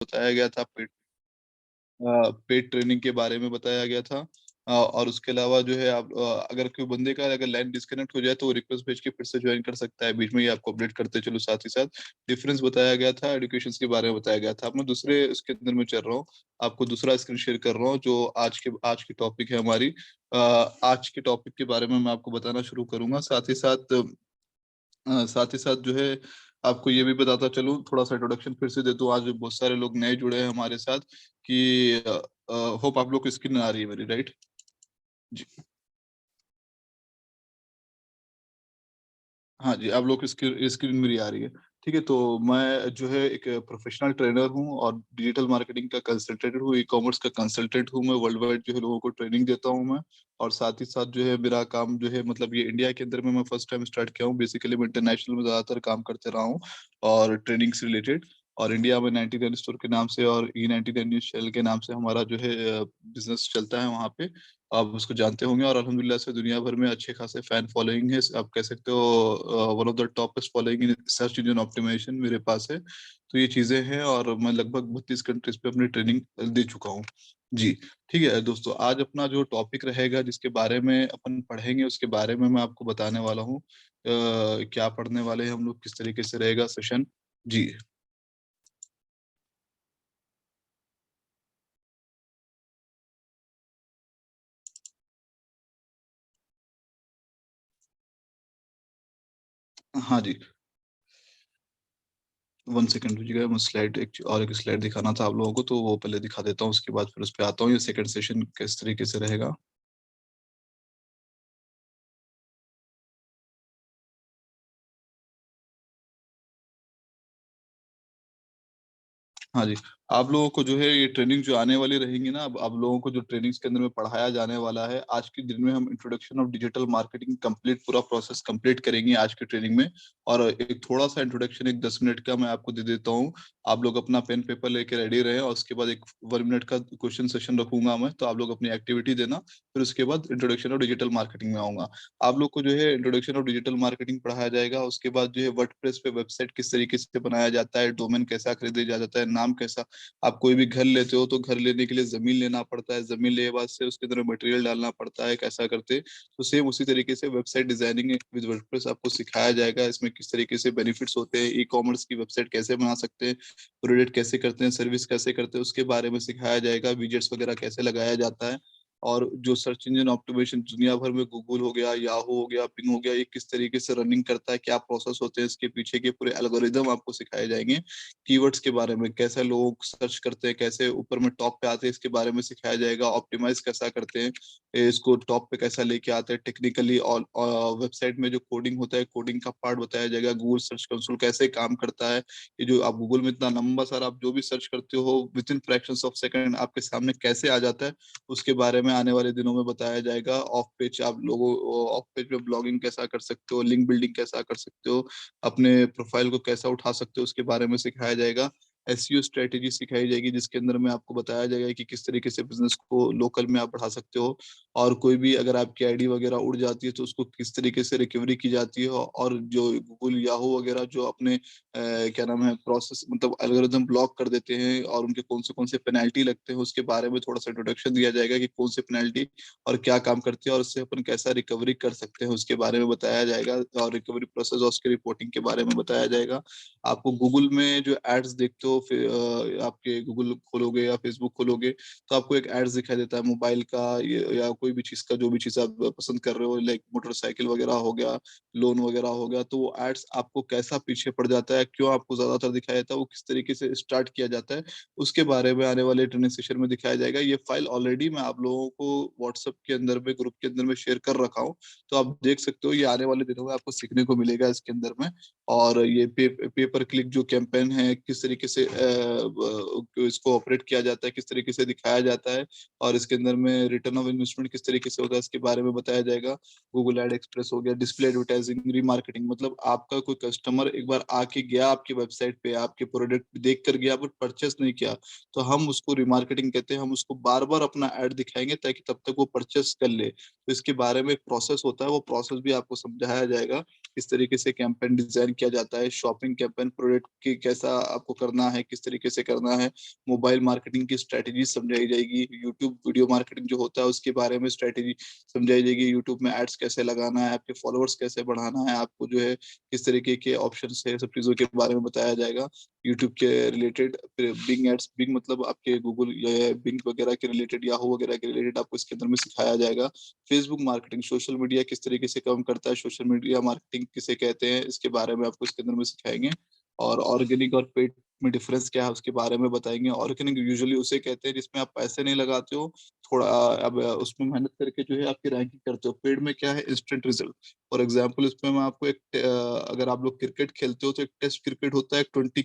बताया गया था, पेड ट्रेनिंग के बारे में बताया गया था। और उसके अलावा जो है आप अगर कोई बंदे का अगर लाइन डिस्कनेक्ट हो जाए तो वो रिक्वेस्ट भेज के फिर से ज्वाइन कर सकता है, बीच में ही आपको अपडेट करते चलो। साथ ही साथ डिफरेंस बताया गया था, एजुकेशन के बारे में बताया गया था। अब मैं दूसरे इसके अंदर में चल रहा हूँ, आपको दूसरा स्क्रीन शेयर कर रहा हूँ जो आज की टॉपिक है हमारी। आज के टॉपिक के बारे में मैं आपको बताना शुरू करूंगा। साथ ही साथ जो है आपको ये भी बताता चलूं, थोड़ा सा इंट्रोडक्शन फिर से दे दूं। आज बहुत सारे लोग नए जुड़े हैं हमारे साथ कि होप आप लोग को स्क्रीन आ रही है मेरी, राइट जी? हाँ जी, आप लोग की स्क्रीन मेरी आ रही है। ठीक है, तो मैं जो है एक प्रोफेशनल ट्रेनर हूँ और डिजिटल मार्केटिंग का कंसल्टेंट हूँ, ई कॉमर्स का कंसल्टेंट हूँ। मैं वर्ल्ड वाइड जो है लोगों को ट्रेनिंग देता हूँ मैं। और साथ ही साथ जो है मेरा काम जो है मतलब ये इंडिया के अंदर में मैं फर्स्ट टाइम स्टार्ट किया हूँ। बेसिकली मैं इंटरनेशनल में ज्यादातर काम करते रहा हूँ और ट्रेनिंग से रिलेटेड। और इंडिया में 99 स्टोर के नाम से और E99 न्यूज चैनल के नाम से हमारा जो है बिजनेस चलता है वहाँ पे। आप उसको जानते होंगे और अल्हम्दुलिल्लाह से दुनिया भर में अच्छे खासे फैन फॉलोइंग है। आप कह सकते हो one of the topest following in search engine optimization मेरे पास है। तो ये चीजें हैं और मैं लगभग 32 कंट्रीज पे अपनी ट्रेनिंग दे चुका हूँ जी। ठीक है दोस्तों, आज अपना जो टॉपिक रहेगा जिसके बारे में अपन पढ़ेंगे उसके बारे में मैं आपको बताने वाला हूँ। क्या पढ़ने वाले हैं हम लोग, किस तरीके से रहेगा सेशन जी। हाँ जी, 1 सेकंड रुकिएगा। मैं स्लाइड एक स्लाइड दिखाना था आप लोगों को, तो वो पहले दिखा देता हूँ, उसके बाद फिर उस पर आता हूँ ये सेकंड सेशन किस तरीके से रहेगा। हाँ जी, आप लोगों को जो है ये ट्रेनिंग जो आने वाली रहेंगी ना, अब आप लोगों को जो ट्रेनिंग्स के अंदर में पढ़ाया जाने वाला है, आज के दिन में हम introduction of digital marketing complete पूरा प्रोसेस कंप्लीट करेंगे आज के ट्रेनिंग में। और एक थोड़ा सा इंट्रोडक्शन एक 10 मिनट का मैं आपको दे देता हूँ। आप लोग अपना पेन पेपर लेके रेडी रहे और उसके बाद एक 1 मिनट का क्वेश्चन सेशन रखूंगा मैं, तो आप लोग अपनी एक्टिविटी देना। फिर उसके बाद इंट्रोडक्शन ऑफ डिजिटल मार्केटिंग में आऊंगा। आप लोग को जो है इंट्रोडक्शन ऑफ डिजिटल मार्केटिंग पढ़ाया जाएगा। उसके बाद जो है वर्डप्रेस पे वेबसाइट किस तरीके से बनाया जाता है, डोमेन कैसा खरीदा जाता है, नाम कैसा। आप कोई भी घर लेते हो तो घर लेने के लिए जमीन लेना पड़ता है, जमीन लेने के बाद से उसके अंदर मटेरियल डालना पड़ता है, कैसा करते। तो सेम उसी तरीके से वेबसाइट डिजाइनिंग विद वर्डप्रेस आपको सिखाया जाएगा। इसमें किस तरीके से बेनिफिट्स होते हैं, ई कॉमर्स की वेबसाइट कैसे बना सकते हैं, प्रोडक्ट कैसे करते हैं, सर्विस कैसे करते हैं, उसके बारे में सिखाया जाएगा। विजेट्स वगैरह कैसे लगाया जाता है। और जो सर्च इंजन ऑप्टिमाइजेशन दुनिया भर में गूगल हो गया, याहू हो गया, पिंग हो गया, ये किस तरीके से रनिंग करता है, क्या प्रोसेस होते हैं, इसके पीछे के पूरे एल्गोरिदम आपको सिखाए जाएंगे। कीवर्ड्स के बारे में, कैसे लोग सर्च करते हैं, कैसे ऊपर में टॉप पे आते हैं, इसके बारे में सिखाया जाएगा। ऑप्टिमाइज कैसा करते हैं, इसको टॉप पे कैसा लेके आते हैं टेक्निकली। और वेबसाइट में जो कोडिंग होता है, कोडिंग का पार्ट बताया जाएगा। गूगल सर्च कंसोल कैसे काम करता है, ये जो आप गूगल में इतना लंबा सारा आप जो भी सर्च करते हो with in fractions of second आपके सामने कैसे आ जाता है, उसके बारे में आने वाले दिनों में बताया जाएगा। ऑफ पेज पे ब्लॉगिंग कैसा कर सकते हो, लिंक बिल्डिंग कैसा कर सकते हो, अपने प्रोफाइल को कैसा उठा सकते हो, उसके बारे में सिखाया जाएगा। एसईओ स्ट्रेटेजी सिखाई जाएगी जिसके अंदर में आपको बताया जाएगा कि किस तरीके से बिजनेस को लोकल में आप बढ़ा सकते हो। और कोई भी अगर आपकी आईडी वगैरह उड़ जाती है तो उसको किस तरीके से रिकवरी की जाती है। और जो गूगल याहू वगैरह जो अपने क्या नाम है प्रोसेस मतलब एल्गोरिदम ब्लॉक कर देते हैं और उनके कौन से पेनल्टी लगते हैं, उसके बारे में थोड़ा सा इंट्रोडक्शन दिया जाएगा कि कौन से पेनल्टी और क्या काम करती है और उससे अपन कैसा रिकवरी कर सकते हैं, उसके बारे में बताया जाएगा। और रिकवरी प्रोसेस और उसके रिपोर्टिंग के बारे में बताया जाएगा। आपको गूगल में जो एड्स देखते हो, फिर आपके गूगल खोलोगे या फेसबुक खोलोगे तो आपको एक एड्स दिखाई देता है मोबाइल का या कोई भी चीज का, जो भी चीज आप पसंद कर रहे हो, लाइक मोटरसाइकिल वगैरह हो गया, लोन वगैरह हो गया, तो वो एड्स आपको कैसा पीछे पड़ जाता है, क्यों आपको ज्यादातर दिखाया जाता है, वो किस तरीके से स्टार्ट किया जाता है, उसके बारे में आने वाले ट्रेनिंग सेशन में दिखाया जाएगा। ये फाइल ऑलरेडी मैं आप लोगों को व्हाट्सएप के अंदर में ग्रुप के अंदर में शेयर कर रखा हूँ, तो आप देख सकते हो। ये आने वाले दिनों में आपको सीखने को मिलेगा इसके अंदर में। और ये पेपर क्लिक जो कैंपेन है किस तरीके से इसको ऑपरेट किया जाता है, किस तरीके से दिखाया जाता है, और इसके अंदर में रिटर्न ऑफ इन्वेस्टमेंट किस तरीके से होता है, इसके बारे में बताया जाएगा। गूगल एड एक्सप्रेस हो गया, डिस्प्ले एडवर्टाइजिंग, रीमार्केटिंग, मतलब आपका कोई कस्टमर एक बार आके गया आपकी वेबसाइट पे, आपके प्रोडक्ट देख कर गया बट परचेस नहीं किया, तो हम उसको रिमार्केटिंग कहते हैं। हम उसको बार बार अपना ऐड दिखाएंगे ताकि तब तक वो परचेस कर ले। तो इसके बारे में एक प्रोसेस होता है, वो प्रोसेस भी आपको समझाया जाएगा। किस तरीके से कैंपेन डिजाइन किया जाता है, शॉपिंग कैंपेन प्रोडक्ट की कैसा आपको करना है, किस तरीके से करना है, मोबाइल मार्केटिंग की स्ट्रेटेजी समझाई जाएगी, यूट्यूब वीडियो मार्केटिंग जो होता है उसके बारे में स्ट्रेटेजी समझाई जाएगी, यूट्यूब में एड्स कैसे लगाना है, आपके फॉलोअर्स कैसे बढ़ाना है, आपको जो है किस तरीके के ऑप्शन है, सब चीजों के बारे में बताया जाएगा। यूट्यूब के रिलेटेड फिर बिंग एड्स, बिंग मतलब आपके गूगल या बिंग वगैरह के रिलेटेड, याहू वगैरह के रिलेटेड आपको इसके अंदर में सिखाया जाएगा। फेसबुक मार्केटिंग, सोशल मीडिया किस तरीके से काम करता है, सोशल मीडिया मार्केटिंग किसे कहते हैं, इसके बारे में आपको इसके अंदर में सिखाएंगे। और ऑर्गेनिक और पेड में डिफरेंस क्या है उसके बारे में बताएंगे। ऑर्गेनिक यूजुअली उसे कहते हैं जिसमें आप पैसे नहीं लगाते हो, थोड़ा अब उसमें मेहनत करके जो है आपकी रैंकिंग करते हो। पेड में क्या है, इंस्टेंट रिजल्ट। फॉर एग्जाम्पल इसमें मैं आपको एक अगर आप लोग क्रिकेट खेलते हो तो एक टेस्ट क्रिकेट होता है, एक 20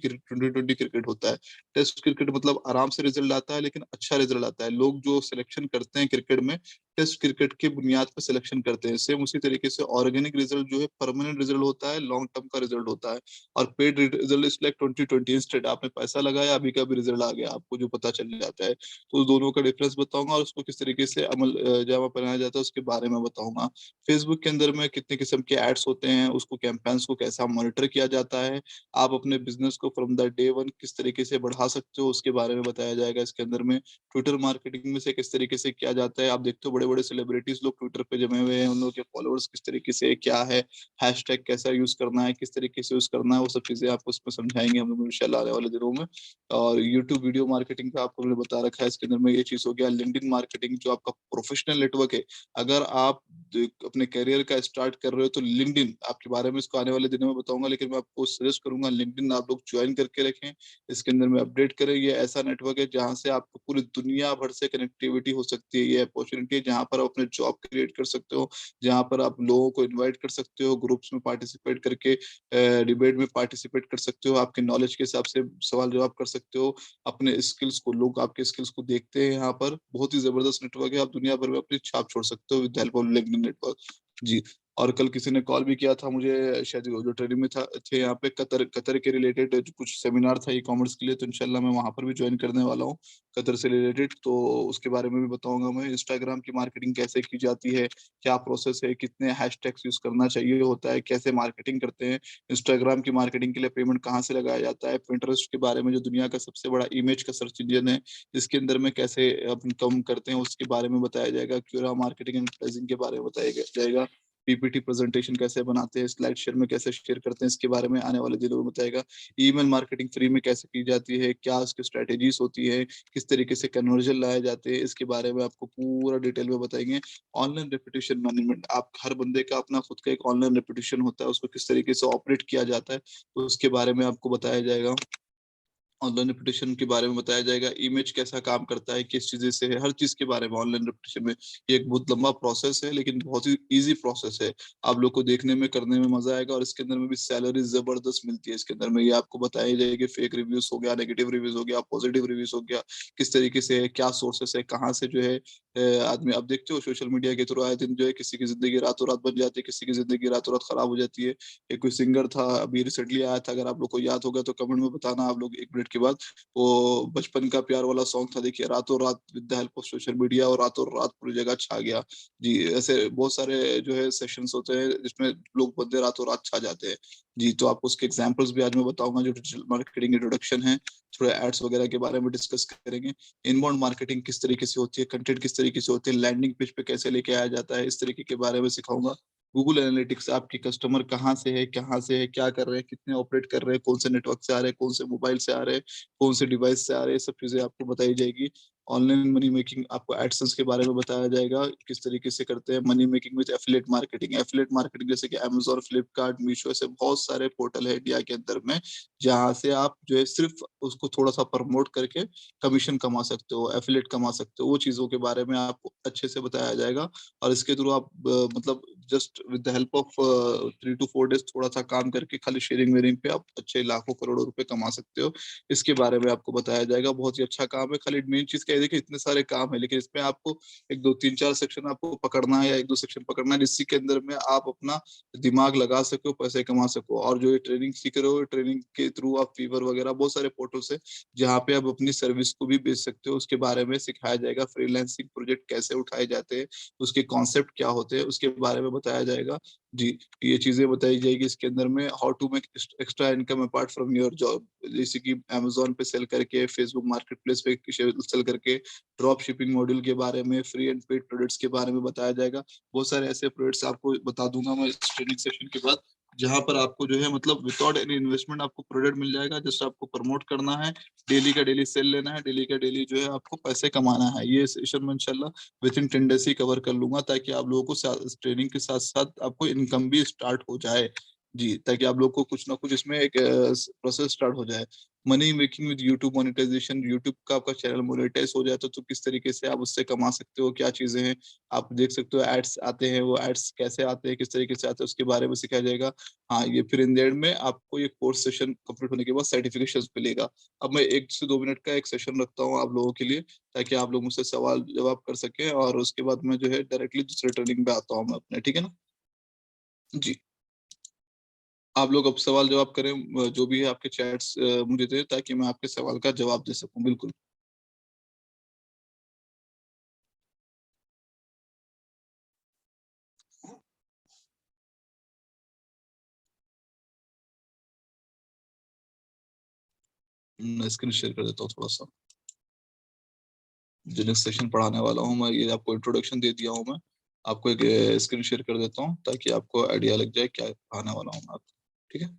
क्रिकेट होता है। टेस्ट क्रिकेट मतलब आराम से रिजल्ट आता है लेकिन अच्छा रिजल्ट आता है। लोग जो सिलेक्शन करते हैं क्रिकेट में, टेस्ट क्रिकेट की बुनियाद पर सिलेक्शन करते हैं। सेम उसी तरीके से ऑर्गेनिक रिजल्ट जो है परमानेंट रिजल्ट होता है, लॉन्ग टर्म का रिजल्ट होता है। और paid result is like 2020, instant आपने पैसा लगाया अभी का भी रिजल्ट आ गया आपको जो पता चल जाता है। तो उस दोनों का डिफरेंस बताऊंगा और उसको किस तरीके से अमल जामा पहनाया जाता है उसके बारे में बताऊंगा। फेसबुक के अंदर में कितने किस्म के एड्स होते हैं, उसको कैंपेन्स को कैसा मॉनिटर किया जाता है, आप अपने बिजनेस को फ्रॉम द डे वन किस तरीके से बढ़ा सकते हो उसके बारे में बताया जाएगा इसके अंदर में। ट्विटर मार्केटिंग में से किस तरीके से किया जाता है, आप देखते हो बड़े बड़े सेलिब्रिटीज लोग ट्विटर पे जमे हुए हैं, उन लोगों के फॉलोअर्स किस तरीके से क्या है, हैशटैग कैसा यूज करना है, किस तरीके से यूज करना है, वो सब चीजें आपको उसमें समझाएंगे हम लोग इंशाल्लाह आने वाले दिनों में। और यूट्यूब वीडियो मार्केटिंग का आपको मैंने बता रखा है, इसके अंदर में ये चीज हो गया। लिंक्डइन मार्केटिंग जो आपका प्रोफेशनल नेटवर्क है, अगर आप अपने करियर का स्टार्ट कर रहे हो तो लिंक्डइन आपके बारे में इसको आने वाले दिनों में बताऊंगा, लेकिन मैं आपको सजेस्ट करूंगा लिंक्डइन आप लोग ज्वाइन करके रखें, इसके अंदर में अपडेट करें। ये ऐसा नेटवर्क है जहां से आपको पूरी दुनिया भर से कनेक्टिविटी हो सकती है। ये अपॉर्चुनिटी है जहां पर आप अपने जॉब क्रिएट कर सकते हो, जहां पर आप लोगों को इनवाइट कर सकते हो, ग्रुप्स में पार्टिसिपेट करके डिबेट में पार्टिसिपेट कर सकते हो, आपके नॉलेज के हिसाब से सवाल जवाब कर सकते हो, अपने स्किल्स को, लोग आपके स्किल्स को देखते हैं। यहाँ पर बहुत ही जबरदस्त नेटवर्क है, आप दुनिया भर में अपनी छाप छोड़ सकते हो with help of LinkedIn network. जी। और कल किसी ने कॉल भी किया था मुझे, शायद जो ट्रेनिंग में था थे यहाँ पे, कतर कतर के रिलेटेड कुछ सेमिनार था ई कॉमर्स के लिए, तो इंशाल्लाह मैं वहां पर भी ज्वाइन करने वाला हूँ कतर से रिलेटेड। तो उसके बारे में भी बताऊंगा मैं, इंस्टाग्राम की मार्केटिंग कैसे की जाती है, क्या प्रोसेस है, कितने हैशटैग्स यूज करना चाहिए होता है, कैसे मार्केटिंग करते हैं, इंस्टाग्राम की मार्केटिंग के लिए पेमेंट कहाँ से लगाया जाता है, पिंटरेस्ट के बारे में जो दुनिया का सबसे बड़ा इमेज का सर्च इंजन है इसके अंदर में कैसे अपन कम करते हैं उसके बारे में बताया जाएगा। क्यूरा मार्केटिंग एंड प्राइसिंग के बारे में बताया जाएगा। पीपीटी प्रेजेंटेशन कैसे बनाते हैं, स्लाइड शेयर में कैसे शेयर करते हैं, इसके बारे में आने वाले दिनों में बताएगा। ईमेल मार्केटिंग फ्री में कैसे की जाती है, क्या उसकी स्ट्रेटेजीज होती है, किस तरीके से कन्वर्जन लाए जाते हैं, इसके बारे में आपको पूरा डिटेल में बताएंगे। ऑनलाइन रेपुटेशन मैनेजमेंट, आप हर बंदे का अपना खुद का एक ऑनलाइन रेपुटेशन होता है, उसको किस तरीके से ऑपरेट किया जाता है तो उसके बारे में आपको बताया जाएगा। ऑनलाइन रेपुटेशन के बारे में बताया जाएगा। इमेज कैसा काम करता है, किस चीजें से है, हर चीज के बारे में ऑनलाइन रेपुटेशन में। ये एक बहुत लंबा प्रोसेस है लेकिन बहुत ही इजी प्रोसेस है, आप लोग को देखने में करने में मजा आएगा। और इसके अंदर में भी सैलरी जबरदस्त मिलती है। इसके अंदर में ये आपको बताया जाएगा, फेक रिव्यूज हो गया, नेगेटिव रिव्यूज हो गया, पॉजिटिव रिव्यूज हो गया, किस तरीके से है, क्या सोर्सेस है, कहाँ से जो है आदमी। अब देखते हो सोशल मीडिया के थ्रू आए दिन जो है किसी की जिंदगी रातों रात बन जाती है, किसी की जिंदगी रातों रात खराब हो जाती है। एक कोई सिंगर था अभी रिसेंटली आया था, अगर आप लोग को याद होगा तो कमेंट में बताना आप लोग 1 मिनट के बाद। वो बचपन का प्यार वाला सॉन्ग था, देखिए, रातों रात with the help of social media, और रातों रात पूरी जगह छा गया। जी, ऐसे बहुत सारे जो है सेशंस होते हैं जिसमें लोग बंदे रातों रात छा जाते हैं। जी, तो आपको उसके एग्जांपल्स भी आज मैं बताऊंगा, जो डिजिटल मार्केटिंग इंट्रोडक्शन है। थोड़ा एड्स वगैरह के बारे में डिस्कस करेंगे। इनबाउंड मार्केटिंग किस तरीके से होती है, कंटेंट किस तरीके से होते हैं, लैंडिंग पेज पे कैसे लेके आया जाता है, इस तरीके के बारे में सिखाऊंगा। गूगल एनालिटिक्स, आपके कस्टमर कहाँ से है, कहाँ से है, क्या कर रहे हैं, कितने ऑपरेट कर रहे हैं, कौन से नेटवर्क से आ रहे हैं, कौन से मोबाइल से आ रहे हैं, कौन से डिवाइस से आ रहे हैं, सब चीजें आपको बताई जाएगी। ऑनलाइन मनी मेकिंग, आपको एडसेंस के बारे में बताया जाएगा, किस तरीके से करते हैं money making with affiliate marketing. Affiliate marketing जैसे कि अमेजोन, फ्लिपकार्ट, मीशो, ऐसे बहुत सारे पोर्टल है इंडिया के अंदर में, जहां से आप जो है सिर्फ उसको थोड़ा सा प्रमोट करके कमीशन कमा सकते हो, एफिलिएट कमा सकते हो। वो चीजों के बारे में आपको अच्छे से बताया जाएगा। और इसके थ्रू आप मतलब just with the help of 3 to 4 days थोड़ा सा काम करके खाली शेयरिंग वेयरिंग पे आप अच्छे लाखों करोड़ों रुपए कमा सकते हो। इसके बारे में आपको बताया जाएगा। बहुत ही अच्छा काम है। खाली मेन चीज क्या है, देखिए इतने सारे काम है लेकिन इसमें आपको 1 2 3 4 सेक्शन आपको पकड़ना है, या 1 2 सेक्शन पकड़ना है जिसके के अंदर में आप अपना दिमाग लगा सको, पैसे कमा सको। और जो ये ट्रेनिंग सीख रहे हो, ट्रेनिंग के थ्रू आप फीवर वगैरह बहुत सारे पोर्टल्स है जहाँ पे आप अपनी सर्विस को भी बेच सकते हो, उसके बारे में सिखाया जाएगा। फ्रीलांसिंग प्रोजेक्ट कैसे उठाए जाते हैं, उसके कॉन्सेप्ट क्या होते हैं, उसके बारे में बताया जाएगा। जी, ये चीजें बताई जाएगी इसके अंदर में, how to make extra income apart from your job, जैसे कि अमेजोन पे सेल करके, फेसबुक मार्केट प्लेस पे सेल करके, ड्रॉप शिपिंग मॉड्यूल के बारे में, फ्री एंड पेड प्रोडक्ट्स के बारे में बताया जाएगा। बहुत सारे ऐसे प्रोडक्ट्स आपको बता दूंगा मैं इस ट्रेनिंग सेशन के बाद, जहां पर आपको जो है मतलब विदाउट एनी इन्वेस्टमेंट आपको प्रोडक्ट मिल जाएगा, जस्ट आपको प्रमोट करना है, डेली का डेली सेल लेना है, डेली का डेली जो है आपको पैसे कमाना है। ये सेशन में इंशाल्लाह with in 10 days he cover कर लूंगा, ताकि आप लोगों को ट्रेनिंग के साथ साथ आपको इनकम भी स्टार्ट हो जाए। जी, ताकि आप लोग को कुछ ना कुछ इसमें एक प्रोसेस स्टार्ट हो जाए। Money making with YouTube monetization, YouTube का आपका चैनल मोनेटाइज हो जाए तो किस तरीके से आप उससे कमा सकते हो, क्या चीजें हैं आप देख सकते हो, एड्स आते हैं, वो एड्स कैसे आते हैं, किस तरीके से आते हैं, उसके बारे में सिखाया जाएगा। हाँ, ये फिर इन द एंड में आपको ये कोर्स सेशन कंप्लीट होने के बाद सर्टिफिकेशन मिलेगा। अब मैं 1 से 2 मिनट का एक सेशन रखता हूँ आप लोगों के लिए, ताकि आप लोग मुझसे सवाल जवाब कर सकें, और उसके बाद मैं जो है डायरेक्टली दूसरे ट्रेनिंग पे आता हूँ मैं अपने, ठीक है ना? जी, आप लोग अब सवाल जवाब करें, जो भी है आपके चैट्स मुझे दें, ताकि मैं आपके सवाल का जवाब दे सकूं। बिल्कुल। मैं स्क्रीन शेयर कर देता हूँ थोड़ा सा, जो नेक्स्ट सेशन पढ़ाने वाला हूँ मैं, ये आपको इंट्रोडक्शन दे दिया हूँ मैं, आपको एक स्क्रीन शेयर कर देता हूँ, ताकि आपको आइडिया लग जाए क्या पढ़ाने वाला हूँ मैं आपको, ठीक है?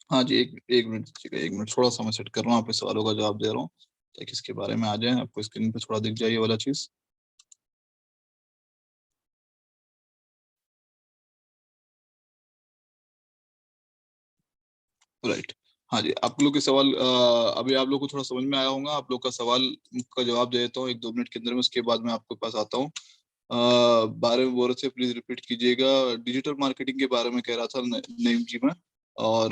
हाँ जी, एक एक मिनट दीजिएगा, 1 मिनट, थोड़ा सा मैं सेट कर रहा हूँ, आपके सवालों का जवाब दे रहा हूँ, ताकि इसके बारे में आ जाए, आपको स्क्रीन पे थोड़ा दिख जाए ये वाला चीज। राइट। हाँ जी, आप लोग के सवाल अभी आप लोग को थोड़ा समझ में आया होगा। आप लोग का सवाल का जवाब दे देता हूँ 1-2 मिनट के अंदर में, उसके बाद मैं आपके पास आता हूँ। बारे में बोल रहे थे, प्लीज रिपीट कीजिएगा। डिजिटल मार्केटिंग के बारे में कह रहा था नईम जी मैं, और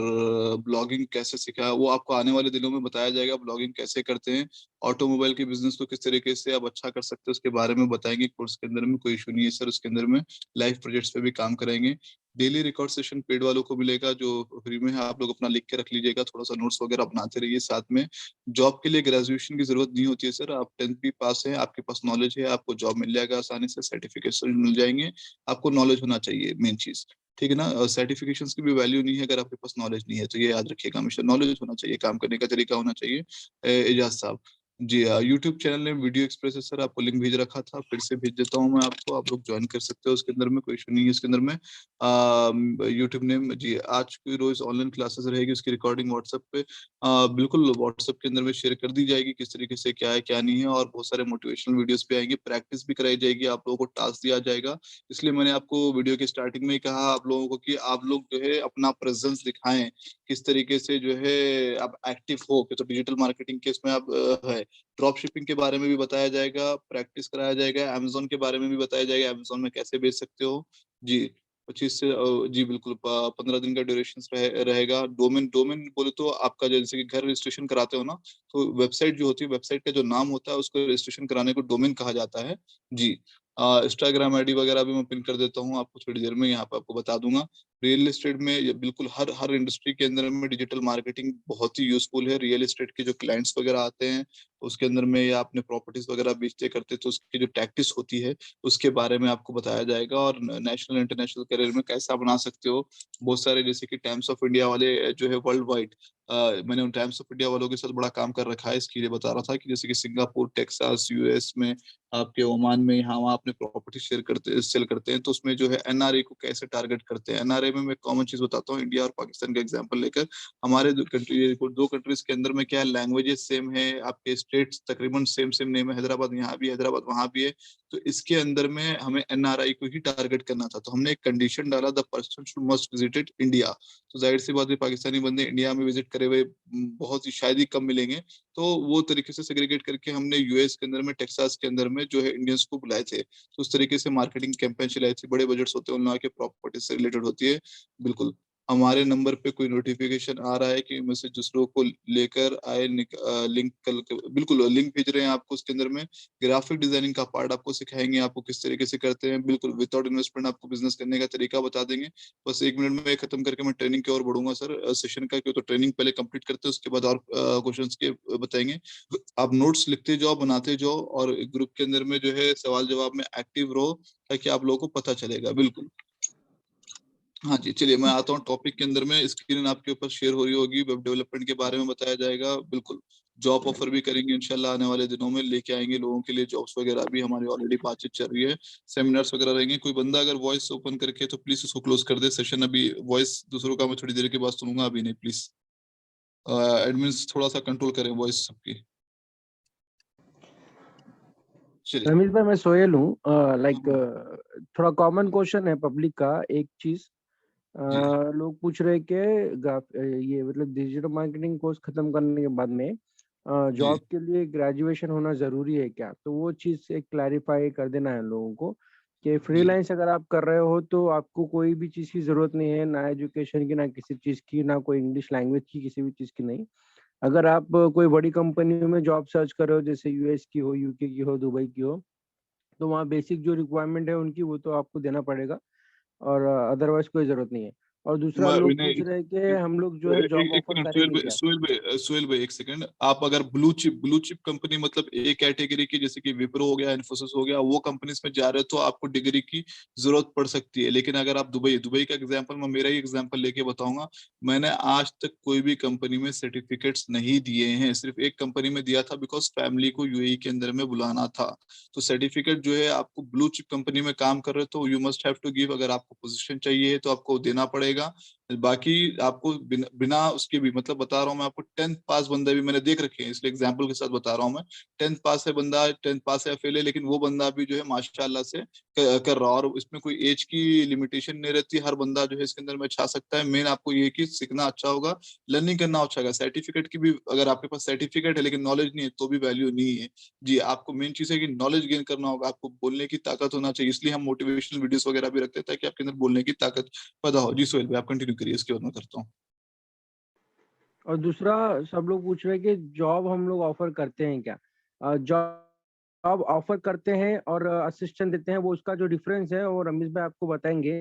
ब्लॉगिंग कैसे सीखा, वो आपको आने वाले दिनों में बताया जाएगा, ब्लॉगिंग कैसे करते हैं। ऑटोमोबाइल के बिजनेस को किस तरीके से आप अच्छा कर सकते हो, उसके बारे में बताएंगे कोर्स के अंदर में, कोई इशू नहीं है सर उसके अंदर में। लाइव प्रोजेक्ट्स पे भी काम करेंगे। डेली रिकॉर्ड सेशन पेड वालों को मिलेगा, जो फ्री में है, आप लोग अपना लिख के रख लीजिएगा, थोड़ा सा नोट्स वगैरह बनाते रहिए साथ में। जॉब के लिए ग्रेजुएशन की जरूरत नहीं होती है सर, आप 10th भी पास है, आपके पास नॉलेज है, आपको जॉब मिल जाएगा आसानी से, सर्टिफिकेशन मिल जाएंगे। आपको नॉलेज होना चाहिए मेन चीज, ठीक है ना? सर्टिफिकेशंस की भी वैल्यू नहीं है अगर आपके पास नॉलेज नहीं है, तो ये याद रखिएगा हमेशा, नॉलेज होना चाहिए, काम करने का तरीका होना चाहिए। एजाज साहब, जी यूट्यूब चैनल ने वीडियो एक्सप्रेस है सर, आपको लिंक भेज रखा था, फिर से भेज देता हूँ मैं आपको, आप लोग ज्वाइन कर सकते हो उसके अंदर में, कोई इशू नहीं है इसके अंदर में। यूट्यूब ने जी, आज की रोज ऑनलाइन क्लासेस रहेगी, उसकी रिकॉर्डिंग व्हाट्सएप पे बिल्कुल व्हाट्सएप के अंदर में शेयर कर दी जाएगी, किस तरीके से क्या है क्या नहीं है, और बहुत सारे मोटिवेशनल वीडियोस भी आएंगे, प्रैक्टिस भी कराई जाएगी, आप लोगों को टास्क दिया जाएगा। इसलिए मैंने आपको वीडियो के स्टार्टिंग में ही कहा आप लोगों को कि आप लोग जो है अपना प्रेजेंस दिखाएं, किस तरीके से जो है आप एक्टिव हो, कि तो डिजिटल मार्केटिंग के इसमें आप है। ड्रॉप शिपिंग के बारे में भी बताया जाएगा, प्रैक्टिस कराया जाएगा, अमेजोन के बारे में भी बताया जाएगा, अमेजोन में कैसे बेच सकते हो। जी, 25 से जी बिल्कुल 15 दिन का ड्यूरेशन रहेगा। डोमेन डोमेन बोले तो आपका जैसे कि घर रजिस्ट्रेशन कराते हो ना, तो वेबसाइट जो होती है, वेबसाइट का जो नाम होता है उसको रजिस्ट्रेशन कराने को डोमेन कहा जाता है। जी, इंस्टाग्राम आईडी वगैरह भी मैं पिन कर देता हूँ आपको थोड़ी देर में, यहाँ पे आपको बता दूंगा। रियल एस्टेट में ये बिल्कुल हर हर इंडस्ट्री के अंदर में डिजिटल मार्केटिंग बहुत ही यूजफुल है। रियल एस्टेट के जो क्लाइंट्स वगैरह आते हैं, उसके अंदर में या आपने प्रॉपर्टीज वगैरह बेचते करते, तो उसकी जो टैक्टिस होती है उसके बारे में आपको बताया जाएगा, और नेशनल इंटरनेशनल करियर में कैसा बना सकते हो। बहुत सारे जैसे कि टाइम्स ऑफ इंडिया वाले जो है वर्ल्ड वाइड, मैंने उन टाइम्स ऑफ इंडिया वालों के साथ बड़ा काम कर रखा है, इसके लिए बता रहा था कि जैसे कि सिंगापुर, टेक्सास, यूएस में आपके ओमान में, यहाँ वहाँ अपने प्रॉपर्टी सेल करते हैं, तो उसमें जो है एनआरए को कैसे टारगेट करते हैं। एनआरए में मैं कॉमन चीज बताता हूँ, इंडिया और पाकिस्तान का एग्जांपल लेकर। हमारे दो कंट्रीज के अंदर में क्या है, लैंग्वेजेस सेम है, आपके स्टेट्स तकरीबन सेम सेम नेम है, हैदराबाद यहाँ भी, हैदराबाद वहाँ भी है। तो इसके अंदर में हमें एनआरआई को ही टारगेट करना था, तो हमने एक कंडीशन डाला, the person should must visited India. तो जाहिर सी बात है, पाकिस्तानी बंदे इंडिया में विजिट करे हुए बहुत ही शायद ही कम मिलेंगे। तो वो तरीके से सेग्रीगेट करके हमने यूएस के अंदर में, टेक्सास के अंदर में जो है इंडियंस को बुलाए थे। तो उस तरीके से मार्केटिंग कैंपेन चलाई थी। बड़े बजट्स होते हैं उन लोगों के, प्रॉपर्टी से रिलेटेड होती है। बिल्कुल हमारे नंबर पे कोई नोटिफिकेशन आ रहा है कि मैसेज दूसरों को लेकर आए, लिंक कल बिल्कुल लिंक भेज रहे हैं आपको। उसके अंदर में ग्राफिक डिजाइनिंग का पार्ट आपको सिखाएंगे, आपको किस तरीके से करते हैं, बिल्कुल विदाउट इन्वेस्टमेंट आपको बिजनेस करने का तरीका बता देंगे। बस 1 मिनट में खत्म करके मैं ट्रेनिंग की ओर बढ़ूंगा सर, सेशन का। क्यों, तो ट्रेनिंग पहले कंप्लीट करते हैं, उसके बाद और क्वेश्चंस के बताएंगे। आप नोट्स लिखते जाओ, बनाते जाओ, और ग्रुप के अंदर में जो है सवाल जवाब में एक्टिव रहो, ताकि आप लोगों को पता चलेगा। बिल्कुल। हाँ जी, चलिए मैं आता हूँ टॉपिक के अंदर में। स्क्रीन आपके ऊपर शेयर हो रही होगी, वेब डेवलपमेंट के बारे में बताया जाएगा। बिल्कुल, जॉब ऑफर भी करेंगे इंशाल्लाह, आने वाले दिनों में लेके आएंगे लोगों के लिए जॉब्स वगैरह भी। हमारी ऑलरेडी बातचीत चल रही है, सेमिनार्स वगैरह रहेंगे। कोई बंदा अगर वॉइस ओपन करके तो प्लीज उसको क्लोज कर दे सेशन। अभी वॉइस दूसरों का मैं थोड़ी देर के बाद सुनूंगा, अभी नहीं प्लीज। एडमिन्स थोड़ा सा कंट्रोल करें वॉइस सबकी। चलिए। रमेश भाई, मैं सोहेल हूँ। थोड़ा कॉमन क्वेश्चन है पब्लिक का, एक चीज जी लोग पूछ रहे कि ये मतलब डिजिटल मार्केटिंग कोर्स खत्म करने के बाद में जी। जॉब के लिए ग्रेजुएशन होना जरूरी है क्या? तो वो चीज एक क्लैरिफाई कर देना है लोगों को कि जी फ्रीलांस अगर आप कर रहे हो तो आपको कोई भी चीज की जरूरत नहीं है, ना एजुकेशन की, ना किसी चीज की, ना कोई इंग्लिश लैंग्वेज की, किसी भी चीज की नहीं। अगर आप कोई बड़ी कंपनी में जॉब सर्च कर रहे हो, जैसे यूएस की हो, यूके की हो, दुबई की हो, तो वहाँ बेसिक जो रिक्वायरमेंट है उनकी, वो तो आपको देना पड़ेगा, और अदरवाइज कोई जरूरत नहीं है। और दूसरा, मैं लोग विनय, पूछ रहे हैं कि हम लोग जो है जॉब एक ऑफर मिनट, करेंगे क्या? सुहेल भाई एक सेकंड। आप अगर ब्लू चिप कंपनी, मतलब ए कैटेगरी की, जैसे कि विप्रो हो गया, इन्फोसिस हो गया, वो कंपनीज में जा रहे हो तो आपको डिग्री की जरूरत पड़ सकती है। लेकिन अगर आप दुबई का एग्जांपल, मैं मेरा ही एग्जांपल लेके बताऊंगा। मैंने आज तक कोई भी कंपनी में सर्टिफिकेट्स नहीं दिए हैं, सिर्फ एक कंपनी में दिया था, बिकॉज फैमिली को यूएई के अंदर में बुलाना था। तो सर्टिफिकेट जो है, आपको ब्लू चिप कंपनी में काम कर रहे हो तो you must have to give. अगर आपको पोजीशन चाहिए है तो आपको देना पड़ेगा। बाकी आपको बिना उसके भी, मतलब बता रहा हूँ मैं आपको, 10th पास बंदा भी मैंने देख रखे हैं, इसलिए एग्जांपल के साथ बता रहा हूँ मैं। 10th पास है बंदा, 10th पास है, फेल है, लेकिन वो बंदा भी जो है माशाल्लाह से कर रहा। और इसमें कोई एज की लिमिटेशन नहीं रहती, हर बंदा जो है इसके अंदर में छा सकता है। मेन आपको ये कि सीखना अच्छा होगा, लर्निंग करना अच्छा होगा। सर्टिफिकेट की भी, अगर आपके पास सर्टिफिकेट है लेकिन नॉलेज नहीं है तो भी वैल्यू नहीं है। जी, आपको मेन चीज है कि नॉलेज गेन करना होगा, आपको बोलने की ताकत होना चाहिए। इसलिए हम मोटिवेशनल वीडियोस वगैरह भी रखते हैं, ताकि आपके अंदर बोलने की ताकत पैदा हो। जी सोहेल भाई, आप कंटिन्यू करिए, इसके बाद मैं करता हूँ। और दूसरा, सब लोग पूछ रहे हैं कि जॉब हम लोग ऑफर करते हैं क्या? जॉब ऑफर करते हैं और असिस्टेंट देते हैं, वो उसका जो डिफरेंस है वो रमेश भाई आपको बताएंगे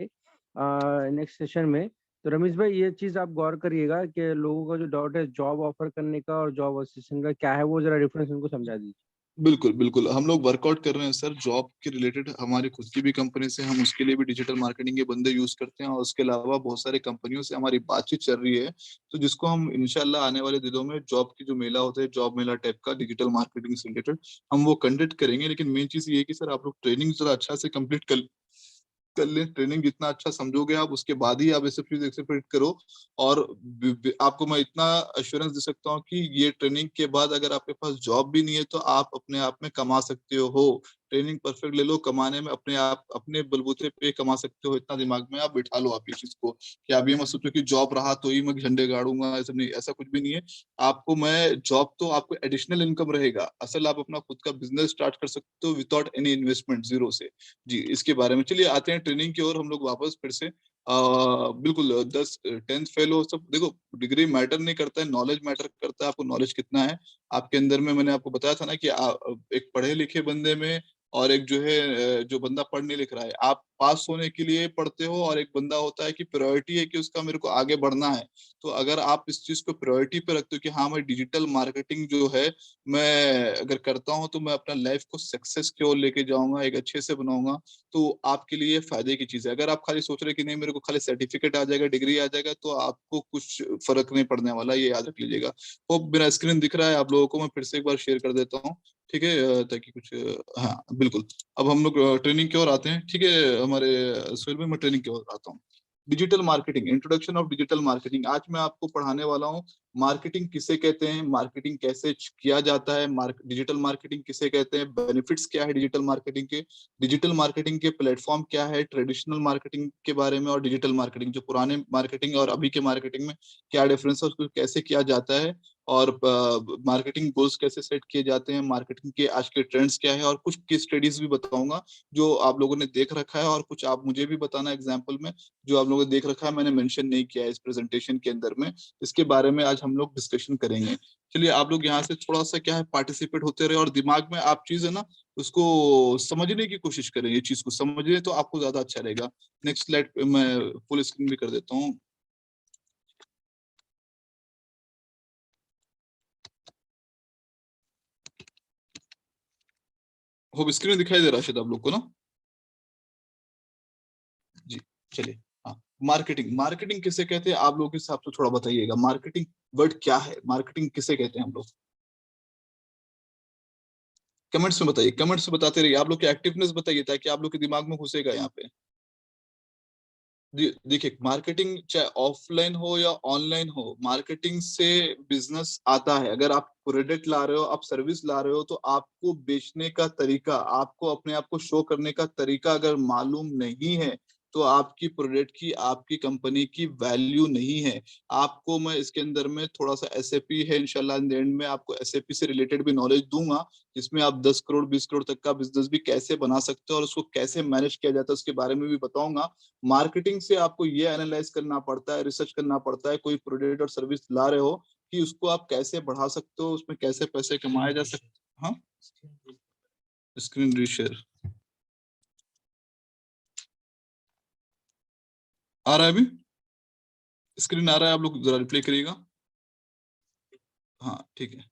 नेक्स्ट सेशन में। तो रमेश भाई, ये चीज आप गौर करिएगा कि लोगों का जो डाउट है जॉब ऑफर करने का और जॉब असिस्टेंट का क्या है, वो जरा डिफरेंस उनको समझा दीजिए। बिल्कुल बिल्कुल, हम लोग वर्कआउट कर रहे हैं सर जॉब के रिलेटेड। हमारी खुद की भी कंपनी से हम उसके लिए भी डिजिटल मार्केटिंग के बंदे यूज करते हैं, और उसके अलावा बहुत सारे कंपनियों से हमारी बातचीत चल रही है। तो जिसको हम इंशाल्लाह आने वाले दिनों में जॉब की जो मेला होता है, जॉब मेला टाइप का डिजिटल मार्केटिंग से रिलेटेड, हम वो कंडक्ट करेंगे। लेकिन मेन चीज ये है कि सर आप लोग ट्रेनिंग जरा अच्छा से कंप्लीट कर लें। ट्रेनिंग जितना अच्छा समझोगे आप, उसके बाद ही आप ऐसे चीज एक्सेप्ट करो। और आपको मैं इतना अश्योरेंस दे सकता हूँ कि ये ट्रेनिंग के बाद अगर आपके पास जॉब भी नहीं है तो आप अपने आप में कमा सकते हो। ट्रेनिंग परफेक्ट ले लो, कमाने में अपने आप अपने बलबूते पे कमा सकते हो, इतना दिमाग में आप बिठा लो। आप ये चीज को, कि आप ये मत सोचो कि जॉब रहा तो ही मैं झंडे गाड़ूंगा, ऐसा नहीं, ऐसा कुछ भी नहीं है। आपको मैं जॉब तो आपको एडिशनल इनकम रहेगा, असल आप अपना खुद का बिजनेस स्टार्ट कर सकते हो विदाउट एनी इन्वेस्टमेंट, जीरो से। जी, इसके बारे में चलिए आते हैं ट्रेनिंग की ओर हम लोग वापस फिर से। बिल्कुल 10th फेल हो सब, देखो डिग्री मैटर नहीं करता है, नॉलेज मैटर करता है। आपको नॉलेज कितना है आपके अंदर में। मैंने आपको बताया था ना कि एक पढ़े लिखे बंदे में और एक जो है जो बंदा पढ़ नहीं लिख रहा है, आप पास होने के लिए पढ़ते हो, और एक बंदा होता है कि प्रायोरिटी है कि उसका मेरे को आगे बढ़ना है। तो अगर आप इस चीज को प्रायोरिटी पे रखते हो कि हाँ मैं डिजिटल मार्केटिंग जो है मैं अगर करता हूँ तो मैं अपना लाइफ को सक्सेस की ओर लेके जाऊंगा, एक अच्छे से बनाऊंगा, तो आपके लिए फायदे की चीज है। अगर आप खाली सोच रहे कि नहीं मेरे को खाली सर्टिफिकेट आ जाएगा, डिग्री आ जाएगा, तो आपको कुछ फर्क नहीं पड़ने वाला, ये याद रख लीजिएगा। वो मेरा स्क्रीन दिख रहा है आप लोगों को, मैं फिर से एक बार शेयर कर देता हूँ। ठीक है, ताकि कुछ हाँ बिल्कुल। अब हम लोग ट्रेनिंग की ओर आते हैं, ठीक है हमारे सोहेल भाई, मैं ट्रेनिंग की ओर आता हूँ। Digital marketing, introduction of digital marketing. आज मैं आपको पढ़ाने वाला हूँ मार्केटिंग किसे कहते हैं, मार्केटिंग कैसे किया जाता है, डिजिटल मार्केटिंग किसे कहते हैं, बेनिफिट्स क्या है डिजिटल मार्केटिंग के, डिजिटल मार्केटिंग के प्लेटफॉर्म क्या है, ट्रेडिशनल मार्केटिंग के बारे में, और डिजिटल मार्केटिंग जो पुराने मार्केटिंग और अभी के मार्केटिंग में क्या डिफरेंस है, उसको कैसे किया जाता है, और मार्केटिंग गोल्स कैसे सेट किए जाते हैं, मार्केटिंग के आज के ट्रेंड्स क्या है, और कुछ केस स्टडीज भी बताऊंगा जो आप लोगों ने देख रखा है, और कुछ आप मुझे भी बताना एग्जाम्पल में जो आप लोगों ने देख रखा है मैंने मेंशन नहीं किया है इस प्रेजेंटेशन के अंदर में। इसके बारे में आज हम लोग डिस्कशन करेंगे। चलिए आप लोग यहाँ से थोड़ा सा क्या है पार्टिसिपेट होते रहे, और दिमाग में आप चीज है ना उसको समझने की कोशिश करें, ये चीज को समझने तो आपको ज्यादा अच्छा रहेगा। नेक्स्ट स्लाइड पे मैं फुल स्क्रीन भी कर देता हूँ। होप स्क्रीन दिखाई दे रहा है शायद आप लोग को ना? जी चलिए। हाँ, मार्केटिंग, मार्केटिंग किसे कहते हैं आप लोगों के हिसाब से थोड़ा बताइएगा, मार्केटिंग वर्ड क्या है, मार्केटिंग किसे कहते हैं हम लोग? कमेंट्स में बताइए, कमेंट्स में बताते रहिए, आप लोग की एक्टिवनेस बताइए ताकि आप लोग के दिमाग में घुसेगा यहाँ पे। देखिए मार्केटिंग चाहे ऑफलाइन हो या ऑनलाइन हो, मार्केटिंग से बिजनेस आता है। अगर आप प्रोडक्ट ला रहे हो, आप सर्विस ला रहे हो, तो आपको बेचने का तरीका, आपको अपने आप को शो करने का तरीका अगर मालूम नहीं है तो आपकी प्रोडक्ट की, आपकी कंपनी की वैल्यू नहीं है। आपको मैं इसके अंदर में थोड़ा सा एसएपी है इंशाल्लाह एंड में आपको एसएपी से रिलेटेड भी नॉलेज दूंगा, जिसमें आप 10 करोड़ 20 करोड़ तक का बिजनेस भी कैसे बना सकते हो और उसको कैसे मैनेज किया जाता है उसके बारे में भी बताऊंगा। मार्केटिंग से आपको ये एनालाइज करना पड़ता है, रिसर्च करना पड़ता है, कोई प्रोडक्ट और सर्विस ला रहे हो कि उसको आप कैसे बढ़ा सकते हो, उसमें कैसे पैसे कमाए जा सकते। हाँ, स्क्रीन रीशेयर आ रहा है अभी? स्क्रीन आ रहा है, आप लोग जरा रिप्ले करिएगा। हाँ ठीक है।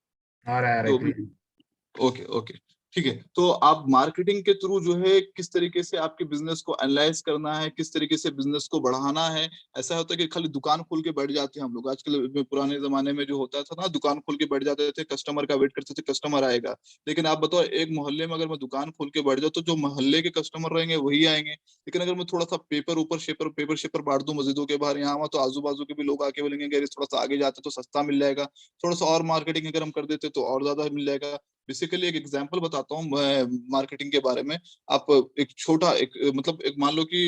आ रहा है तो क्लियर। ओके ओके ठीक है। तो आप मार्केटिंग के थ्रू जो है किस तरीके से आपके बिजनेस को एनालाइज करना है, किस तरीके से बिजनेस को बढ़ाना है। ऐसा होता है कि खाली दुकान खोल के बैठ जाते हैं हम लोग आजकल, पुराने जमाने में जो होता था ना, दुकान खोल के बैठ जाते थे, कस्टमर का वेट करते थे कस्टमर आएगा। लेकिन आप बताओ एक मोहल्ले में अगर मैं दुकान खोल के बैठ जाऊँ तो जो मोहल्ले के कस्टमर रहेंगे वही आएंगे। लेकिन अगर मैं थोड़ा सा पेपर ऊपर शेपर पेपर शेपर बांट दूं मस्जिदों के बाहर यहाँ वहाँ, तो आजू बाजू के भी लोग आके बोलेंगे कि अरे थोड़ा सा आगे जाते तो सस्ता मिल जाएगा। थोड़ा सा और मार्केटिंग अगर हम कर देते तो और ज्यादा मिल जाएगा। बेसिकली एक एग्जांपल बताता हूँ मैं मार्केटिंग के बारे में। आप एक छोटा एक मतलब एक मान लो कि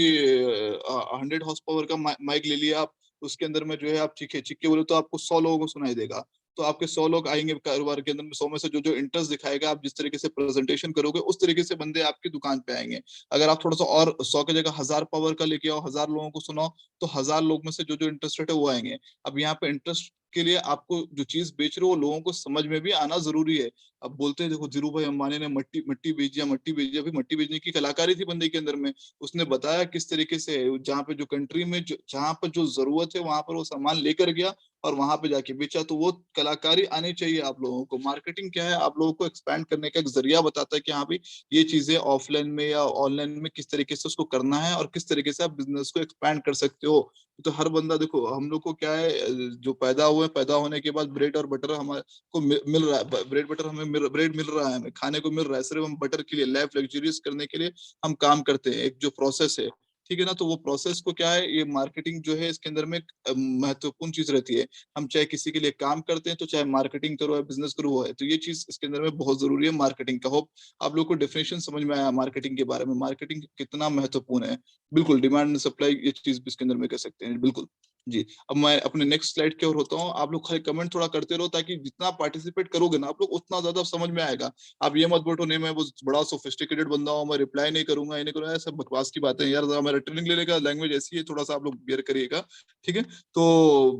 100 हॉर्स पावर का माइक ले लिया आप, उसके अंदर में जो है आप चीखे चीखे बोले तो आपको 100 लोगों को सुनाई देगा। तो आपके 100 लोग आएंगे कारोबार के अंदर में, 100 में से जो जो इंटरेस्ट दिखाएगा, आप जिस तरीके से प्रेजेंटेशन करोगे उस तरीके से बंदे आपकी दुकान पे आएंगे। अगर आप थोड़ा सा और 100 की जगह 1000 पावर का लेके आओ, 1000 लोगों को सुनाओ, तो 1000 लोग में से जो जो इंटरेस्टेड है वो आएंगे। अब यहाँ पे इंटरेस्ट के लिए आपको जो चीज बेच रहे हो लोगों को समझ में भी आना जरूरी है। अब बोलते हैं देखो धीरू भाई अंबानी ने मट्टी मट्टी बेच दिया, मट्टी बेच दिया, अभी मट्टी बेचने की कलाकारी थी बंदे के अंदर में। उसने बताया किस तरीके से जहाँ पे जो कंट्री में जहाँ पर जो जरूरत है वहां पर वो सामान लेकर गया और वहां पे जाके बेचा। तो वो कलाकारी आनी चाहिए आप लोगों को। मार्केटिंग क्या है, आप लोगों को एक्सपैंड करने का एक जरिया बताता है कि हाँ भाई ये चीजें ऑफलाइन में या ऑनलाइन में किस तरीके से उसको करना है और किस तरीके से आप बिजनेस को एक्सपैंड कर सकते हो। तो हर बंदा देखो, हम लोग को क्या है, जो पैदा हुए, पैदा होने के बाद ब्रेड और बटर हमारे को मिल रहा है, ब्रेड बटर हमें ब्रेड मिल रहा है, हमें खाने को मिल रहा है, सिर्फ हम बटर के लिए, लाइफ लग्जरियस करने के लिए हम काम करते हैं। एक जो प्रोसेस है, ठीक है ना, तो वो प्रोसेस को क्या है, ये मार्केटिंग जो है इसके अंदर में एक महत्वपूर्ण चीज रहती है। हम चाहे किसी के लिए काम करते हैं तो चाहे मार्केटिंग करो या बिजनेस करो वो है, तो ये चीज इसके अंदर में बहुत जरूरी है मार्केटिंग का। होप आप लोग को डेफिनेशन समझ में आया मार्केटिंग के बारे में, मार्केटिंग कितना महत्वपूर्ण है। बिल्कुल, डिमांड एंड सप्लाई ये चीज भी इसके अंदर में कर सकते हैं, बिल्कुल। जी, अब मैं अपने नेक्स्ट स्लाइड की ओर होता हूँ। आप लोग खाली कमेंट थोड़ा करते रहो ताकि जितना पार्टिसिपेट करोगे ना आप लोग उतना ज्यादा समझ में आएगा। आप ये मत बोलो नहीं मैं वो बड़ा सोफिस्टिकेटेड बंदा हूँ, मैं रिप्लाई नहीं करूंगा, ये नहीं करूंगा, सब बकवास की बातें यार। जरा मेरा ट्रेनिंग लेने का लैंग्वेज ऐसी है, थोड़ा सा आप लोग बेयर करिएगा, ठीक है। तो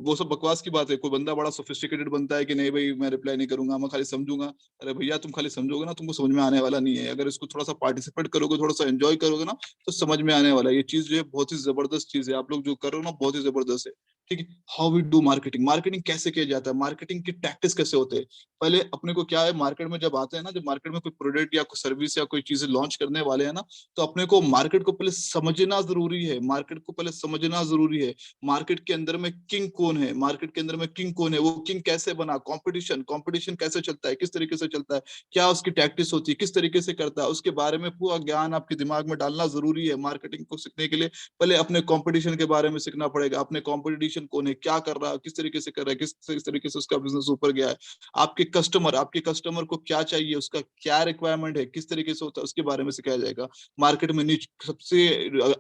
वो सब बकवास की बात है। कोई बंदा बड़ा सोफिस्टिकेटेड बनता है कि नहीं भाई मैं रिप्लाई नहीं करूंगा, मैं खाली समझूंगा। अरे भैया तुम खाली समझोगे ना, तुमको समझ में आने वाला नहीं है। अगर इसको थोड़ा सा पार्टिसिपेट करोगे, थोड़ा सा एंजॉय करोगे ना, तो समझ में आने वाला है। ये चीज जो है बहुत ही जबरदस्त चीज है, आप लोग जो कर रहे हो ना बहुत ही जबरदस्त है। ठीक है। How we do marketing, marketing कैसे किया जाता है, मार्केटिंग की टैक्टिक्स कैसे होते हैं। पहले अपने को क्या है, मार्केट में जब आते हैं ना, जब मार्केट में कोई प्रोडक्ट या कोई सर्विस या कोई चीजें लॉन्च करने वाले हैं ना, तो अपने को मार्केट को पहले समझना जरूरी है, मार्केट को पहले समझना जरूरी है। मार्केट के अंदर में किंग कौन है, मार्केट के अंदर में किंग कौन है, वो किंग कैसे बना, कंपटीशन कंपटीशन कैसे चलता है, किस तरीके से चलता है, क्या उसकी टैक्टिक्स होती है, किस तरीके से करता है, उसके बारे में पूरा ज्ञान आपके दिमाग में डालना जरूरी है। मार्केटिंग को सीखने के लिए पहले अपने कंपटीशन के बारे में सीखना पड़ेगा, अपने कंपटीशन कौन है, क्या कर रहा है, किस तरीके से कर रहा है, किस तरीके से उसका बिजनेस ऊपर गया है। आपके कस्टमर को क्या चाहिए, उसका क्या रिक्वायरमेंट है, किस तरीके से होता है, उसके बारे में सिखाया जाएगा। मार्केट में नीच सबसे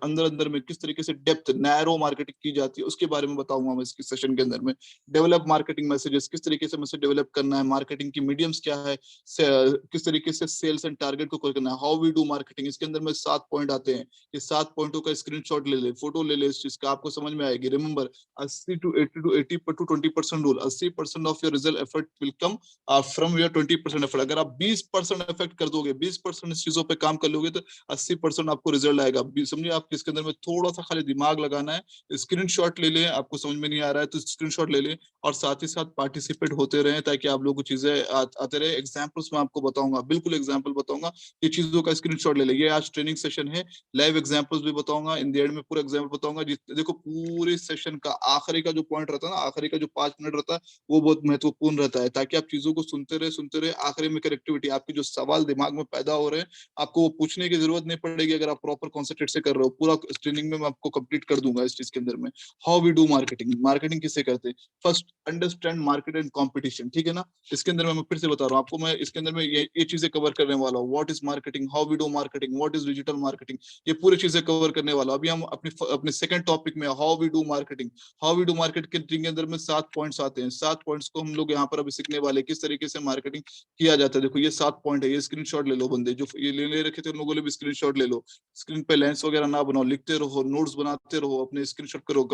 अंदर अंदर में किस तरीके से डेप्थ नैरो मार्केटिंग की जाती है, उसके बारे में बताऊंगा मैं इसके सेशन के अंदर में। डेवलप मार्केटिंग मैसेजेस, किस तरीके से मैसेज डेवलप करना है, मार्केटिंग की मीडियम्स क्या है, किस तरीके से सेल्स एंड टारगेट को करना है, हाउ वी डू मार्केटिंग। इसके अंदर में 7 पॉइंट आते हैं, ये 7 पॉइंटों का स्क्रीनशॉट ले ले, फोटो ले ले, इस चीज का आपको समझ में आएगी। Remember 80 to 80% rule, 80% of your result effort will come from your 20% effort. अगर आप 20% एफर्ट कर दोगे, 20% इस चीजों पे काम कर लोगे, तो 80% आपको रिजल्ट आएगा। समझिए, आप इसके अंदर में थोड़ा सा खाली दिमाग लगाना है, स्क्रीनशॉट ले लें, आपको समझ में नहीं आ रहा है तो स्क्रीनशॉट ले लें, और साथ ही साथ पार्टिसिपेट होते रहे, ताकि आप लोगों को चीजें आते रहे। एग्जाम्पल्स में आपको बताऊंगा, बिल्कुल एग्जाम्पल बताऊंगा, ये चीजों का स्क्रीनशॉट ले लें। ये आज ट्रेनिंग सेशन है, लाइव एग्जांपल्स भी बताऊंगा, इन द एंड में पूरा एग्जांपल बताऊंगा। देखो, पूरे सेशन का आखिरी का जो पॉइंट रहता है ना, आखिरी का जो 5 मिनट रहता है, वो बहुत महत्वपूर्ण रहता है, ताकि आप चीजों को सुनते रहे। आखिरी में कनेक्टिविटी, आपके जो सवाल दिमाग में पैदा हो रहे हैं, आपको वो पूछने की जरूरत नहीं पड़ेगी, अगर आप प्रॉपर कॉन्सेंट्रेट से कर रहे हो। पूरा ट्रेनिंग में मैं आपको कंप्लीट कर दूंगा इस चीज के अंदर में। How we do marketing, marketing किसे करते हैं। First, understand market and competition, ठीक है ना। इसके अंदर मैं फिर से बता रहा हूँ आपको, मैं इसके अंदर में ये चीजें कवर करने वाला हूँ। What is marketing, how we do marketing, what is digital marketing, ये पूरी चीजें कवर करने वाला। अभी हम अपने अपने सेकंड टॉपिक में, how we do marketing. How we do marketing के अंदर में 7 पॉइंट्स आते हैं, 7 पॉइंट्स को हम लोग यहाँ पर अभी सीखने वाले, किस तरीके से मार्केटिंग किया जाता है। देखो, ये 7 पॉइंट है, ये स्क्रीनशॉट ले लो, बंदे जो ये ले रखे थे उन लोगों ने भी स्क्रीनशॉट ले लो। स्क्रीन पे लेंस वगैरह ना बनाओ, लिखते रहो, नोट्स बनाते रहो, अपने स्क्रीनशॉट करो,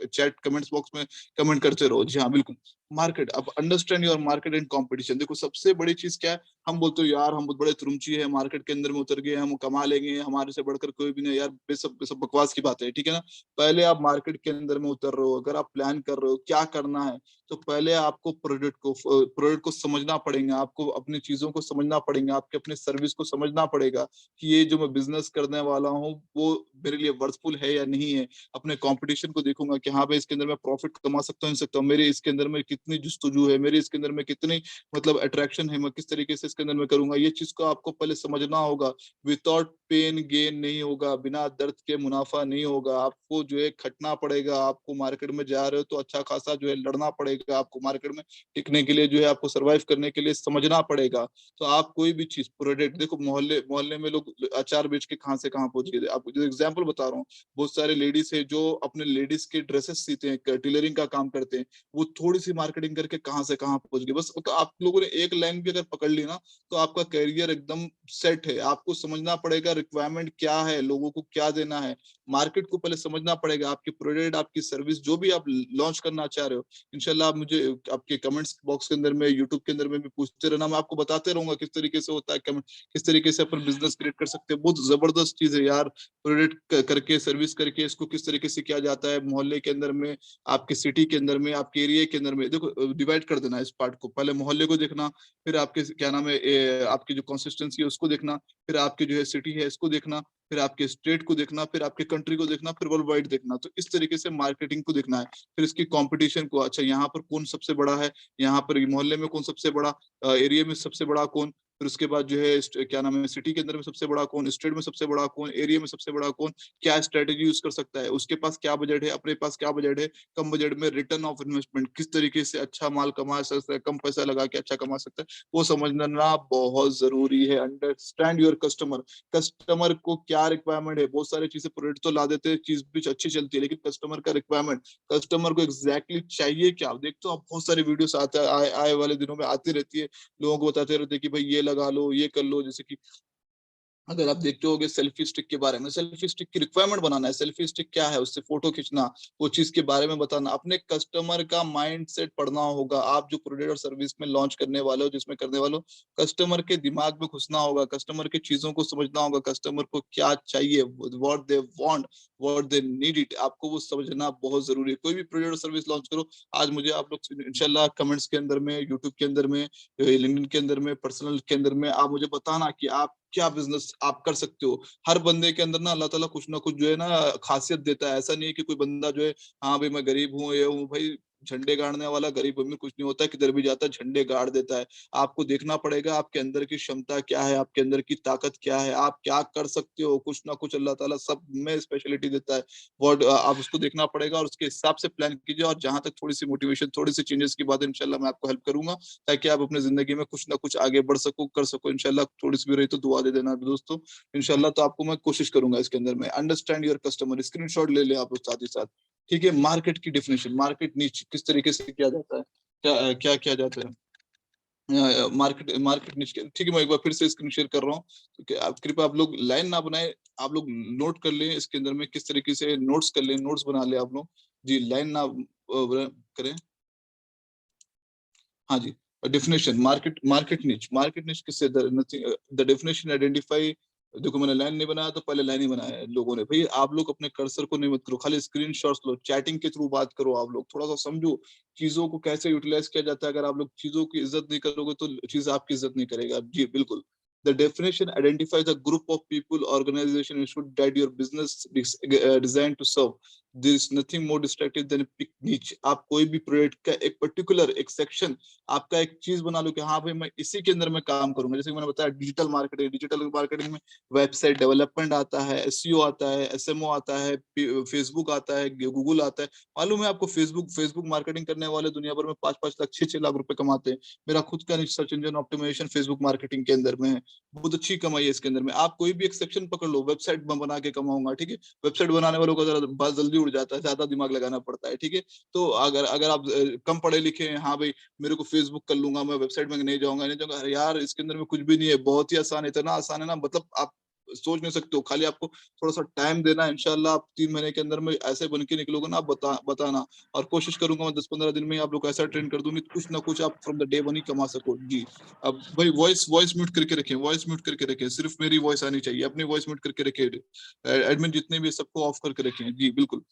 चैट कमेंट्स बॉक्स में कमेंट करते रहो। जी हाँ, बिल्कुल। मार्केट, अब understand your market and competition. देखो, सबसे बड़ी चीज क्या है, हम बोलते हो यार हम बहुत बड़े तुरुमची है, मार्केट के अंदर में उतर गए, हम कमा लेंगे, हमारे से बढ़कर कोई भी नहीं। यार बेसब बकवास की बात है, ठीक है ना। पहले आप मार्केट के अंदर में उतर रहे हो, अगर आप प्लान कर रहे हो क्या करना है, तो पहले आपको प्रोडक्ट को समझना पड़ेगा, आपको अपनी चीजों को समझना पड़ेगा, आपके अपने सर्विस को समझना पड़ेगा, कि ये जो मैं बिजनेस करने वाला हूँ वो मेरे लिए वर्थफुल है या नहीं है। अपने कंपटीशन को देखूंगा कि हाँ भाई, इसके अंदर मैं प्रॉफिट कमा सकता हूँ, सकता हूँ, मेरे इसके अंदर में कितनी जुस्तजू है, मेरे इसके अंदर में कितनी मतलब अट्रैक्शन है, मैं किस तरीके से इसके अंदर में करूंगा। ये चीज को आपको पहले समझना होगा। विदाउट पेन गेन नहीं होगा, बिना दर्द के मुनाफा नहीं होगा। आपको जो है खटना पड़ेगा, आपको मार्केट में जा रहे हो तो अच्छा खासा जो है लड़ना पड़ेगा, आपको मार्केट में टिकने के लिए जो है, आपको सर्वाइव करने के लिए समझना पड़ेगा। तो आप कोई भी चीज प्रोडक्ट देखो, मोहल्ले मोहल्ले में लोग अचार बेच के कहाँ से कहाँ पहुंच गए। आपको जो एग्जाम्पल बता रहा हूँ, बहुत सारे लेडीज है जो अपने लेडीज के ड्रेसेस सीते हैं, टेलरिंग का काम करते हैं, वो थोड़ी सी मार्केटिंग करके कहाँ से कहाँ पहुंच गए। बस तो आप लोगों ने एक लाइन भी अगर पकड़ ली ना, तो आपका करियर एकदम सेट है। आपको समझना पड़ेगा रिक्वायरमेंट क्या है, लोगों को क्या देना है, मार्केट को पहले समझना पड़ेगा। आपकी प्रोडक्ट, आपकी सर्विस जो भी आप लॉन्च करना चाह रहे हो, इंशाल्लाह आप मुझे आपके कमेंट्स बॉक्स के अंदर में, यूट्यूब के अंदर में भी पूछते रहना, मैं आपको बताते रहूंगा किस तरीके से होता है, किस तरीके से अपन बिजनेस क्रिएट कर सकते हैं। बहुत जबरदस्त चीज है यार, प्रोडक्ट करके, सर्विस करके, इसको किस तरीके से किया जाता है मोहल्ले के अंदर में, आपके सिटी के अंदर में, आपके एरिया के अंदर में। देखो, डिवाइड कर देना इस पार्ट को, पहले मोहल्ले को देखना, फिर आपके क्या नाम है, आपकी जो कंसिस्टेंसी है उसको देखना, फिर आपके जो है सिटी है इसको देखना, फिर आपके स्टेट को देखना, फिर आपके कंट्री को देखना, फिर वर्ल्ड वाइड देखना। तो इस तरीके से मार्केटिंग को देखना है। फिर इसकी कंपटीशन को, अच्छा यहाँ पर कौन सबसे बड़ा है, यहाँ पर मोहल्ले में कौन सबसे बड़ा, एरिया में सबसे बड़ा कौन, फिर उसके बाद जो है क्या नाम है, सिटी के अंदर में सबसे बड़ा कौन, स्टेट में सबसे बड़ा कौन, एरिया में सबसे बड़ा कौन, क्या स्ट्रेटेजी यूज कर सकता है, उसके पास क्या बजट है, अपने पास क्या बजट है, कम बजट में रिटर्न ऑफ इन्वेस्टमेंट, किस तरीके से अच्छा माल कमा सकता है, कम पैसा लगा के अच्छा कमा सकता है, वो समझना बहुत जरूरी है। अंडरस्टैंड योर कस्टमर, कस्टमर को क्या रिक्वायरमेंट है। बहुत सारी चीजें प्रोडक्ट तो ला देते हैं, चीज भी अच्छी चलती है, लेकिन कस्टमर का रिक्वायरमेंट, कस्टमर को एग्जैक्टली चाहिए क्या। देखते हो आप, बहुत सारी वीडियोस आए वाले दिनों में आती रहती है, लोगों को बताते रहते हैं कि भाई ये लगा लो, ये कर लो। जैसे कि अगर आप देखते होगे सेल्फी स्टिक के बारे में, सेल्फी स्टिक की रिक्वायरमेंट बनाना है, सेल्फी स्टिक क्या है, उससे फोटो खींचना, वो चीज के बारे में बताना, अपने कस्टमर का माइंडसेट पढ़ना होगा। आप जो प्रोडक्ट और सर्विस में लॉन्च करने वाले हो, जिसमें करने वाले हो, कस्टमर के दिमाग में घुसना होगा, कस्टमर की चीजों को समझना होगा, कस्टमर को क्या चाहिए, what they want, what they need it, आपको वो समझना बहुत जरूरी है। कोई भी प्रोडक्ट और सर्विस लॉन्च करो, आज मुझे आप लोग इंशाल्लाह कमेंट्स के अंदर में, यूट्यूब के अंदर में, लिंक्डइन के अंदर में, पर्सनल के अंदर में आप मुझे बताना कि आप क्या बिजनेस आप कर सकते हो। हर बंदे के अंदर ना अल्लाह ताला कुछ ना कुछ जो है ना खासियत देता है। ऐसा नहीं है कि कोई बंदा जो है हाँ भाई मैं गरीब हूँ ये हूँ, भाई झंडे गाड़ने वाला गरीब अमीर कुछ नहीं होता, किधर भी जाता है झंडे गाड़ देता है। आपको देखना पड़ेगा आपके अंदर की क्षमता क्या है, आपके अंदर की ताकत क्या है, आप क्या कर सकते हो। कुछ ना कुछ अल्लाह ताला सब में स्पेशलिटी देता है। वर्ड आप उसको देखना पड़ेगा और उसके हिसाब से प्लान कीजिए। और जहां तक थोड़ी सी मोटिवेशन, थोड़ी सी चेंजेस की बात है, इंशाल्लाह मैं आपको हेल्प करूंगा ताकि आप अपने जिंदगी में कुछ ना कुछ आगे बढ़ सको, कर सको। इंशाल्लाह थोड़ी सी भी रही तो दुआ दे देना दोस्तों। इंशाल्लाह तो आपको मैं कोशिश करूंगा इसके अंदर में। अंडरस्टैंड योर कस्टमर, स्क्रीनशॉट ले ले आप लोग साथ ही साथ। ठीक है, मार्केट की डेफिनेशन, मार्केट नीच किस तरीके से किया जाता है, क्या क्या किया जाता है मार्केट मार्केट नीच। ठीक है, मैं एक बार फिर से स्क्रीन शेयर कर रहा हूँ, तो आप कृपया आप लोग लाइन ना बनाए, आप लोग नोट कर लें इसके अंदर में किस तरीके से नोट्स कर लें, नोट्स बना ले आप लोग। जी लाइन ना करें। हाँ जी, डेफिनेशन मार्केट, मार्केट निच किससे, द डेफिनेशन आइडेंटिफाई। देखो मैंने लाइन नहीं बनाया तो पहले लाइन ही बनाया है लोगों ने। भाई आप लोग अपने कर्सर को नहीं मत करो, खाली स्क्रीनशॉट्स लो, चैटिंग के थ्रू बात करो। आप लोग थोड़ा सा समझो चीजों को कैसे यूटिलाइज किया जाता है। अगर आप लोग चीजों की इज्जत नहीं करोगे तो चीज आपकी इज्जत नहीं करेगा। जी बिल्कुल। The definition identifies a group of people, organization, institute that your business is designed to serve. There is nothing more distracting than a pick niche. आप कोई भी प्रोडक्ट का एक पर्टिकुलर एक सेक्शन, आपका एक चीज बना लो कि हाँ भाई मैं इसी के अंदर में काम करूंगा। जैसे कि मैंने बताया डिजिटल मार्केटिंग, डिजिटल मार्केटिंग में वेबसाइट डेवलपमेंट आता है, एसईओ आता है, एसएमओ आता है, फेसबुक आता है, गूगल आता है। मालूम है आपको फेसबुक, मार्केटिंग करने वाले दुनिया भर में 5-5 लाख 6-6 लाख रुपए कमाते हैं। मेरा खुद का search engine optimization Facebook marketing के अंदर में है, बहुत अच्छी कमाई है इसके अंदर में। आप कोई भी एक सेक्शन पकड़ लो, वेबसाइट बना के कमाऊंगा, ठीक है। वेबसाइट बनाने वालों का जरा बात जल्दी उड़ जाता है, ज्यादा दिमाग लगाना पड़ता है, ठीक है। तो अगर अगर आप कम पढ़े लिखे हैं, हाँ भाई मेरे को फेसबुक कर लूंगा, मैं वेबसाइट में नहीं जाऊंगा, नहीं जाऊंगा, अरे यार इसके अंदर में कुछ भी नहीं है, बहुत ही आसान है, इतना आसान है ना, मतलब आप सोच नहीं सकते हो। खाली आपको थोड़ा सा टाइम देना है, इंशाल्लाह आप 3 महीने के अंदर में ऐसे बन के निकलोगे ना, आप बताना। और कोशिश करूंगा मैं 10-15 दिन में आप लोग ऐसा ट्रेन कर दूंगी कुछ ना कुछ आप फ्रॉम द डे वन ही कमा सको। जी। अब भाई वॉइस वॉइस म्यूट करके रखें, वॉइस म्यूट करके रखें, सिर्फ मेरी वॉइस आनी चाहिए, अपनी वॉइस म्यूट करके रखें। एडमिन जितने भी सबको ऑफ करके रखें। जी बिल्कुल।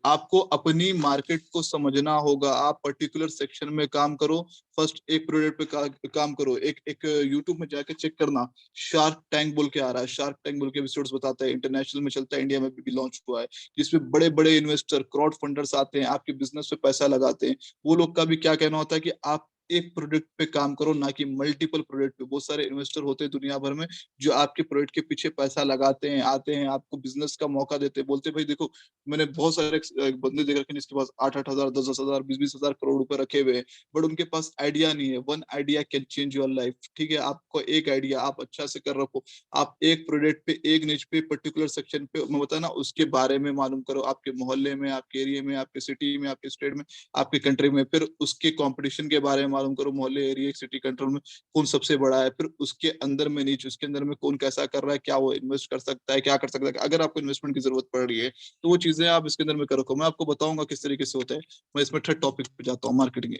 आपको अपनी मार्केट को समझना होगा, आप पर्टिकुलर सेक्शन में काम करो। फर्स्ट एक प्रोडक्ट पे काम करो। एक एक यूट्यूब में जाके चेक करना, शार्क टैंक बोल के आ रहा है, शार्क टैंक बोल के एपिसोड्स बताता है, इंटरनेशनल में चलता है, इंडिया में भी लॉन्च हुआ है, जिसमें बड़े बड़े इन्वेस्टर, क्राउड फंडर्स आते हैं, आपके बिजनेस पे पैसा लगाते हैं। वो लोग का भी क्या कहना होता है कि आप एक प्रोडक्ट पे काम करो, ना कि मल्टीपल प्रोडक्ट पे। बहुत सारे इन्वेस्टर होते हैं दुनिया भर में जो आपके प्रोडक्ट के पीछे पैसा लगाते हैं, आते हैं, आपको बिजनेस का मौका देते हैं, बोलते हैं भाई देखो मैंने बहुत सारे बंदे देख रखे हैं जिसके पास 8-8 हजार, 10-10 हजार, 20-20 हजार करोड़ रुपए रखे हुए हैं, बट उनके पास आइडिया नहीं है। One idea can change your life, ठीक है। आपको एक आइडिया आप अच्छा से कर रखो, आप एक प्रोडक्ट पे, एक निच पे, पर्टिकुलर सेक्शन पे, मैं बता ना, उसके बारे में मालूम करो, आपके मोहल्ले में, आपके एरिया में, आपके सिटी में, आपके स्टेट में, आपके कंट्री में। फिर उसके कंपटीशन के बारे में मालूम करो, मोहल्ले, एरिया, सिटी, कंट्रोल में कौन सबसे बड़ा है। फिर उसके अंदर में नीचे, उसके अंदर में कौन कैसा कर रहा है, क्या वो इन्वेस्ट कर सकता है, क्या कर सकता है। अगर आपको इन्वेस्टमेंट की जरूरत पड़ रही है तो वो चीजें आप इसके अंदर में करो। मैं आपको बताऊंगा किस तरीके से होता है। मैं इसमें थर्ड टॉपिक पे जाता हूँ, marketing.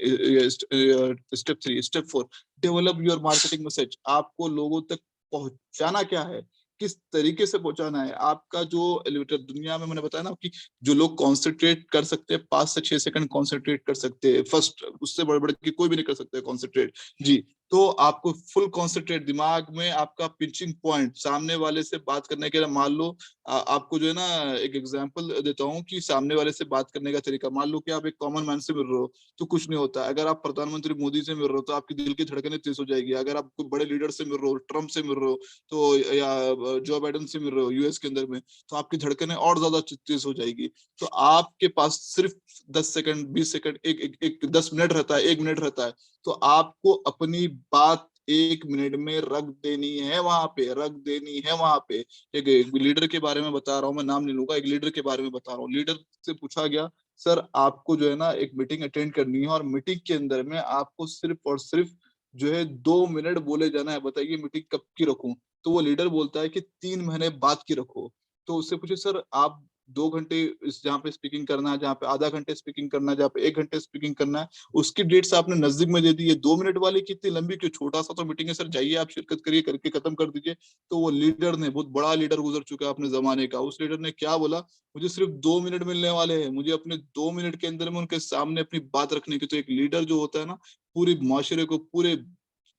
Step 3, step 4, develop your marketing message. आपको लोगों तक पहुंचाना क्या है, किस तरीके से पहुंचाना है। आपका जो एलिवेटर दुनिया में, मैंने बताया ना कि जो लोग कॉन्सेंट्रेट कर सकते हैं 5 से 6 सेकंड कॉन्सेंट्रेट कर सकते हैं फर्स्ट, उससे बड़े बड़े की कोई भी नहीं कर सकते कॉन्सेंट्रेट। जी। तो आपको फुल कॉन्सेंट्रेट, दिमाग में आपका पिंचिंग पॉइंट, सामने वाले से बात करने के लिए, मान लो आपको जो है ना, एक एग्जांपल देता हूँ कि सामने वाले से बात करने का तरीका, मान लो कि आप एक कॉमन मैन से मिल रहे हो तो कुछ नहीं होता। अगर आप प्रधानमंत्री मोदी से मिल रहे हो तो आपकी दिल की धड़कनें तेज हो जाएगी। अगर आप कोई बड़े लीडर से मिल रहे हो, ट्रम्प से मिल रहे हो तो, या जो बाइडन से मिल रहे हो यूएस के अंदर में, तो आपकी धड़कनें और ज्यादा तेज हो जाएगी। तो आपके पास सिर्फ 10 सेकंड, 20 सेकंड, एक 10 मिनट रहता है, 1 मिनट रहता है। तो आपको अपनी बात 1 मिनट में रख देनी है, वहां पे रख देनी है वहां पे। एक लीडर के बारे में बता रहा हूँ, मैं नाम नहीं लूंगा, एक लीडर के बारे में बता रहा हूँ। लीडर से पूछा गया, सर आपको जो है ना एक मीटिंग अटेंड करनी है और मीटिंग के अंदर में आपको सिर्फ और सिर्फ जो है 2 मिनट बोले जाना है, बताइए मीटिंग कब की रखूं। तो वो लीडर बोलता है कि 3 महीने बाद की रखो। तो उससे पूछे, सर आप 2 घंटे इस जहाँ पे स्पीकिंग करना है, जहाँ पे आधा घंटे स्पीकिंग करना है, जहाँ पे 1 घंटे स्पीकिंग करना है, उसकी डेट्स आपने नजदीक में दे दी है। 2 मिनट वाली कितनी लंबी क्यों, छोटा सा तो मीटिंग है सर, जाइए आप शिरकत करिए, करके खत्म कर दीजिए। तो वो लीडर ने, बहुत बड़ा लीडर गुजर चुका है अपने जमाने का, उस लीडर ने क्या बोला, मुझे सिर्फ 2 मिनट मिलने वाले हैं, मुझे अपने 2 मिनट के अंदर में उनके सामने अपनी बात रखने की। तो एक लीडर जो होता है ना, पूरे माशरे को, पूरे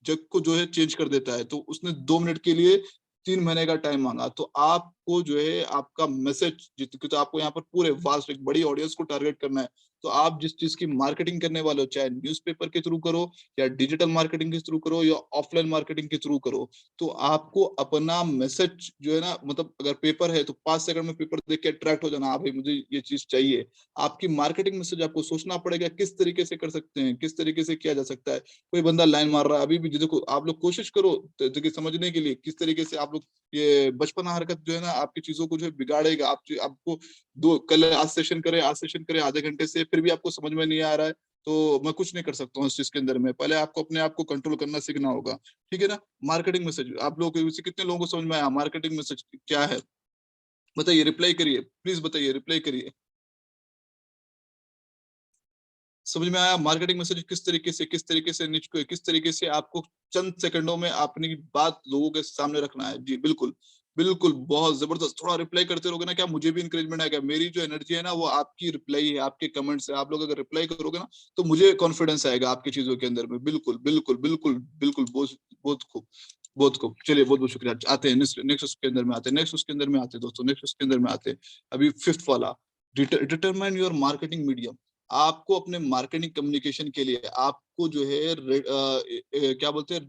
जग को जो है चेंज कर देता है। तो उसने 2 मिनट के लिए 3 महीने का टाइम मांगा। तो आपको जो है आपका मैसेज तो आपको यहाँ पर पूरे वास्ट एक बड़ी ऑडियंस को टारगेट करना है। तो आप जिस चीज की मार्केटिंग करने वाले हो, चाहे न्यूज़पेपर के थ्रू करो, या डिजिटल मार्केटिंग के थ्रू करो, या ऑफलाइन मार्केटिंग के थ्रू करो, तो आपको अपना मैसेज जो है ना, मतलब अगर पेपर है तो 5 सेकंड में पेपर देख के अट्रैक्ट हो जाना, हाँ भाई मुझे ये चीज चाहिए। आपकी मार्केटिंग मैसेज आपको सोचना पड़ेगा किस तरीके से कर सकते हैं, किस तरीके से किया जा सकता है। कोई बंदा लाइन मार रहा है अभी भी, देखो आप लोग कोशिश करो देखिए समझने के लिए किस तरीके से आप लोग, ये बचपना हरकत जो है ना आपकी चीजों को जो है बिगाड़ेगा। आपको दो कल आज सेशन करे आधे घंटे से, फिर भी आपको समझ में नहीं आ रहा है, तो मैं कुछ नहीं कर सकता हूँ इस चीज के अंदर में। पहले आपको अपने आप को कंट्रोल करना सीखना होगा, ठीक है ना। मार्केटिंग मैसेज आप लोग कितने लोगों को समझ में आया मार्केटिंग मैसेज क्या है, बताइए, रिप्लाई करिए प्लीज, बताइए, रिप्लाई करिए। समझ में आया मार्केटिंग मैसेज किस तरीके से निच को किस तरीके से आपको चंद सेकंडों में अपनी बात लोगों के सामने रखना है। जी बिल्कुल, बिल्कुल बहुत जबरदस्त। थोड़ा रिप्लाई करते रहोगे ना, क्या मुझे भी इंकरेजमेंट आएगा। मेरी जो एनर्जी है ना वो आपकी रिप्लाई है, आपके कमेंट्स है। आप लोग अगर रिप्लाई करोगे ना तो मुझे कॉन्फिडेंस आएगा आपकी चीजों के अंदर में। बिल्कुल बिल्कुल बिल्कुल बिल्कुल, बहुत बहुत खूब, बहुत खूब। चलिए बहुत बहुत शुक्रिया। आते हैं नेक्स्ट उसके अंदर में आते हैं, नेक्स्ट उसके अंदर में आते हैं दोस्तों, नेक्स्ट उसके अंदर में आते हैं। अभी फिफ्थ वाला, डिटरमाइन योर मार्केटिंग मीडियम। आपको अपने मार्केटिंग कम्युनिकेशन के लिए आपको जो है क्या बोलते हैं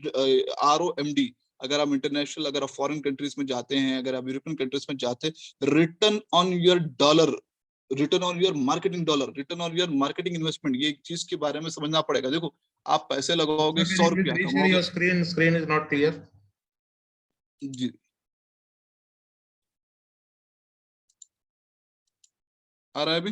ROMD। अगर आप इंटरनेशनल, अगर आप फॉरेन कंट्रीज में जाते हैं, अगर आप यूरोपियन कंट्रीज में जाते हैं, return on your dollar, return on your marketing dollar, return on your marketing investment, ये चीज के बारे में समझना पड़ेगा। देखो आप पैसे लगाओगे, Sir, can 100 you please रुपया reshare कमाओगे। your screen? Screen is not clear. जी आ रहा है अभी,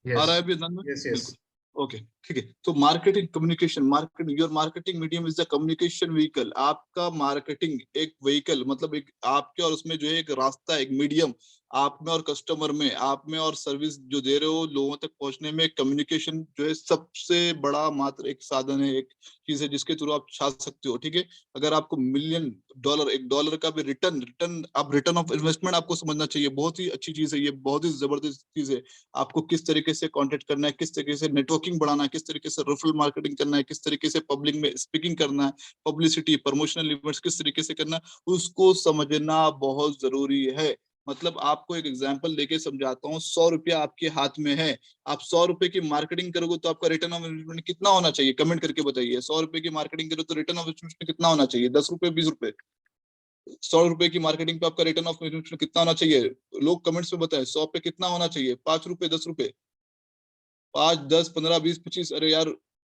आ रहा है Yes. अभी अदनान में, Yes, बिल्कुल। yes. ओके ठीक है। तो marketing communication, marketing your marketing medium is the communication vehicle. आपका मार्केटिंग एक व्हीकल, मतलब एक आपके और उसमें जो है एक रास्ता, एक मीडियम, आप में और कस्टमर में, आप में और सर्विस जो दे रहे हो लोगों तक पहुंचने में, कम्युनिकेशन जो है सबसे बड़ा मात्र एक साधन है, एक चीज है जिसके थ्रू आप छा सकते हो, ठीक है। अगर आपको $1,000,000, $1 का भी रिटर्न रिटर्न आप रिटर्न ऑफ इन्वेस्टमेंट आपको समझना चाहिए। बहुत ही अच्छी चीज है ये, बहुत ही जबरदस्त चीज है। आपको किस तरीके से कांटेक्ट करना है, किस तरीके से नेटवर्किंग बढ़ाना है, किस तरीके से रेफरल मार्केटिंग करना है, किस तरीके से पब्लिक में स्पीकिंग करना है, पब्लिसिटी, प्रमोशनल इवेंट्स किस तरीके से करना है, उसको समझना बहुत जरूरी है। मतलब आपको एक एग्जांपल देके समझाता हूँ। 100 रुपया आपके हाथ में है, आप 100 रुपए की मार्केटिंग करोगे तो आपका रिटर्न ऑफ इन्वेस्टमेंट कितना होना चाहिए, कमेंट करके बताइए। 100 रुपए की मार्केटिंग करो तो रिटर्न ऑफ इन्वेस्टमेंट कितना होना चाहिए, 10 रुपए, 20 रुपए। 100 रुपए की मार्केटिंग पे आपका रिटर्न ऑफ इन्वेस्टमेंट कितना होना चाहिए, लोग कमेंट्स में बताएं। 100 पे कितना होना चाहिए, 5 रुपए, 10 रुपए, 5, 10, 15, 20, 25। अरे यार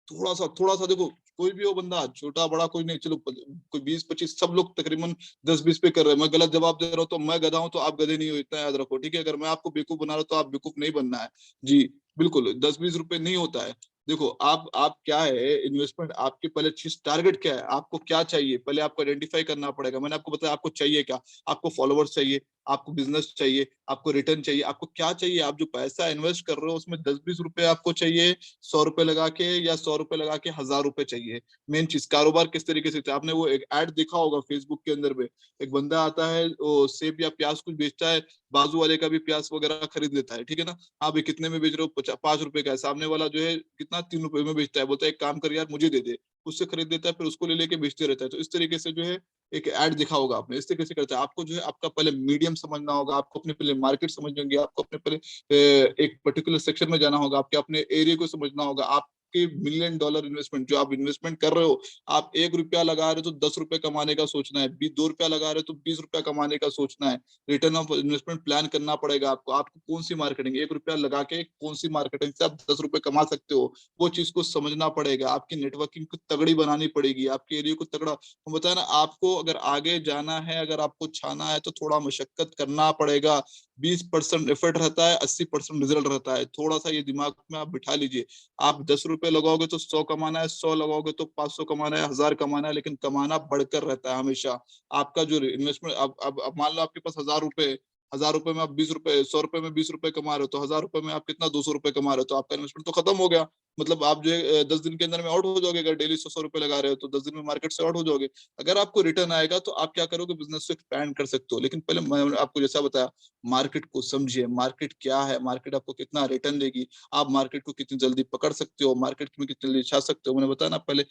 थोड़ा सा देखो, कोई भी हो बंदा, छोटा बड़ा कोई नहीं, चलो कोई 20, 25, सब लोग तकरीबन 10, 20 पे कर रहे हैं। मैं गलत जवाब दे रहा हूँ तो मैं गधा हूँ, तो आप गधे नहीं हो, इतना याद रखो, ठीक है। अगर मैं आपको बेवकूफ बना रहा हूँ तो आप बेवकूफ नहीं बनना है। जी बिल्कुल, 10, 20 रुपए नहीं होता है। देखो आप क्या है इन्वेस्टमेंट, आपके पहले चीज टारगेट क्या है, आपको क्या चाहिए, पहले आपको आइडेंटिफाई करना पड़ेगा। मैंने आपको बताया आपको चाहिए क्या, आपको फॉलोवर्स चाहिए, आपको बिजनेस चाहिए, आपको रिटर्न चाहिए, आपको क्या चाहिए। आप जो पैसा इन्वेस्ट कर रहे हो उसमें 10, 20 रुपए आपको चाहिए, 100 रुपए लगा के, या 100 रुपए लगा के 1000 रुपए चाहिए। मेन चीज कारोबार किस तरीके से, आपने वो एक ऐड देखा होगा फेसबुक के अंदर में, एक बंदा आता है वो सेब या प्याज कुछ बेचता है, बाजू वाले का भी प्याज वगैरह खरीद लेता है, ठीक है ना। हाँ भाई कितने में बेच रहे हो, 5 रुपए का है, सामने वाला जो है कितना, 3 रुपए में बेचता है, बोलता है एक काम कर यार मुझे दे दे, उससे खरीद लेता है, फिर उसको ले लेके बेचते रहता है। तो इस तरीके से जो है एक ऐड दिखा होगा आपने, इस तरीके से करता है। आपको जो है आपका पहले मीडियम समझना होगा, आपको अपने पहले मार्केट समझनी होगी, आपको अपने पहले एक पर्टिकुलर सेक्शन में जाना होगा, आपके अपने एरिया को समझना होगा। आपके $1,000,000 इन्वेस्टमेंट जो आप इन्वेस्टमेंट कर रहे हो, आप 1 रुपया लगा रहे हो तो 10 रुपए कमाने का सोचना है, 2 रुपया लगा रहे हो तो 20 रुपया कमाने का सोचना है। रिटर्न ऑफ इन्वेस्टमेंट प्लान करना पड़ेगा आपको, आपको कौन सी मार्केटिंग, 1 रुपया लगा के कौन सी मार्केटिंग से आप 10 रुपए कमा सकते हो, वो चीज को समझना पड़ेगा। आपकी नेटवर्किंग को तगड़ी बनानी पड़ेगी, आपके एरिया को तगड़ा, हम बताया ना आपको, अगर आगे जाना है, अगर आपको छाना है तो थोड़ा मशक्कत करना पड़ेगा। 20% एफर्ट रहता है, 80% रिजल्ट रहता है। थोड़ा सा ये दिमाग में आप बिठा लीजिए। आप 10 रुपए लगाओगे तो 100 कमाना है, 100 लगाओगे तो 500 कमाना है, 1000 कमाना है, लेकिन कमाना बढ़कर रहता है हमेशा। आपका जो इन्वेस्टमेंट, अब मान लो आपके पास 1000 रुपए, 1000 रुपए में आप 20 रुपए, 100 रुपए में 20 रुपए कमा रहे हो, तो 1000 रुपए में आप कितना 200 रुपए कमा रहे हो, तो आपका इन्वेस्टमेंट तो खत्म हो गया। मतलब आप जो है 10 दिन के अंदर में आउट हो जाओगे। अगर डेली 100 रुपए लगा रहे हो तो 10 दिन में मार्केट से आउट हो जाओगे। अगर आपको रिटर्न आएगा तो आप क्या करोगे, बिजनेस को एक्सपैंड कर सकते हो। लेकिन पहले मैंने आपको जैसा बताया, मार्केट को समझिए, मार्केट क्या है, मार्केट आपको कितना रिटर्न देगी, आप मार्केट को कितनी जल्दी पकड़ सकते हो, मार्केट में कितनी जल्दी छा सकते हो। मैंने बताया ना पहले,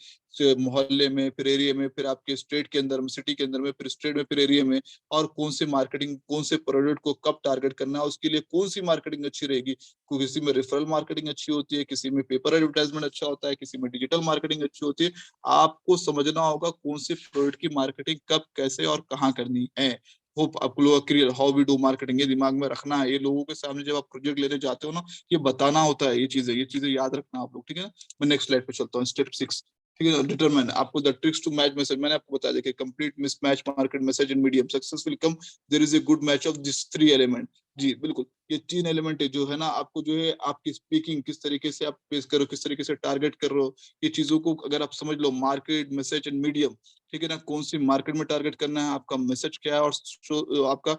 मोहल्ले में, फिर एरिया में, फिर आपके स्टेट के अंदर में, सिटी के अंदर में, फिर स्टेट में, फिर एरिया में, और कौन से मार्केटिंग, कौन से प्रोडक्ट को कब टारगेट करना है, उसके लिए कौन सी मार्केटिंग अच्छी रहेगी। किसी में रेफरल मार्केटिंग अच्छी होती है, किसी में पेपर एडवर्टाइजमेंट अच्छा होता है, किसी में डिजिटल मार्केटिंग अच्छी होती है। आपको समझना होगा कौन से प्रोडक्ट की मार्केटिंग कब, कैसे और कहाँ करनी है। होप आप लोग clear, how we do marketing, ये दिमाग में रखना है। ये लोगों के सामने जब आप प्रोजेक्ट लेने जाते हो ना, ये बताना होता है, ये चीजें याद रखना आप लोग, ठीक है ना। मैं नेक्स्ट स्लाइड पे चलता हूँ, स्टेप 6, ठीक है। डिटरमाइन आपको the tricks to match message, मैंने आपको बताया, देखिए, complete mismatch market message and medium, success will come there is a good match of this 3 element. जी बिल्कुल, ये 3 एलिमेंट है जो है ना, आपको जो है आपकी स्पीकिंग किस तरीके से आप पेश कर रहे हो, किस तरीके से टारगेट कर रहे हो, ये चीजों को अगर आप समझ लो, मार्केट, मैसेज एंड मीडियम, ठीक है ना, कौन सी मार्केट में टारगेट करना है, आपका मैसेज क्या है, और आपका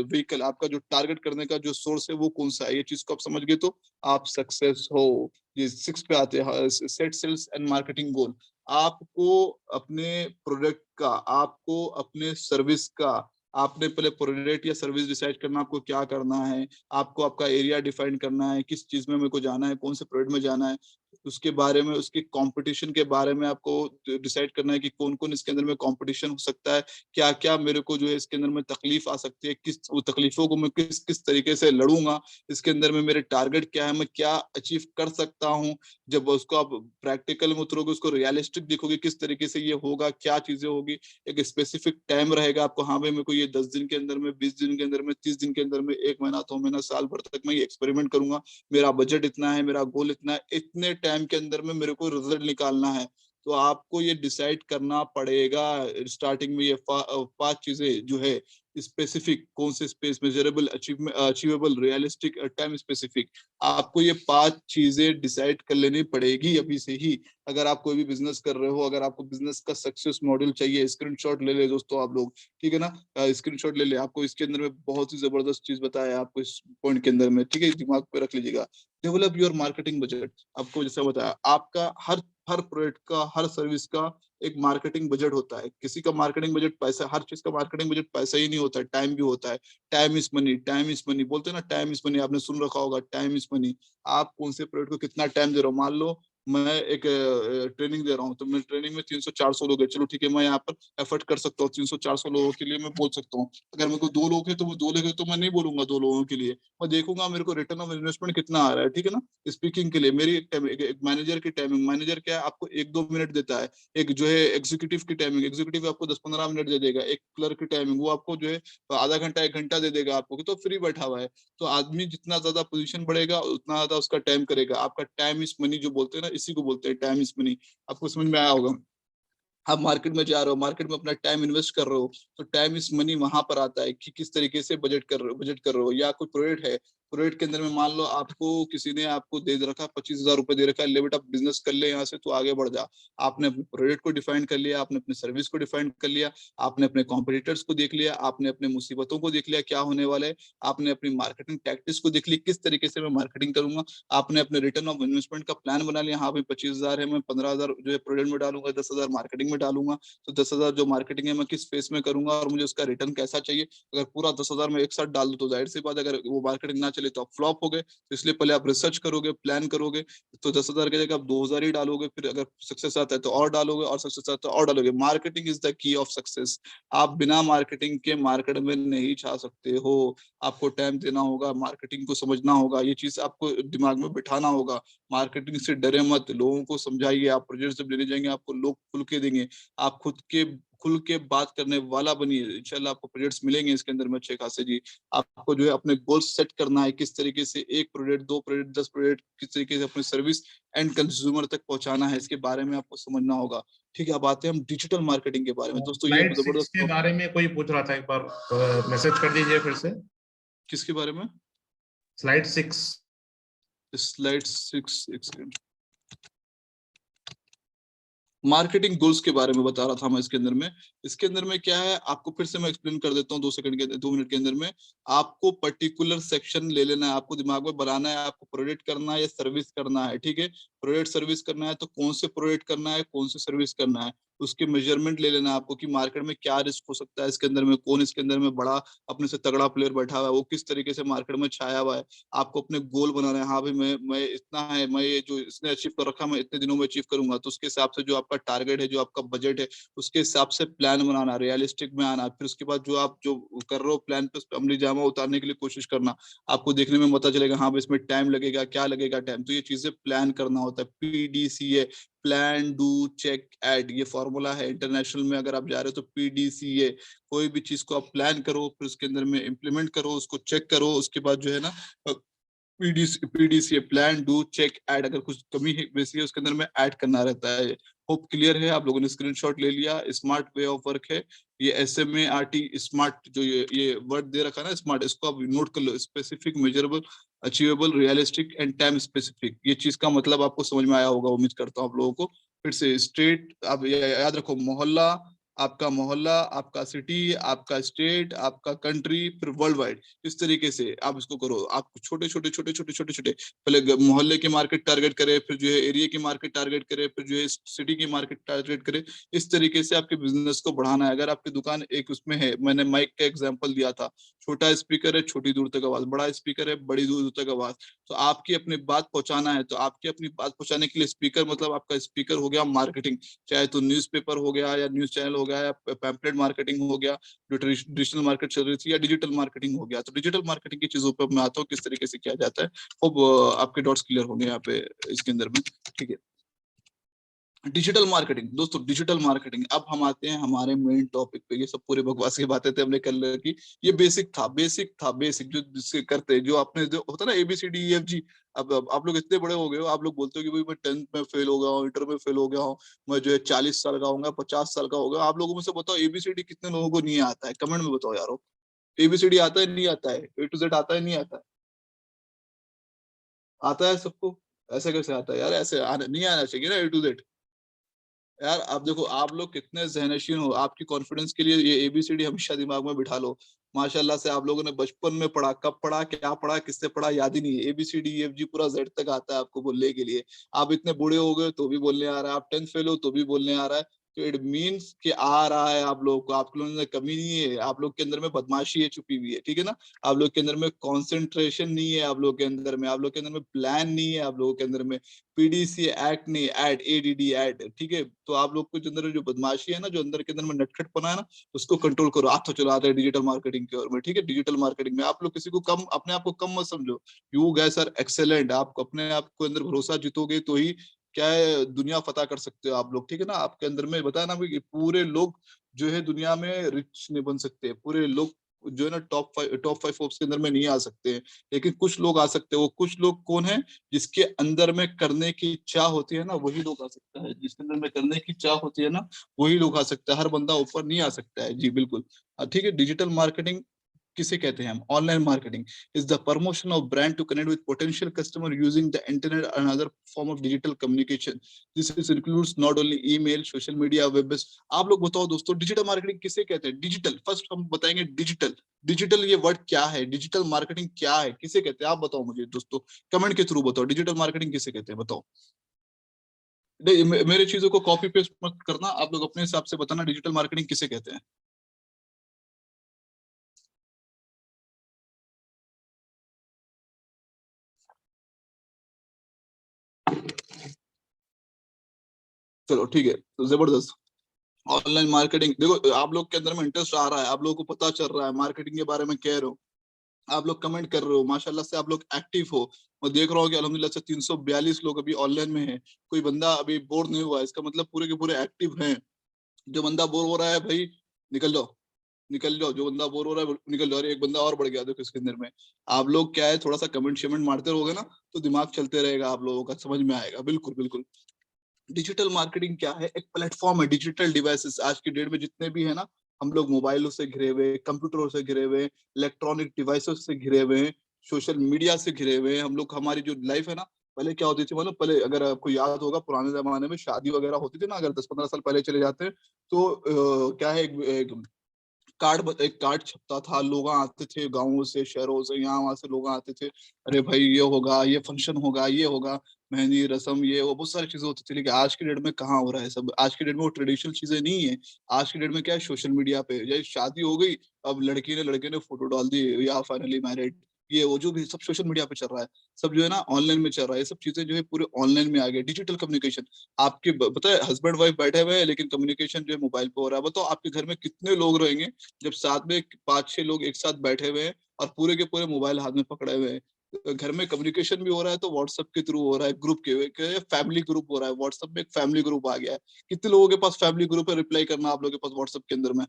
व्हीकल, आपका जो टारगेट करने का जो सोर्स है वो कौन सा है, ये चीज को आप समझ गए तो आप सक्सेस हो। ये 6 पे आते हैं, सेट सेल्स एंड मार्केटिंग गोल। आपको अपने प्रोडक्ट का, आपको अपने सर्विस का, आपने पहले प्रोडक्ट या सर्विस डिसाइड करना, आपको क्या करना है, आपको आपका एरिया डिफाइन करना है, किस चीज में मेरे को जाना है, कौन से प्रोडक्ट में जाना है, उसके बारे में, उसके कंपटीशन के बारे में आपको डिसाइड करना है कि कौन कौन इसके अंदर में कंपटीशन हो सकता है, क्या क्या मेरे को जो है इसके अंदर में तकलीफ आ सकती है, किस वो तकलीफों को मैं किस किस तरीके से लड़ूंगा, इसके अंदर में मेरे टारगेट क्या है, मैं क्या अचीव कर सकता हूँ। जब उसको आप प्रैक्टिकल में उतरोगे, उसको रियलिस्टिक देखोगे, किस तरीके से ये होगा, क्या चीजें होगी, एक स्पेसिफिक टाइम रहेगा आपको, हाँ भाई मेरे को ये 10 दिन के अंदर में, 20 दिन के अंदर में, 30 दिन के अंदर में, 1 महीना, 2 महीना, साल भर तक मैं ये एक्सपेरिमेंट करूंगा, मेरा बजट इतना है, मेरा गोल इतना है, इतने टाइम के अंदर में मेरे को रिजल्ट निकालना है। तो आपको ये डिसाइड करना पड़ेगा स्टार्टिंग में, ये 5 चीजें जो है, स्पेसिफिक, कौन से space, measurable, achievable, realistic, time specific, आपको ये 5 चीजें डिसाइड कर लेनी पड़ेगी अभी से ही। अगर आप कोई भी बिजनेस कर रहे हो, अगर आपको बिजनेस का सक्सेस मॉडल चाहिए, स्क्रीनशॉट ले ले दोस्तों आप लोग, ठीक है ना, स्क्रीनशॉट ले ले। आपको इसके अंदर में बहुत ही जबरदस्त चीज बताया है आपको इस पॉइंट के अंदर में, ठीक है, दिमाग पे रख लीजिएगा। डेवलप योर मार्केटिंग बजट, आपको जैसा बताया, आपका हर हर प्रोडक्ट का, हर सर्विस का एक मार्केटिंग बजट होता है। किसी का मार्केटिंग बजट पैसा, हर चीज का मार्केटिंग बजट पैसा ही नहीं होता है, टाइम भी होता है। Time is money, time is money बोलते हैं ना, टाइम इज मनी, आपने सुन रखा होगा, टाइम इज मनी। आप कौन से प्रोडक्ट को कितना टाइम दे रहे हो, मान लो मैं एक ट्रेनिंग दे रहा हूँ, तो मैं ट्रेनिंग में 300-400 लोग है, चलो ठीक है, मैं यहाँ पर एफर्ट कर सकता हूँ 300-400 लोगों के लिए, मैं बोल सकता हूँ। अगर मेरे को 2 लोग है तो वो 2 लोग है तो मैं नहीं बोलूंगा 2 लोगों के लिए, मैं देखूंगा मेरे को रिटर्न ऑफ इन्वेस्टमेंट कितना आ रहा है, ठीक है ना। स्पीकिंग के लिए मेरी एक मैनेजर की टाइमिंग, मैनेजर क्या है, आपको 1-2 मिनट देता है। एक जो है एग्जीक्यूटिव की टाइमिंग, एग्जीक्यूटिव आपको 10-15 मिनट दे देगा। एक क्लर्क की टाइमिंग, वो आपको जो है आधा घंटा 1 घंटा दे देगा आपको, तो फ्री बैठा हुआ है। तो आदमी जितना ज्यादा पोजीशन बढ़ेगा उतना ज्यादा उसका टाइम करेगा। आपका टाइम इज मनी जो बोलते हैं ना, इसी को बोलते हैं टाइम इज मनी। आपको समझ में आया होगा। आप मार्केट में जा रहे हो, मार्केट में अपना टाइम इन्वेस्ट कर रहे हो, तो टाइम इज मनी वहां पर आता है कि किस तरीके से बजट कर रहे हो। या कोई प्रोडक्ट है, प्रोडक्ट के अंदर में मान लो आपको किसी ने आपको दे रखा 25,000 रुपए दे रखा है, ले बेटा बिजनेस कर ले यहाँ से, तो आगे बढ़ जा। आपने अपने प्रोडक्ट को डिफाइन कर लिया, आपने अपने सर्विस को डिफाइन कर लिया, आपने अपने कॉम्पिटिटर्स को देख लिया, आपने अपने मुसीबतों को देख लिया क्या होने वाला है, आपने अपनी मार्केटिंग टैक्टिक्स को देख ली, किस तरीके से मैं मार्केटिंग करूंगा, आपने अपने रिटर्न ऑफ इन्वेस्टमेंट का प्लान बना लिया, हाँ भाई 25,000 है, मैं 15,000 जो है प्रोडक्ट में डालूंगा, 10,000 मार्केटिंग में डालूंगा, तो 10,000 जो मार्केटिंग है मैं किस फेस में करूंगा और मुझे उसका रिटर्न कैसा चाहिए। अगर पूरा 10,000 में एक साथ डाल दो तो जाहिर सी बात है, अगर वो मार्केटिंग ना चले तो आप फ्लॉप हो गए। तो इसलिए पहले आप रिसर्च करोगे, प्लान करोगे, तो 10,000 की जगह आप 2,000 ही डालोगे, फिर अगर सक्सेस आता है तो और डालोगे, और सक्सेस आता है तो और डालोगे। Marketing is the key of success. आप बिना मार्केटिंग के मार्केट में नहीं छा सकते हो। आपको टाइम देना होगा, मार्केटिंग को समझना होगा, ये चीज आपको दिमाग में बिठाना होगा। मार्केटिंग से डरे मत, लोगों को समझाइए। आप प्रोजेक्ट जब लेने जाएंगे आपको लोग खुल के देंगे, आप खुल के बात करने वाला बनिए, इंशाल्लाह आपको प्रोजेक्ट्स मिलेंगे इसके अंदर में अच्छे खासे जी। आपको जो है अपने गोल्स सेट करना है, किस तरीके से 1 प्रोडक्ट, 2 प्रोडक्ट, 10 प्रोडक्ट किस तरीके से अपनी सर्विस एंड कंज्यूमर तक पहुंचाना है, इसके बारे में आपको समझना होगा। ठीक है, अब आते हैं हम डिजिटल मार्केटिंग के बारे में दोस्तों। ये स्लाइड 6 जबरदस्त के बारे में कोई पूछ रहा था, एक बार मैसेज कर दीजिए फिर से। किसके बारे में? स्लाइड 6। स्लाइड 6 एक सेकंड। मार्केटिंग गोल्स के बारे में बता रहा था मैं इसके अंदर में क्या है, आपको फिर से मैं एक्सप्लेन कर देता हूँ 2 मिनट के अंदर में। आपको पर्टिकुलर सेक्शन ले लेना है, आपको दिमाग में बनाना है, आपको प्रोडक्ट करना है या सर्विस करना है, ठीक है। प्रोडक्ट सर्विस करना है तो कौन से प्रोडक्ट करना है, कौन से सर्विस करना है, उसके मेजरमेंट ले लेना है आपको कि मार्केट में क्या रिस्क हो सकता है इसके अंदर में, कौन इसके अंदर में बड़ा अपने से तगड़ा प्लेयर बैठा हुआ है, वो किस तरीके से मार्केट में छाया हुआ है। आपको अपने गोल बनाना है, हाँ भाई मैं इतना है, मैं ये जो इसने अचीव कर रखा मैं इतने दिनों में अचीव करूंगा, तो उसके हिसाब से जो आपका टारगेट है, जो आपका बजट है, उसके हिसाब से प्लान बनाना, रियलिस्टिक में आना। फिर उसके बाद जो आप जो कर रहे हो प्लान पे, उस पे अमली जामा उतारने के लिए कोशिश करना। आपको देखने में पता चलेगा हाँ भाई इसमें टाइम लगेगा, क्या लगेगा टाइम, तो ये चीजें प्लान करना होता है। PDCA, plan do check act, ये फॉर्मूला है इंटरनेशनल में। अगर आप जा रहे हो तो PDCA, कोई भी चीज को आप प्लान करो, फिर उसके अंदर में इम्प्लीमेंट करो, उसको चेक करो, उसके बाद जो है ना PDCA, plan do check act, अगर कुछ कमी है बेसिक है उसके अंदर में ऐड करना रहता है। होप क्लियर है, आप लोगों ने स्क्रीनशॉट ले लिया। स्मार्ट वे ऑफ वर्क है ये, SMART, स्मार्ट जो ये वर्ड दे रखा है ना स्मार्ट, इसको आप नोट कर लो। Specific, measurable, achievable, realistic and time specific, ये चीज का मतलब आपको समझ में आया होगा, उम्मीद करता हूँ आप लोगों को। फिर से स्टेट, आप याद रखो, मोहल्ला, आपका मोहल्ला, आपका सिटी, आपका स्टेट, आपका कंट्री, फिर वर्ल्ड वाइड, इस तरीके से आप इसको करो। आप छोटे छोटे छोटे छोटे छोटे छोटे पहले मोहल्ले की मार्केट टारगेट करें, फिर जो है एरिया की मार्केट टारगेट करें, फिर जो है सिटी की मार्केट टारगेट करें। इस तरीके से आपके बिजनेस को बढ़ाना है। अगर आपकी दुकान एक उसमें है, मैंने माइक का एग्जांपल दिया था, छोटा स्पीकर है छोटी दूर तक आवाज, बड़ा स्पीकर है बड़ी दूर तक आवाज, तो आपकी अपनी बात पहुंचाना है, तो आपकी अपनी बात पहुंचाने के लिए स्पीकर, मतलब आपका स्पीकर हो गया मार्केटिंग, चाहे तो न्यूज़पेपर हो गया या न्यूज चैनल हो गया या पैम्पलेट मार्केटिंग हो गया जो ट्रेडिशनल मार्केट चल रही थी, या डिजिटल मार्केटिंग हो गया। तो डिजिटल मार्केटिंग की चीजों पर मैं आता हूँ किस तरीके से किया जाता है। होप आपके डॉट्स क्लियर होंगे यहाँ पे इसके अंदर में, ठीक है। डिजिटल मार्केटिंग दोस्तों, डिजिटल मार्केटिंग, अब हम आते हैं हमारे मेन टॉपिक पे। ये सब पूरे बकवास की बातें थे हमने कर की, ये बेसिक जो जिससे करते हैं, जो आपने जो होता है ना ABCDEFG। अब आप लोग इतने बड़े हो गए हो, आप लोग बोलते हो कि भाई मैं 10th में फेल हो गया हूँ, इंटर में फेल हो गया हूँ, मैं जो है 40 साल का होगा, 50 साल का होगा। आप लोगों में से बताओ ABCD कितने लोगों को नहीं आता है, कमेंट में बताओ यारो। ABCD आता है नहीं आता है, A to Z आता है नहीं आता है? आता है सबको? ऐसे कैसे आता है यार, ऐसे नहीं आना चाहिए ना A to Z। यार आप देखो, आप लोग कितने जहनशीन हो, आपकी कॉन्फिडेंस के लिए ये ABCD हमेशा दिमाग में बिठा लो। माशाल्लाह से आप लोगों ने बचपन में पढ़ा, कब पढ़ा, क्या पढ़ा, किससे पढ़ा, याद ही नहीं है। ABCDEFG पूरा Z तक आता है आपको बोलने के लिए। आप इतने बूढ़े हो गए तो भी बोलने आ रहा है, आप 10th फेल हो तो भी बोलने आ रहा है। तो इट मीन्स कि आ रहा है आप लोगों को, आप लोगों में कमी नहीं है, आप लोग के अंदर में बदमाशी है छुपी हुई है, ठीक है ना। आप लोग के अंदर में कॉन्सेंट्रेशन नहीं है, आप लोग के अंदर में, आप लोग के अंदर में प्लान नहीं है, आप लोगों के अंदर में PDC एक्ट नहीं, एड ADD एड, ठीक है। तो आप लोग को जो अंदर जो बदमाशी है ना, जो अंदर के अंदर में नटखटपना है ना, उसको कंट्रोल करो। आप तो चलो आते हैं डिजिटल मार्केटिंग की ओर में, ठीक है। डिजिटल मार्केटिंग में आप लोग किसी को कम, अपने आप को कम मत समझो। You guys are excellent. आप अपने आप को अंदर भरोसा जीतोगे तो ही क्या है, दुनिया फतह कर सकते हो आप लोग, ठीक है ना। आपके अंदर में बताया ना कि पूरे लोग जो है दुनिया में रिच नहीं बन सकते, पूरे लोग जो है ना टॉप 5 फोर्ब्स के अंदर में नहीं आ सकते हैं, लेकिन कुछ लोग आ सकते हैं। वो कुछ लोग कौन है? जिसके अंदर में करने की इच्छा होती है ना, वही लोग आ सकता है। जिसके अंदर में करने की इच्छा होती है ना, वही लोग आ सकता है। हर बंदा ऊपर नहीं आ सकता है जी, बिल्कुल। ठीक है। डिजिटल मार्केटिंग किसे कहते हैं हम? Online marketing is the promotion of brand to connect with potential customer using the internet and other form of digital communication. This is includes not only email, social media, web based. आप लोग बताओ दोस्तों, digital marketing किसे कहते हैं? Digital, first हम बताएंगे digital. Digital ये वर्ड क्या है, डिजिटल मार्केटिंग क्या है, किसे कहते हैं? आप बताओ मुझे दोस्तों, कमेंट के थ्रू बताओ, डिजिटल मार्केटिंग किसे कहते हैं, बताओ। नहीं, मेरे चीजों को कॉपी पेस्ट मत करना, आप लोग अपने हिसाब से बताना डिजिटल मार्केटिंग किसे कहते हैं। चलो ठीक है, तो जबरदस्त। ऑनलाइन मार्केटिंग, देखो आप लोग के अंदर में इंटरेस्ट आ रहा है, आप लोगों को पता चल रहा है मार्केटिंग के बारे में, कह रहे हो आप लोग, कमेंट कर रहे हो, माशाल्लाह से आप लोग एक्टिव हो। मैं देख रहा हूँ कि अल्हम्दुलिल्लाह से 342 लोग अभी ऑनलाइन में है। कोई बंदा अभी बोर नहीं हुआ, इसका मतलब पूरे के पूरे एक्टिव हैं। जो बंदा बोर हो रहा है भाई, निकल जाओ, निकल जाओ। जो बंदा बोर हो रहा है निकल जाओ। अरे एक बंदा और बढ़ गया देखो इसके अंदर में। आप लोग क्या है, थोड़ा सा कमेंट शमेंट मारते रहोगे ना, तो दिमाग चलते रहेगा, आप लोगों का समझ में आएगा। बिल्कुल बिल्कुल। डिजिटल मार्केटिंग क्या है? एक प्लेटफॉर्म है। डिजिटल डिवाइसेस आज की डेट में जितने भी है ना, हम लोग मोबाइलों से घिरे हुए, कंप्यूटरों से घिरे हुए, इलेक्ट्रॉनिक डिवाइसेस से घिरे हुए हैं, सोशल मीडिया से घिरे हुए हैं हम लोग। हमारी जो लाइफ है ना, पहले क्या होती थी मतलब, पहले अगर आपको याद होगा पुराने जमाने में शादी वगैरह होती थी ना, अगर 10-15 साल पहले चले जाते हैं तो क्या है, एक कार्ड छपता था, लोग आते थे गाँवों से, शहरों से, यहाँ वहां से लोग आते थे, अरे भाई ये होगा, ये फंक्शन होगा, ये होगा, मेहंदी रस्म, ये वो बहुत सारी चीजें होती थी। लेकिन आज के डेट में कहाँ हो रहा है सब, आज के डेट में वो ट्रेडिशनल चीजें नहीं है। आज के डेट में क्या है, सोशल मीडिया पे ये शादी हो गई, अब लड़की ने लड़के ने फोटो डाल दी, या फाइनली मैरिड, ये वो जो भी सब सोशल मीडिया पे चल रहा है, सब जो है ना ऑनलाइन में चल रहा है। ये सब चीजें जो है पूरे ऑनलाइन में आ गए, डिजिटल कम्युनिकेशन। आपके पता है हस्बैंड वाइफ बैठे हुए हैं लेकिन कम्युनिकेशन जो है मोबाइल पे हो रहा है। बताओ आपके घर में कितने लोग रहेंगे जब साथ में 5-6 लोग एक साथ बैठे हुए हैं और पूरे के पूरे मोबाइल हाथ में पकड़े हुए हैं। घर में कम्युनिकेशन भी हो रहा है तो व्हाट्सएप के थ्रू हो रहा है, ग्रुप के फैमिली ग्रुप हो रहा है, व्हाट्सएप में एक फैमिली ग्रुप आ गया है। कितने लोगों के पास फैमिली ग्रुप है, रिप्लाई करना आप लोगों के पास व्हाट्सएप के अंदर में,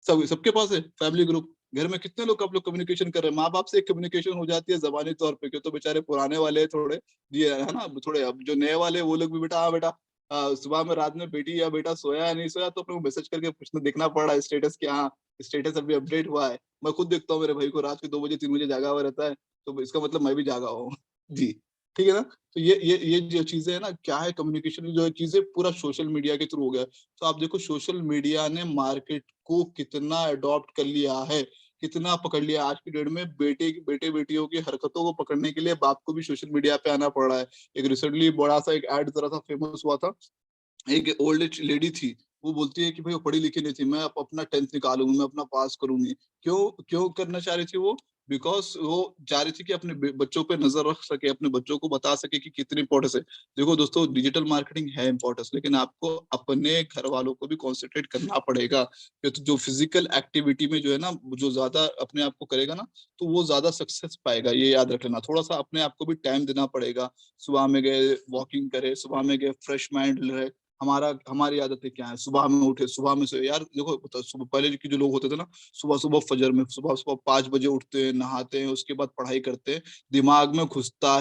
सबके पास है फैमिली ग्रुप। घर में कितने लोग आप लोग कम्युनिकेशन कर रहे हैं, माँ बाप से एक कम्युनिकेशन हो जाती है जबानी तौर पे, क्यों तो बेचारे पुराने वाले थोड़े ये है ना, थोड़े अब जो नए वाले वो लोग भी बेटा, हाँ बेटा, सुबह में रात में बेटी या बेटा सोया या नहीं सोया, तो अपने को मैसेज करके पूछना, देखना पड़ रहा है स्टेटस क्या, हाँ स्टेटस अभी अपडेट हुआ है। मैं खुद देखता हूँ मेरे भाई को रात के 2 बजे 3 बजे जागा हुआ रहता है, तो इसका मतलब मैं भी जागा हूँ जी। ठीक है ना। तो ये जो चीजें है ना, क्या है कम्युनिकेशन जो है चीजें पूरा सोशल मीडिया के थ्रू हो गया है। तो आप देखो सोशल मीडिया ने मार्केट को कितना अडॉप्ट कर लिया है, कितना पकड़ लिया। आज की डेट में बेटे बेटियों की हरकतों को पकड़ने के लिए बाप को भी सोशल मीडिया पे आना पड़ रहा है। एक रिसेंटली बड़ा सा एक एड जरा सा फेमस हुआ था, एक ओल्ड एज लेडी थी, वो बोलती है कि भाई वो पढ़ी लिखी नहीं थी, मैं अपना 10th निकालूंगी, मैं अपना पास करूंगी। क्यों क्यों करना चाह रही थी वो? बिकॉज वो चाह रही थी कि अपने बच्चों पे नजर रख सके, अपने बच्चों को बता सके कि कितनी इंपॉर्टेंस है। देखो दोस्तों, डिजिटल मार्केटिंग है इंपॉर्टेंस, लेकिन आपको अपने घर वालों को भी कॉन्सेंट्रेट करना पड़ेगा। तो जो फिजिकल एक्टिविटी में जो है ना, जो ज्यादा अपने आप को करेगा ना, तो वो ज्यादा सक्सेस पाएगा। ये याद रख लेना, थोड़ा सा अपने आप को भी टाइम देना पड़ेगा। सुबह में गए वॉकिंग करे, सुबह में गए फ्रेश माइंड रहे। हमारी आदतें क्या है, सुबह में उठे, सुबह में से यार देखो सुबह पहले के जो लोग होते थे ना, सुबह सुबह फजर में सुबह सुबह 5 बजे उठते हैं, नहाते हैं, उसके बाद पढ़ाई करते हैं। दिमाग में घुसता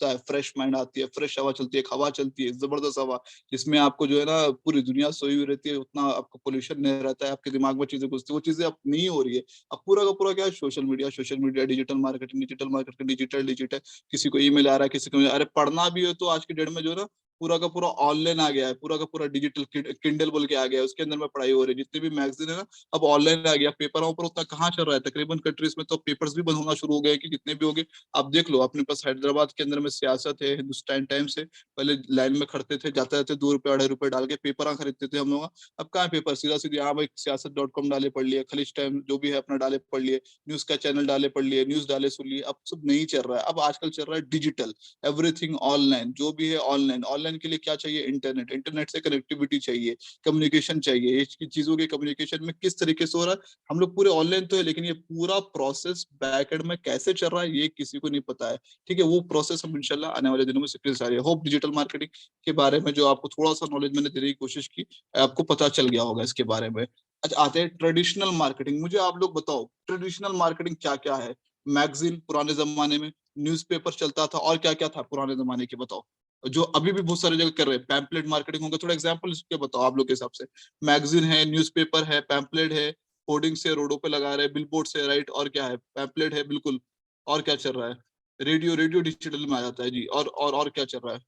है, फ्रेश माइंड आती है, फ्रेश हवा चलती है, हवा चलती है जबरदस्त हवा, जिसमें आपको जो है ना पूरी दुनिया सोई हुई रहती है, उतना आपको पोल्यूशन नहीं रहता है, आपके दिमाग में चीजें घुसती है, वो चीजें अब नहीं हो रही है। अब पूरा का पूरा क्या है, सोशल मीडिया, डिजिटल डिजिटल, किसी को ईमेल आ रहा है, किसी को अरे पढ़ना भी हो तो आज की डेट में जो है ना पूरा का पूरा ऑनलाइन आ गया है, पूरा का पूरा डिजिटल किंडल बोल के आ गया है, उसके अंदर में पढ़ाई हो रही है। जितने भी मैगजीन है ना अब ऑनलाइन आ गया। पेपर पर उतना कहाँ चल रहा है, तकरीबन कंट्रीज में तो पेपर्स भी बंद होना शुरू हो गए कि जितने भी हो गए। आप देख लो अपने पास हैदराबाद के अंदर में सियासत है, हिंदुस्तान टाइम्स है, पहले लाइन में खड़ते थे, जाते जाते 2 रुपए 2.5 रुपए डाल के पेपर खरीदते थे हम लोग। अब कहाँ पेपर, सीधा सीधी हाँ भाई siyaset.com डाले पढ़ लिए, खलीज टाइम जो भी है अपना डाले पढ़ लिए, न्यूज का चैनल डाले पढ़ लिए, न्यूज डाले सुन लिए। अब सब नहीं चल रहा है, अब आजकल चल रहा है डिजिटल, एवरीथिंग ऑनलाइन, जो भी है ऑनलाइन। ऑनलाइन के लिए क्या चाहिए, इंटरनेट, इंटरनेट से कनेक्टिविटी चाहिए, कम्युनिकेशन चाहिए। ये चीजों के कम्युनिकेशन में किस तरीके से हो रहा है, हम लोग पूरे ऑनलाइन तो है, लेकिन ये पूरा प्रोसेस बैक एंड में कैसे चल रहा है ये किसी को नहीं पता है। ठीक है, वो प्रोसेस हम इंशाल्लाह आने वाले दिनों में सीखने जा रहे हैं। होप डिजिटल मार्केटिंग के बारे में जो आपको थोड़ा सा नॉलेज मैंने देने की कोशिश की, आपको पता चल गया होगा इसके बारे में। अच्छा आते हैं ट्रेडिशनल मार्केटिंग। मुझे आप लोग बताओ ट्रेडिशनल मार्केटिंग क्या क्या है। मैगजीन पुराने जमाने में, न्यूज़पेपर चलता था, और क्या क्या था पुराने जमाने के बताओ, जो अभी भी बहुत सारी जगह कर रहे हैं। पैम्पलेट मार्केटिंग होगा, थोड़ा एग्जांपल इसके बताओ आप लोग के हिसाब से। मैगजीन है, न्यूज़पेपर है, पैम्पलेट है, होर्डिंग से रोडों पे लगा रहे हैं, बिलबोर्ड से, राइट, और क्या है, पैम्पलेट है बिल्कुल। और क्या चल रहा है, रेडियो, रेडियो डिजिटल में आ जाता है जी। और क्या चल रहा है,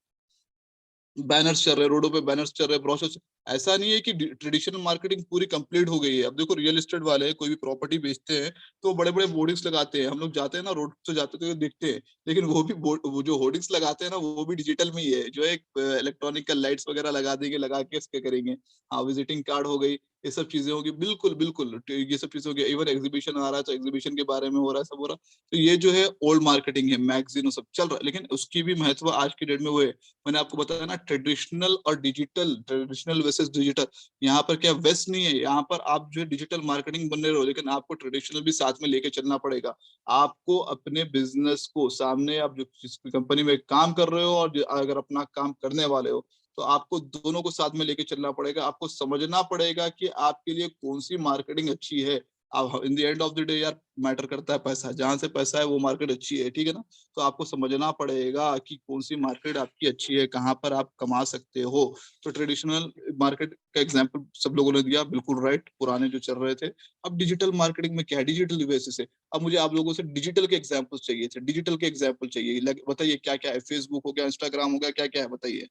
बैनर्स चल रहे हैं, रोडों पे बैनर्स चल रहे हैं, ब्रोशर्स। ऐसा नहीं है कि ट्रेडिशनल मार्केटिंग पूरी कंप्लीट हो गई है। अब देखो रियल एस्टेट वाले कोई भी प्रॉपर्टी बेचते हैं तो बड़े बड़े बोर्डिंग्स लगाते हैं, हम लोग जाते हैं ना रोड से जाते तो देखते हैं। लेकिन वो भी वो जो होर्डिंग्स लगाते हैं ना वो भी डिजिटल में ही है, जो एक इलेक्ट्रॉनिकल लाइट्स वगैरह लगा देंगे, लगा के इसके करेंगे। हाँ विजिटिंग कार्ड हो गई, ये सब चीजें होगी, बिल्कुल बिल्कुल ये सब चीजें होगी। इवन एग्जीबिशन आ रहा है तो एग्जीबिशन के बारे में हो रहा है, सब हो रहा है। तो ये जो है ओल्ड मार्केटिंग है, मैगजीन सब चल रहा है, लेकिन उसकी भी महत्व आज की डेट में वो है। मैंने आपको बताया ना ट्रेडिशनल और डिजिटल, ट्रेडिशनल वर्सेस डिजिटल। यहाँ पर क्या वेस्ट नहीं है, यहाँ पर आप जो है डिजिटल मार्केटिंग बन रहे हो, लेकिन आपको ट्रेडिशनल भी साथ में लेके चलना पड़ेगा। आपको अपने बिजनेस को सामने, आप जो जिस कंपनी में काम कर रहे हो और अगर अपना काम करने वाले हो, तो आपको दोनों को साथ में लेके चलना पड़ेगा। आपको समझना पड़ेगा कि आपके लिए कौन सी मार्केटिंग अच्छी है। अब in the end of the day यार मैटर करता है पैसा, जहां से पैसा है वो मार्केट अच्छी है, ठीक है ना। तो आपको समझना पड़ेगा कि कौन सी मार्केट आपकी अच्छी है, कहाँ पर आप कमा सकते हो। तो ट्रेडिशनल मार्केट का एग्जांपल सब लोगों ने दिया, बिल्कुल राइट, पुराने जो चल रहे थे। अब डिजिटल मार्केटिंग में क्या है, डिजिटल बेसिस है। अब मुझे आप लोगों से डिजिटल के एग्जाम्पल चाहिए थे, डिजिटल के एग्जाम्पल चाहिए, बताइए क्या क्या है। फेसबुक हो गया, इंस्टाग्राम हो गया, क्या क्या है बताइए।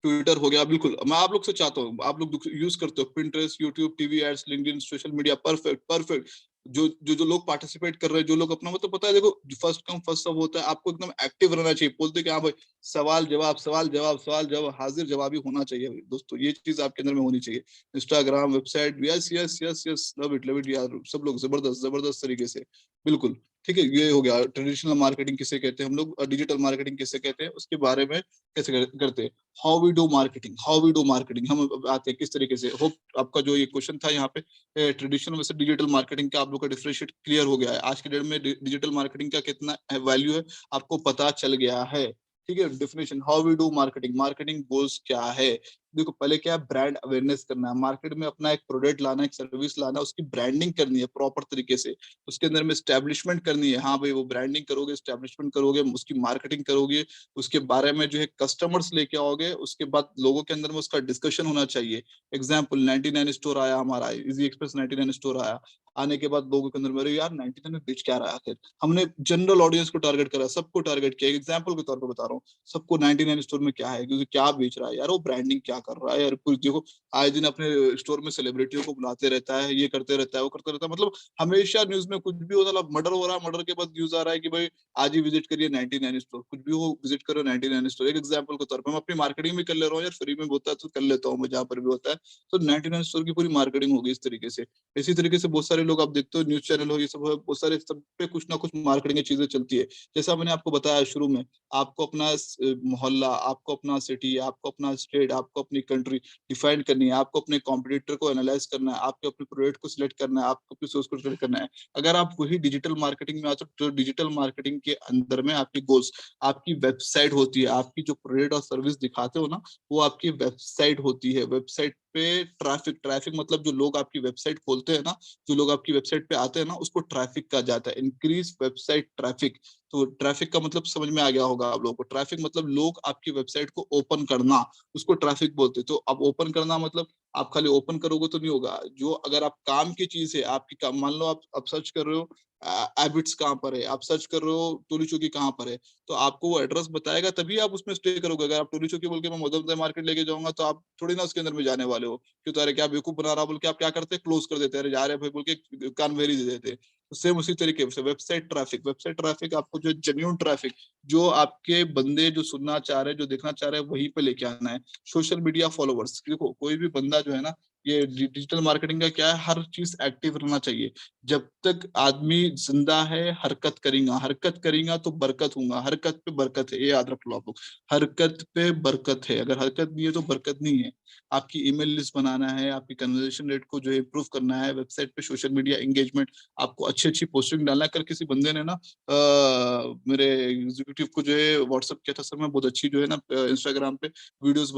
ट्विटर हो गया, बिल्कुल। मैं आप लोग से चाहता हूँ, आप लोग यूज करते हो Pinterest, YouTube, TV ads, LinkedIn, social media, perfect perfect. जो लोग पार्टिसिपेट कर रहे हैं, जो लोग अपना मतलब पता है, देखो फर्स्ट कम फर्स्ट सर्व होता है, आपको एकदम एक्टिव रहना चाहिए। बोलते कि हाँ भाई सवाल जवाब सवाल जवाब सवाल जवाब, हाजिर जवाबी होना चाहिए दोस्तों, ये चीज आपके अंदर में होनी चाहिए। Instagram, website, yes yes yes yes, love it यार, सब लोग जबरदस्त जबरदस्त तरीके से, बिल्कुल ठीक है। ये हो गया ट्रेडिशनल मार्केटिंग किसे कहते हैं हम लोग, डिजिटल मार्केटिंग किसे कहते हैं, उसके बारे में कैसे करते हैं। How we do marketing, how we do marketing, हम आते हैं किस तरीके से। होप आपका जो ये क्वेश्चन था यहाँ पे ट्रेडिशनल से डिजिटल मार्केटिंग का आप लोग का डिफरेंशिएट क्लियर हो गया है। आज के डेट में डिजिटल मार्केटिंग का कितना वैल्यू है आपको पता चल गया है, ठीक है। Definition, how we do marketing, marketing goals क्या है। देखो पहले क्या है, ब्रांड अवेयरनेस करना है, मार्केट में अपना एक प्रोडक्ट लाना है, एक सर्विस लाना है, उसकी ब्रांडिंग करनी है प्रॉपर तरीके से, उसके अंदर में स्टैब्लिशमेंट करनी है। हाँ भाई वो ब्रांडिंग करोगे, स्टैब्लिशमेंट करोगे, उसकी मार्केटिंग करोगे, उसके बारे में जो है कस्टमर्स लेके आओगे, उसके बाद लोगों के अंदर में उसका डिस्कशन होना चाहिए। एग्जाम्पल 99 स्टोर आया हमारा, इजी एक्सप्रेस 99 स्टोर आया, आने के बाद लोगों के अंदर में यार 99 में बेच क्या रहा है आखिर। हमने जनरल ऑडियंस को टारगेट करा, सबको टारगेट किया, एग्जाम्पल के तौर पर बता रहा हूँ। सबको 99 स्टोर में क्या है, क्योंकि क्या बेच रहा है यार, वो ब्रांडिंग क्या कर रहा है यार, कुछ देखो आए दिन अपने स्टोर में सेलिब्रिटियों को बुलाते रहता है, ये करते रहता है, वो करते रहता है, मतलब हमेशा न्यूज में कुछ भी होता है, मर्डर हो रहा है, मर्डर के बाद न्यूज आ रहा है कि भाई आज ही विजिट करिए 99 स्टोर, कुछ भी हो विजिट करो 99 स्टोर। एक एग्जांपल के तौर पर मैं अपनी मार्केटिंग भी कर ले रहा हूँ यार, फ्री में होता है तो कर लेता हूँ मैं, जहाँ पर भी होता है। तो 99 स्टोर की पूरी मार्केटिंग होगी इस तरीके से। इसी तरीके से बहुत सारे लोग आप देखते हो, न्यूज चैनल हो, ये सब हो, बहुत सारे सब पे कुछ ना कुछ मार्केटिंग की चीजें चलती है। जैसा मैंने आपको बताया शुरू में, आपको अपना मोहल्ला, आपको अपना सिटी, आपको अपना स्टेट, आपको अपनी कंट्री डिफाइन करनी है, आपको अपने कॉम्पिटिटर को एनालाइज करना है, आपको अपने प्रोडक्ट को सिलेक्ट करना है, आपको अपनी सोर्स को सिलेक्ट करना है। अगर आप वही डिजिटल मार्केटिंग में आते हो, तो डिजिटल मार्केटिंग के अंदर में आपकी गोल्स, आपकी वेबसाइट होती है, आपकी जो प्रोडक्ट और सर्विस दिखाते हो ना, वो आपकी वेबसाइट होती है। वेबसाइट पे ट्रैफिक, ट्रैफिक मतलब जो लोग आपकी वेबसाइट खोलते हैं ना, जो लोग आपकी वेबसाइट पे आते हैं ना, उसको ट्रैफिक कहा जाता है, इंक्रीज वेबसाइट ट्रैफिक। तो ट्रैफिक का मतलब समझ में आ गया होगा आप लोगों को, ट्रैफिक मतलब लोग आपकी वेबसाइट को ओपन करना, उसको ट्रैफिक बोलते हैं। तो अब ओपन करना मतलब आप खाली ओपन करोगे तो नहीं होगा, जो अगर आप काम की चीज है आपकी, काम मान लो आप सर्च कर रहे हो एबिट्स कहाँ पर है, आप सर्च कर रहे हो टोली चौकी कहाँ पर है, तो आपको वो एड्रेस बताएगा तभी आप उसमें स्टे करोगे। अगर आप टोली चौकी बोल के मैं मोहम्मद मार्केट लेके जाऊंगा, तो आप थोड़ी ना उसके अंदर में जाने वाले हो, क्यों तो अरे क्या बेवकूफ बना रहा बोल के आप क्या करते हैं, क्लोज कर देते हैं, अरे जा रहे भाई बोल के कान भेरी दे देते हैं। तो सेम उसी तरीके से वेबसाइट ट्रैफिक, वेबसाइट ट्रैफिक आपको जो जेन्युइन ट्रैफिक, जो आपके बंदे जो सुनना चाह रहे हैं, जो देखना चाह रहे हैं, वहीं पे लेके आना है। सोशल मीडिया फॉलोवर्स, देखो कोई भी बंदा जो है ना, ये डिजिटल मार्केटिंग का क्या है, हर चीज एक्टिव रहना चाहिए। जब तक आदमी जिंदा है हरकत करेगा, हरकत करेगा तो बरकत होगा, हरकत पे बरकत है, ये याद रख लो आप लोग। हरकत पे बरकत है, अगर हरकत नहीं है तो बरकत नहीं है। आपकी ईमेल लिस्ट बनाना है, आपकी कन्वर्सेशन रेट को जो है इम्प्रूव करना है, वेबसाइट पे सोशल मीडिया एंगेजमेंट, आपको अच्छी अच्छी पोस्टिंग डालना है। कल किसी बंदे ने ना मेरे एग्जीक्यूटिव को जो है व्हाट्सअप किया था, सर मैं बहुत अच्छी जो है ना इंस्टाग्राम पे वीडियोस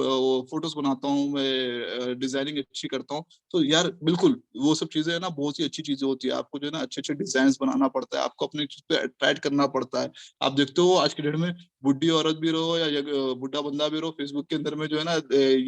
फोटोज बनाता हूँ, मैं डिजाइनिंग अच्छी करता हूँ। तो यार बिल्कुल वो सब चीजें है ना, बहुत ही अच्छी चीजें होती है। आपको जो है ना अच्छे अच्छे डिजाइन बनाना पड़ता है, आपको अपनी चीज पे अट्रैक्ट करना पड़ता है। आप देखते हो आज की डेट में बुढ़ी औरत भी रहो या बुढ़ा बंदा भी रहो, फेसबुक के अंदर में जो है ना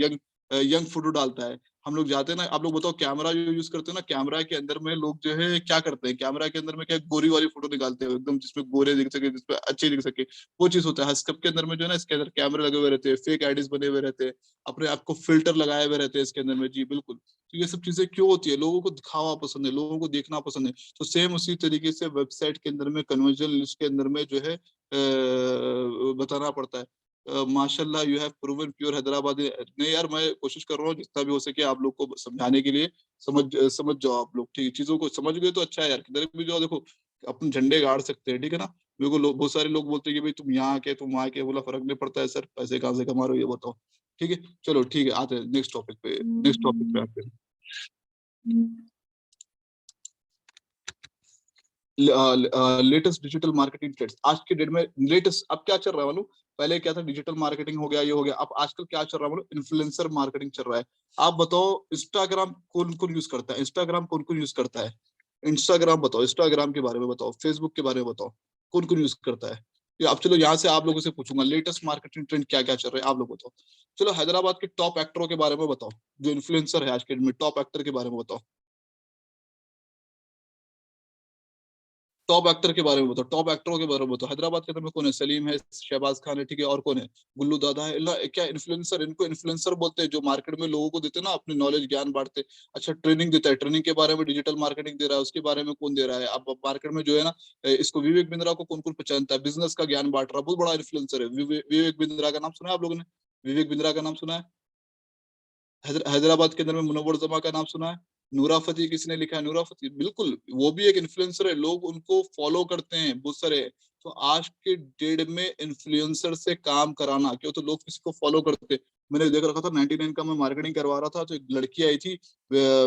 यंग यंग फोटो डालता है। हम लोग जाते हैं ना, आप लोग बताओ, कैमरा जो यूज करते हो ना, कैमरा के अंदर में लोग जो है क्या करते हैं, कैमरा के अंदर में क्या गोरी वाली फोटो निकालते हैं एकदम, जिसमें गोरे दिख सके, जिसपे अच्छे दिख सके, वो चीज होता है। हस्कप के अंदर में जो है ना, इसके अंदर कैमरे लगे हुए रहते हैं, फेक आईडीज बने हुए रहते हैं, अपने आपको फिल्टर लगाए हुए रहते हैं इसके अंदर में, जी बिल्कुल। तो ये सब चीजें क्यों होती है, लोगों को दिखावा पसंद है, लोगों को देखना पसंद है। तो सेम उसी तरीके से वेबसाइट के अंदर में, कन्वर्जन लिस्ट के अंदर में जो है बताना पड़ता है। माशाल्लाह you have proven pure Hyderabadi. नहीं यार, मैं कोशिश कर रहा हूँ जितना भी हो सके आप लोग को समझाने के लिए। समझ समझ जाओ आप लोग, ठीक है, चीजों को समझ गए तो अच्छा है यार, किधर भी जाओ देखो अपने झंडे गाड़ सकते हैं, ठीक है ना। मेरे को बहुत सारे लोग बोलते हैं कि भाई तुम यहाँ के तुम वहाँ के, बोला फर्क नहीं पड़ता है सर, पैसे कहाँ से कमा रहे हो ये बताओ। ठीक है, चलो ठीक है, आते हैं नेक्स्ट टॉपिक पे, नेक्स्ट टॉपिक पे आते हैं। लेटेस्ट डिजिटल मार्केटिंग ट्रेंड्स आज के डेट में, लेटेस्ट अब क्या चल रहा है मालूम, पहले क्या था, डिजिटल मार्केटिंग हो गया, ये हो गया, अब आजकल क्या चल रहा है बोलो, इन्फ्लुएंसर मार्केटिंग चल रहा है। आप बताओ इंस्टाग्राम कौन कौन यूज करता है, इंस्टाग्राम कौन कौन यूज करता है, इंस्टाग्राम बताओ, इंस्टाग्राम के बारे में बताओ, फेसबुक के बारे में बताओ, कौन कौन यूज करता है। ये अब चलो यहाँ से आप लोगों से पूछूंगा लेटेस्ट मार्केटिंग ट्रेंड क्या क्या चल रहे हैं, आप लोग बताओ। चलो हैदराबाद के टॉप एक्टरों के बारे में बताओ, जो इन्फ्लुएंसर है आज के डेट में, टॉप एक्टर के बारे में बताओ, टॉप एक्टर के बारे में बताओ, टॉप एक्टरों के बारे में बताओ। हैदराबाद के अंदर में कौन है, सलीम है, शहबाज खान है, ठीक है, और कौन है, गुल्लू दादा है, क्या इन्फ्लुएंसर, इनको इन्फ्लुएंसर बोलते हैं, जो मार्केट में लोगों को देते हैं ना, अपनी नॉलेज ज्ञान बांटते। अच्छा ट्रेनिंग देता है, ट्रेनिंग के बारे में डिजिटल मार्केटिंग दे रहा है, उसके बारे में कौन दे रहा है। अब मार्केट में जो है ना, इसको विवेक बिंद्रा को कौन कौन पहचानता है, बिजनेस का ज्ञान बांट रहा है, बहुत बड़ा इन्फ्लुएंसर है। विवेक बिंद्रा का नाम सुना है आप लोगों ने, विवेक बिंद्रा का नाम सुना है। हैदराबाद के अंदर में मुनव्वर जमा का नाम सुना है। नूरा फतेही किसने लिखा है, नूरा फतेही, बिल्कुल वो भी एक इन्फ्लुएंसर है, लोग उनको फॉलो करते हैं बहुत सारे। तो आज के डेट में इन्फ्लुएंसर से काम कराना क्यों, तो लोग किसी को फॉलो करते। मैंने देख रखा था 99 का, मैं मार्केटिंग करवा रहा था, तो एक लड़की आई थी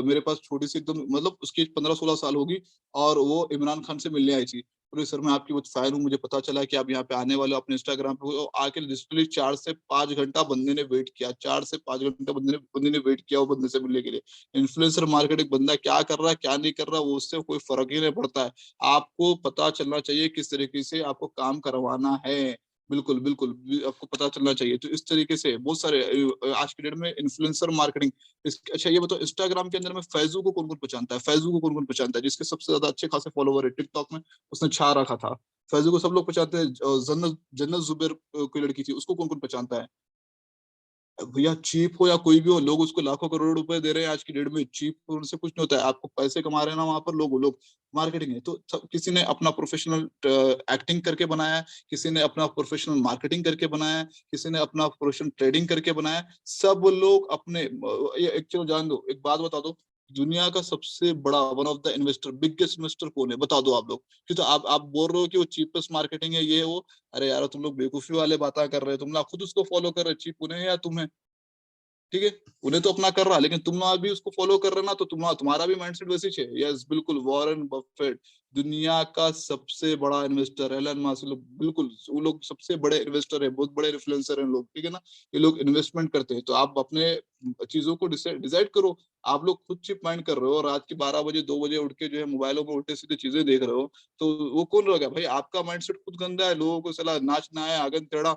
मेरे पास, छोटी सी एकदम, मतलब उसकी 15-16 साल होगी, और वो इमरान खान से मिलने आई थी। बोले सर मैं आपकी बहुत फैन हूँ, मुझे पता चला कि आप यहाँ पे आने वाले हो, अपने इंस्टाग्राम पे हो। आके लिटरली 4 से 5 घंटा बंदे ने वेट किया, 4 से 5 घंटा बंदे ने वेट किया वो बंदे से मिलने के लिए। इन्फ्लुएंसर मार्केटिंग बंदा क्या कर रहा है क्या नहीं कर रहा, वो उससे कोई फर्क ही नहीं पड़ता है। आपको पता चलना चाहिए किस तरीके से आपको काम करवाना है। बिल्कुल बिल्कुल आपको पता चलना चाहिए। तो इस तरीके से बहुत सारे आज के डेट में इन्फ्लुएंसर मार्केटिंग। अच्छा ये बताओ इंस्टाग्राम के अंदर में फैजू को कौन कौन पहचानता है, फैजू को कौन कौन पहचानता है, जिसके सबसे ज्यादा अच्छे खासे फॉलोवर है टिकटॉक में, उसने छा रखा था। फैजू को सब लोग पहचानते हैं। जन्नत जन्नत जुबैर कोई लड़की थी, उसको कौन कौन पहचानता है। भैया चीप हो या कोई भी हो, लोग उसको लाखों करोड़ रुपए दे रहे हैं आज की डेट में। चीप उनसे कुछ नहीं होता है, आपको पैसे कमा रहे हैं ना वहां पर लोग, लोग मार्केटिंग है। तो किसी ने अपना प्रोफेशनल एक्टिंग करके बनाया है, किसी ने अपना प्रोफेशनल मार्केटिंग करके बनाया है, किसी ने अपना प्रोफेशनल ट्रेडिंग करके बनाया है। सब लोग अपने ये एक चलो जान दो, एक बात बता दो, दुनिया का सबसे बड़ा one of the investor, biggest investor कौन है, बता दो आप लोग। क्यों, तो आप बोल रहे हो कि वो चीपेस्ट मार्केटिंग है, ये है वो। अरे यार तुम लोग बेवकूफी वाले बातें कर रहे हो, तुम लोग खुद उसको फॉलो कर रहे हो, चीप उन्हें या तुम्हें, ठीक है। उन्हें तो अपना कर रहा, लेकिन तुम भी उसको फॉलो कर रहे ना, तो तुम्हारा भी माइंडसेट वैसे ही है। यस बिल्कुल, वॉरेन बफेट दुनिया का सबसे बड़ा इन्वेस्टर, एलन मास्क, लोग बिल्कुल वो लोग सबसे बड़े इन्वेस्टर है, बहुत बड़े इन्फ्लुएंसर हैं लोग, ठीक है ना। ये लोग इन्वेस्टमेंट करते हैं, तो आप अपने चीजों को डिसाइड करो। आप लोग खुद चिप माइंड कर रहे हो, रात के 12 बजे 2 बजे उठ के जो है मोबाइलों में उल्टे सीधे चीजें देख रहे हो, तो वो कौन रहेगा भाई। आपका माइंडसेट खुद गंदा है, लोगों को सलाह नाचना है आगन टेढ़ा,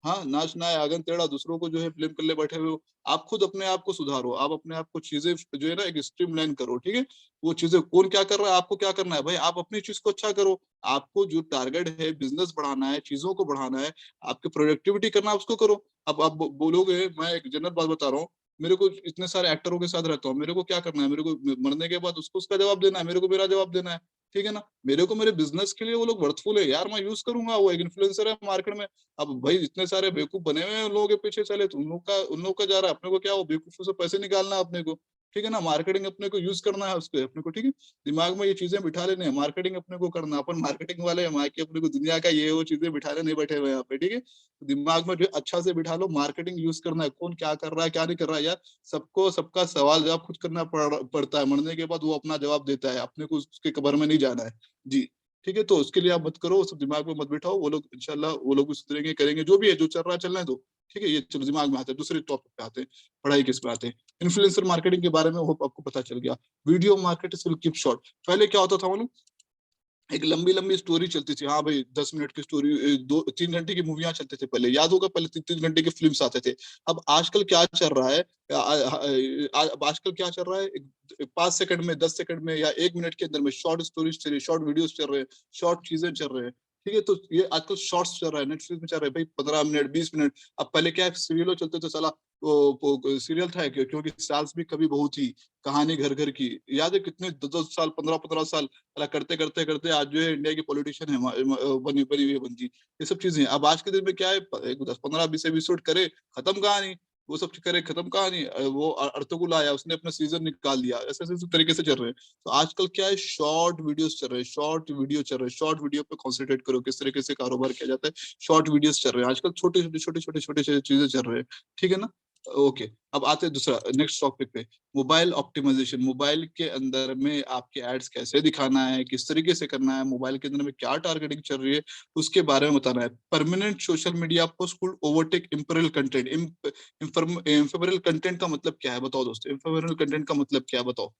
हाँ नाचना है आगन टेढ़ा, दूसरों को जो है ब्लेम कर ले बैठे हुए हो। आप खुद अपने आप को सुधारो, आप अपने आप को चीजें जो है ना एक स्ट्रीमलाइन करो, ठीक है। वो चीजें कौन क्या कर रहा है, आपको क्या करना है भाई, आप अपनी चीज को अच्छा करो। आपको जो टारगेट है बिजनेस बढ़ाना है, चीजों को बढ़ाना है, आपकी प्रोडक्टिविटी करना है, उसको करो। अब आप बोलोगे, मैं एक जनरल बात बता रहा हूँ, मेरे को इतने सारे एक्टरों के साथ रहता हूँ, मेरे को क्या करना है, मेरे को मरने के बाद उसको उसका जवाब देना है, मेरे को मेरा जवाब देना है, ठीक है ना। मेरे को मेरे बिजनेस के लिए वो लोग वर्थफुल है यार, मैं यूज करूंगा, वो एक इन्फ्लुएंसर है मार्केट में। अब भाई इतने सारे बेवकूफ बने हुए हैं उन लोगों के पीछे चले, तो उन लोग का जा रहा है, अपने को क्या, वो बेवकूफों से पैसे निकालना है अपने को, ठीक है ना। मार्केटिंग अपने को यूज करना है उसको अपने को, ठीक है। दिमाग में ये चीजें बिठा लेने हैं, मार्केटिंग अपने को करना, अपन मार्केटिंग वाले हैं, माँ की अपने को दुनिया का ये वो चीजें बिठाने नहीं बैठे हुए यहाँ पे, ठीक है। तो दिमाग में जो अच्छा से बिठा लो, मार्केटिंग यूज करना है, कौन क्या कर रहा है क्या नहीं कर रहा है यार, सबको सबका सवाल जवाब खुद करना पड़ता है। मरने के बाद वो अपना जवाब देता है, अपने को उसके कब्र में नहीं जाना है जी, ठीक है। तो उसके लिए आप मत करो, सब दिमाग में मत बिठाओ, वो लोग इंशाल्लाह वो लोग सुधरेंगे, करेंगे, जो भी है जो चल रहा है चलने दो, ठीक है। ये चलो दिमाग में आते हैं, दूसरे टॉपिक पे आते हैं, पढ़ाई किस पे आते हैं। इन्फ्लुएंसर मार्केटिंग के बारे में होप आपको पता चल गया। Video market will keep short. पहले क्या होता था मालूम, एक लंबी लंबी स्टोरी चलती थी, हाँ भाई 10 मिनट की स्टोरी, 2-3 घंटे की मूवियां चलते थे पहले, याद होगा पहले 3-3 घंटे के फिल्म्स आते थे। अब आजकल क्या चल रहा है, अब आजकल क्या चल रहा है, 5 सेकंड में, 10 सेकंड में या 1 मिनट के अंदर में शॉर्ट स्टोरीज चल रही है, शॉर्ट वीडियोस चल रहे हैं, शॉर्ट चीजें चल रहे हैं, ठीक है। तो ये आजकल शॉर्ट्स चल रहा है, नेटफ्लिक्स में चल रहा है भाई, 15 मिनट 20 मिनट। अब पहले क्या सीरियलों चलते थे साला, वो सीरियल था क्योंकि साल्स भी कभी बहू थी, कहानी घर घर की, याद है कितने 10-10 साल 15-15 साल अला करते करते करते आज जो है इंडिया की पॉलिटिशियन है, बनी बनी हुई है बंदी। ये सब चीजें अब आज के दिन में क्या है, 10-15-20 एपिसोड करे, खत्म कहानी, वो सब करे, खत्म कहानी। वो अर्तुगरुल आया, उसने अपना सीजन निकाल दिया, ऐसे ऐसे तरीके से चल रहे हैं। तो आजकल क्या है, शॉर्ट वीडियोस चल रहे हैं, शॉर्ट वीडियो चल रहे हैं, शॉर्ट वीडियो पे कॉन्सेंट्रेट करो, किस तरीके से कारोबार किया जाता है। शॉर्ट वीडियोस चल रहे हैं आजकल, छोटे छोटे छोटे छोटे छोटे चीजें चल रहे हैं, ठीक है ना। ओके, अब आते हैं दूसरा नेक्स्ट टॉपिक पे, मोबाइल ऑप्टिमाइजेशन। मोबाइल के अंदर में आपके एड्स कैसे दिखाना है, किस तरीके से करना है, मोबाइल के अंदर में क्या टारगेटिंग चल रही है, उसके बारे में बताना है। Permanent social media post could overtake इंफेरल कंटेंट। इंफेरल कंटेंट का मतलब क्या है बताओ दोस्तों, इंफेरल कंटेंट का मतलब क्या है बताओ।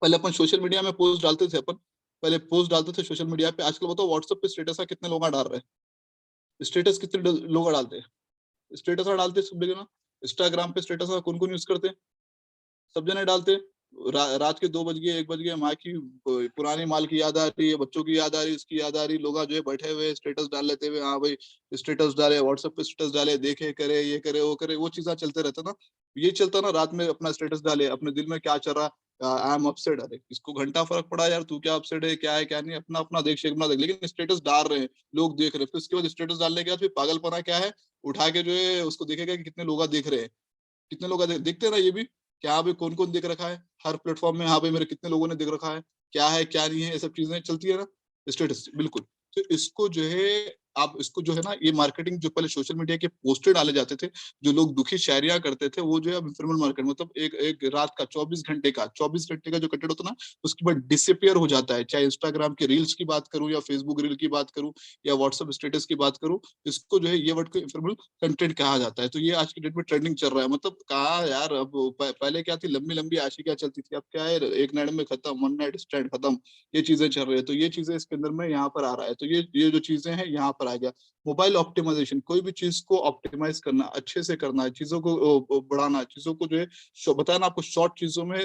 पहले अपन सोशल मीडिया में पोस्ट डालते थे, अपन पहले पोस्ट डालते थे सोशल मीडिया पे, आजकल बताओ व्हाट्सएप पे स्टेटस कितने लोग डाल रहे हैं, स्टेटस कितने लोग डालते हैं, स्टेटस डालते सब जगह ना। इंस्टाग्राम पे स्टेटस कौन कौन यूज करते हैं, सब जने डालते। रात के 2 बज गए 1 बज गए, माँ की पुरानी माल की याद आ रही है, बच्चों की याद आ रही है, इसकी याद आ रही, लोग जो है बैठे हुए स्टेटस डाल लेते हुए, हाँ भाई स्टेटस डाले, व्हाट्सएप पे स्टेटस डाले, देखे करे, ये करे वो करे, वो चीजें चलते रहता ना। ये चलता ना, रात में अपना स्टेटस डाले, अपने दिल में क्या चल रहा, आई एम अपसेट, अरे इसको घंटा फर्क पड़ा यार, तू क्या अपसेट है, क्या है क्या नहीं, अपना अपना देख, शेख अपना देख, लेकिन स्टेटस डाल रहे हैं, लोग देख रहे हैं। फिर उसके बाद स्टेटस डालने के बाद फिर पागलपना क्या है, उठा के जो है उसको देखेगा कि कितने लोग देख रहे हैं, कितने लोग देखते हैं ना ये भी, क्या हाँ भाई कौन कौन देख रखा है हर प्लेटफॉर्म में, हाँ भाई मेरे कितने लोगों ने देख रखा है क्या नहीं है, ये सब चीजें चलती है ना, स्टेटस बिल्कुल। तो इसको जो है, आप इसको जो है ना, ये मार्केटिंग जो पहले सोशल मीडिया के पोस्टर डाले जाते थे, जो लोग दुखी शायरियां करते थे, वो जो है अब इंफॉर्मल मार्केट, मतलब एक एक रात का 24 घंटे का जो कंटेंट होता है ना, उसके बाद डिसअपियर हो जाता है। चाहे इंस्टाग्राम के रील्स की बात करूं, या फेसबुक रील की बात करूं, या व्हाट्सएप स्टेटस की बात करूं, इसको जो है ये वर्ड को इंफॉर्मल कंटेंट कहा जाता है। तो ये आज की डेट में ट्रेंडिंग चल रहा है, मतलब कहा यार, अब पहले क्या थी, लंबी लंबी आशिकियां चलती थी, अब क्या है, एक नाइट में खत्म, वन नाइट स्टैंड खत्म, ये चीजें चल रही है। तो ये चीजें इसके अंदर में यहाँ पर आ रहा है, तो ये जो चीजें हैं यहाँ पर आ गया। मोबाइल ऑप्टिमाइजेशन, कोई भी चीज को ऑप्टिमाइज करना, अच्छे से करना है, चीजों को बढ़ाना, चीजों को जो है बताना, आपको शॉर्ट चीजों में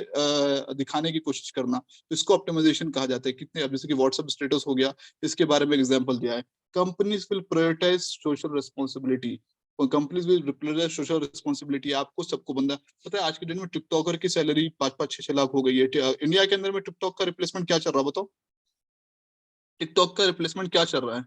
दिखाने की कोशिश करना, इसको ऑप्टिमाइजेशन कहा जाता है। कितने, अब जैसे कि व्हाट्सएप स्टेटस हो गया, इसके बारे में एग्जाम्पल दिया है। Companies will prioritise social responsibility, companies will prioritise social responsibility. आपको सबको बंदा पता है, आज के दिन में टिकटॉकर की सैलरी 5-5 6-6 लाख हो गई है। इंडिया के अंदर में टिकटॉक का रिप्लेसमेंट क्या चल रहा है बताओ, टिकटॉक का रिप्लेसमेंट क्या चल रहा है,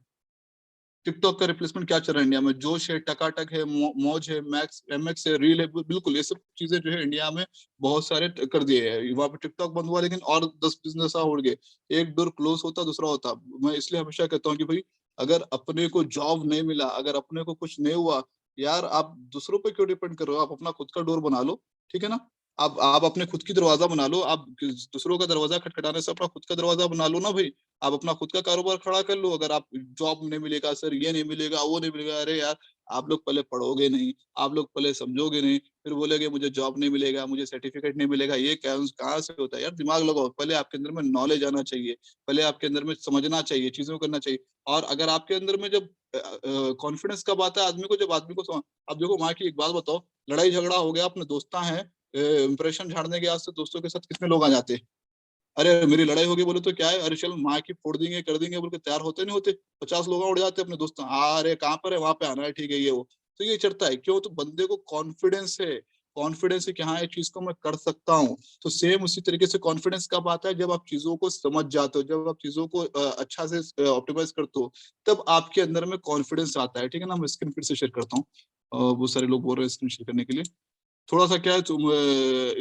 टिकटॉक का रिप्लेसमेंट क्या चल रहा है इंडिया में, जोश है, टकाटक है, मौज है, मैक्स एमएक्स है, रील है, बिल्कुल ये सब चीजें जो है इंडिया में बहुत सारे कर दिए हैं। वहां पे टिकटॉक बंद हुआ, लेकिन और 10 बिजनेस उड़ गए, एक डोर क्लोज होता दूसरा होता। मैं इसलिए हमेशा कहता हूँ कि भाई, अगर अपने को जॉब नहीं मिला, अगर अपने को कुछ नहीं हुआ, यार आप दूसरों पे क्यों डिपेंड कर रहे हो, आप अपना खुद का डोर बना लो, ठीक है ना। आप अपने खुद की दरवाजा बना लो, आप दूसरों का दरवाजा खटखटाने से अपना खुद का दरवाजा बना लो ना भाई। आप अपना खुद का कारोबार खड़ा कर लो। अगर आप जॉब नहीं मिलेगा सर, ये नहीं मिलेगा, वो नहीं मिलेगा, अरे यार आप लोग पहले पढ़ोगे नहीं, आप लोग पहले समझोगे नहीं, फिर बोलेगे मुझे जॉब नहीं मिलेगा, मुझे सर्टिफिकेट नहीं मिलेगा, ये कहाँ से होता है यार, दिमाग लगाओ। पहले आपके अंदर में नॉलेज आना चाहिए, पहले आपके अंदर में समझना चाहिए, चीजों को करना चाहिए। और अगर आपके अंदर में जब कॉन्फिडेंस कब आता है आदमी को, जब आदमी को अब देखो, वहां की एक बात बताओ, लड़ाई झगड़ा हो गया, अपने दोस्ता है, इंप्रेशन झाड़ने के आज से दोस्तों के साथ कितने लोग आ जाते हैं, अरे मेरी लड़ाई होगी बोले तो क्या है, अरे चल माँ की फोड़ देंगे, कर देंगे बोल के तैयार होते नहीं होते, 50 लोग उड़ जाते अपने दोस्त, हाँ अरे कहाँ पर है, वहां पे आना है, ठीक है ये वो। तो ये चढ़ता है क्यों, तो बंदे को कॉन्फिडेंस है, कॉन्फिडेंस है कि हाँ ये चीज को मैं कर सकता हूँ। तो सेम उसी तरीके से कॉन्फिडेंस कब आता है, जब आप चीजों को समझ जाते हो, जब आप चीजों को अच्छा से ऑप्टिमाइज करते हो, तब आपके अंदर में कॉन्फिडेंस आता है, ठीक है ना। मैं स्क्रीन फिर से शेयर करता हूँ, बहुत सारे लोग बोल रहे हैं स्क्रीन शेयर करने के लिए। थोड़ा सा क्या है,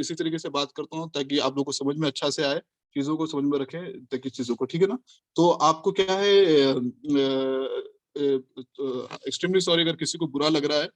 इसी तरीके से बात करता हूँ ताकि आप लोग को समझ में अच्छा से आए, चीजों को समझ में रखें ताकि चीजों को, ठीक है ना। तो आपको क्या है, एक्सट्रीमली सॉरी अगर किसी को बुरा लग रहा है,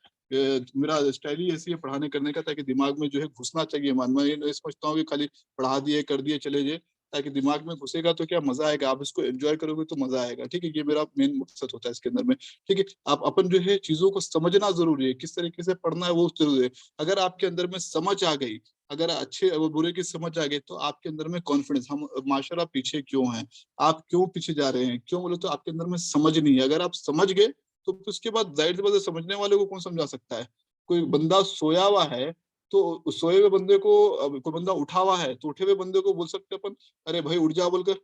मेरा स्टाइल ही ऐसी है पढ़ाने करने का, ताकि दिमाग में जो है घुसना चाहिए। मैं ये नहीं समझता हूँ कि खाली पढ़ा दिए कर दिए चले जाए, ताकि दिमाग में घुसेगा तो क्या मजा आएगा, आप इसको एंजॉय करोगे तो मजा आएगा, ठीक है। ये मेरा मेन मकसद होता है इसके अंदर में, ठीक है। आप अपन जो है चीजों को समझना जरूरी है, किस तरीके से पढ़ना है वो जरूरी है। अगर आपके अंदर में समझ आ गई, अगर अच्छे और बुरे की समझ आ गई, तो आपके अंदर में कॉन्फिडेंस, हम माशाल्लाह पीछे क्यों हैं, आप क्यों पीछे जा रहे हैं, क्यों बोले तो आपके अंदर में समझ नहीं है। अगर आप समझ गए तो उसके बाद जाहिर सी बात है, समझने वाले को कौन समझा सकता है। कोई बंदा सोया हुआ है, तो सोए हुए बंदे को, कोई बंदा उठा हुआ है तो उठे हुए बंदे को बोल सकते अपन, अरे भाई उठ जा बोलकर।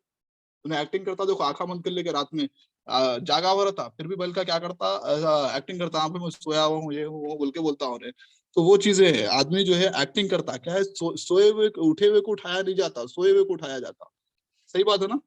उन्हें एक्टिंग करता, देखो आंखा बंद कर लेके रात में जागा हुआ रहता, फिर भी बल्कि क्या करता, एक्टिंग करता, हाँ भाई मैं सोया हुआ हूँ, ये हूँ वो बोल के बोलता हूँ उन्हें। तो वो चीजें है, आदमी जो है एक्टिंग करता क्या है, सोए हुए उठे हुए को उठाया नहीं जाता, सोए हुए को उठाया जाता। सही बात है ना,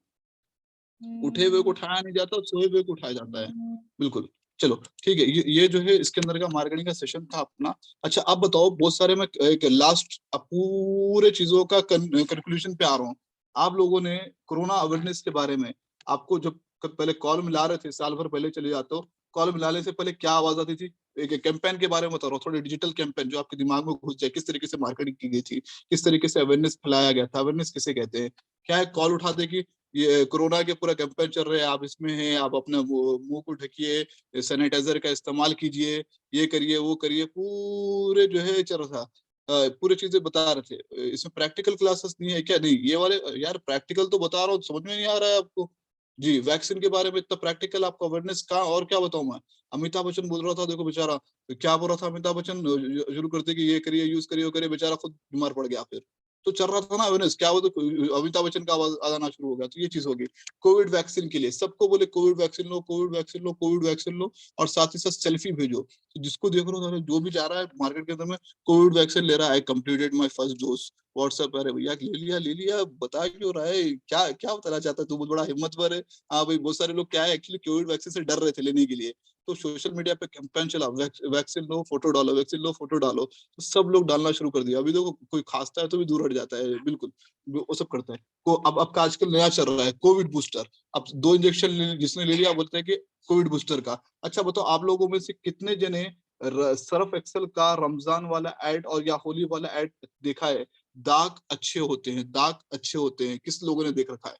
उठे हुए को उठाया नहीं जाता, सोए हुए को उठाया जाता है, बिल्कुल। चलो ठीक है, ये जो है इसके अंदर का मार्केटिंग का सेशन था अपना। अच्छा अब बताओ, बहुत सारे मैं एक लास्ट पूरे चीजों का कंक्लूजन पे आ रहा हूँ। आप लोगों ने कोरोना अवेयरनेस के बारे में, आपको जब पहले कॉल मिला रहे थे, साल भर पहले चले जाते हो, कॉल मिलाने से पहले क्या आवाज आती थी? एक कैंपेन के बारे में बता रहा हूँ, थोड़े डिजिटल कैंपेन जो आपके दिमाग में घुस जाए, किस तरीके से मार्केटिंग की गई थी, किस तरीके से अवेयरनेस फैलाया गया था। अवेयरनेस किसे कहते हैं? क्या है, कॉल उठाते कि ये कोरोना के पूरा कैंपेन चल रहा है, आप इसमें हैं, आप अपना मुंह को ढकिए, सैनिटाइजर का इस्तेमाल कीजिए, ये करिए वो करिए, पूरे जो है चल रहा था। पूरी चीजें बता रहे थे। इसमें प्रैक्टिकल क्लासेस नहीं है क्या? नहीं, ये वाले यार प्रैक्टिकल तो बता रहा हूँ, समझ में नहीं आ रहा है आपको? जी, वैक्सीन के बारे में इतना प्रैक्टिकल आपको अवेयरनेस का, और क्या बताऊं मैं? अमिताभ बच्चन बोल रहा था, देखो बेचारा क्या बोल रहा था अमिताभ बच्चन, शुरू करते कि ये करिए, यूज करिए, वो करिए, बेचारा खुद बीमार पड़ गया। फिर तो चल रहा था ना अवेयरनेस, क्या वो तो अमिताभ बच्चन का आवाज आना शुरू हो गया। तो ये चीज होगी। कोविड वैक्सीन के लिए सबको बोले कोविड वैक्सीन लो, कोविड वैक्सीन लो, कोविड वैक्सीन लो, और साथ ही साथ सेल्फी भेजो। तो जिसको देख रहे हो, जो भी जा रहा है मार्केट के अंदर में कोविड वैक्सीन ले रहा है, completed my first dose, WhatsApp, अरे भैया ले लिया, बता क्यों रहा है? क्या क्या बताना चाहता है तू? बहुत बड़ा हिम्मतवर है। हाँ भाई, बहुत सारे लोग क्या है एक्चुअली कोविड वैक्सीन से डर रहे थे लेने के लिए। तो सोशल मीडिया पे कैंपेन चला, वैक्सीन लो फोटो डालो, वैक्सीन लो फोटो डालो, तो सब लोग डालना शुरू कर दिया। अभी देखो कोई खांसता है तो भी दूर हट जाता है, बिल्कुल वो सब करता है। को अब का आजकल नया चल रहा है कोविड बूस्टर। अब 2 इंजेक्शन जिसने ले लिया बोलते हैं कि कोविड बूस्टर का। अच्छा बताओ, आप लोगों में से कितने जने सर्फ एक्सेल का रमजान वाला एड और या होली वाला एड देखा है? दाग अच्छे होते हैं, दाग अच्छे होते हैं, किस लोगों ने देख रखा है?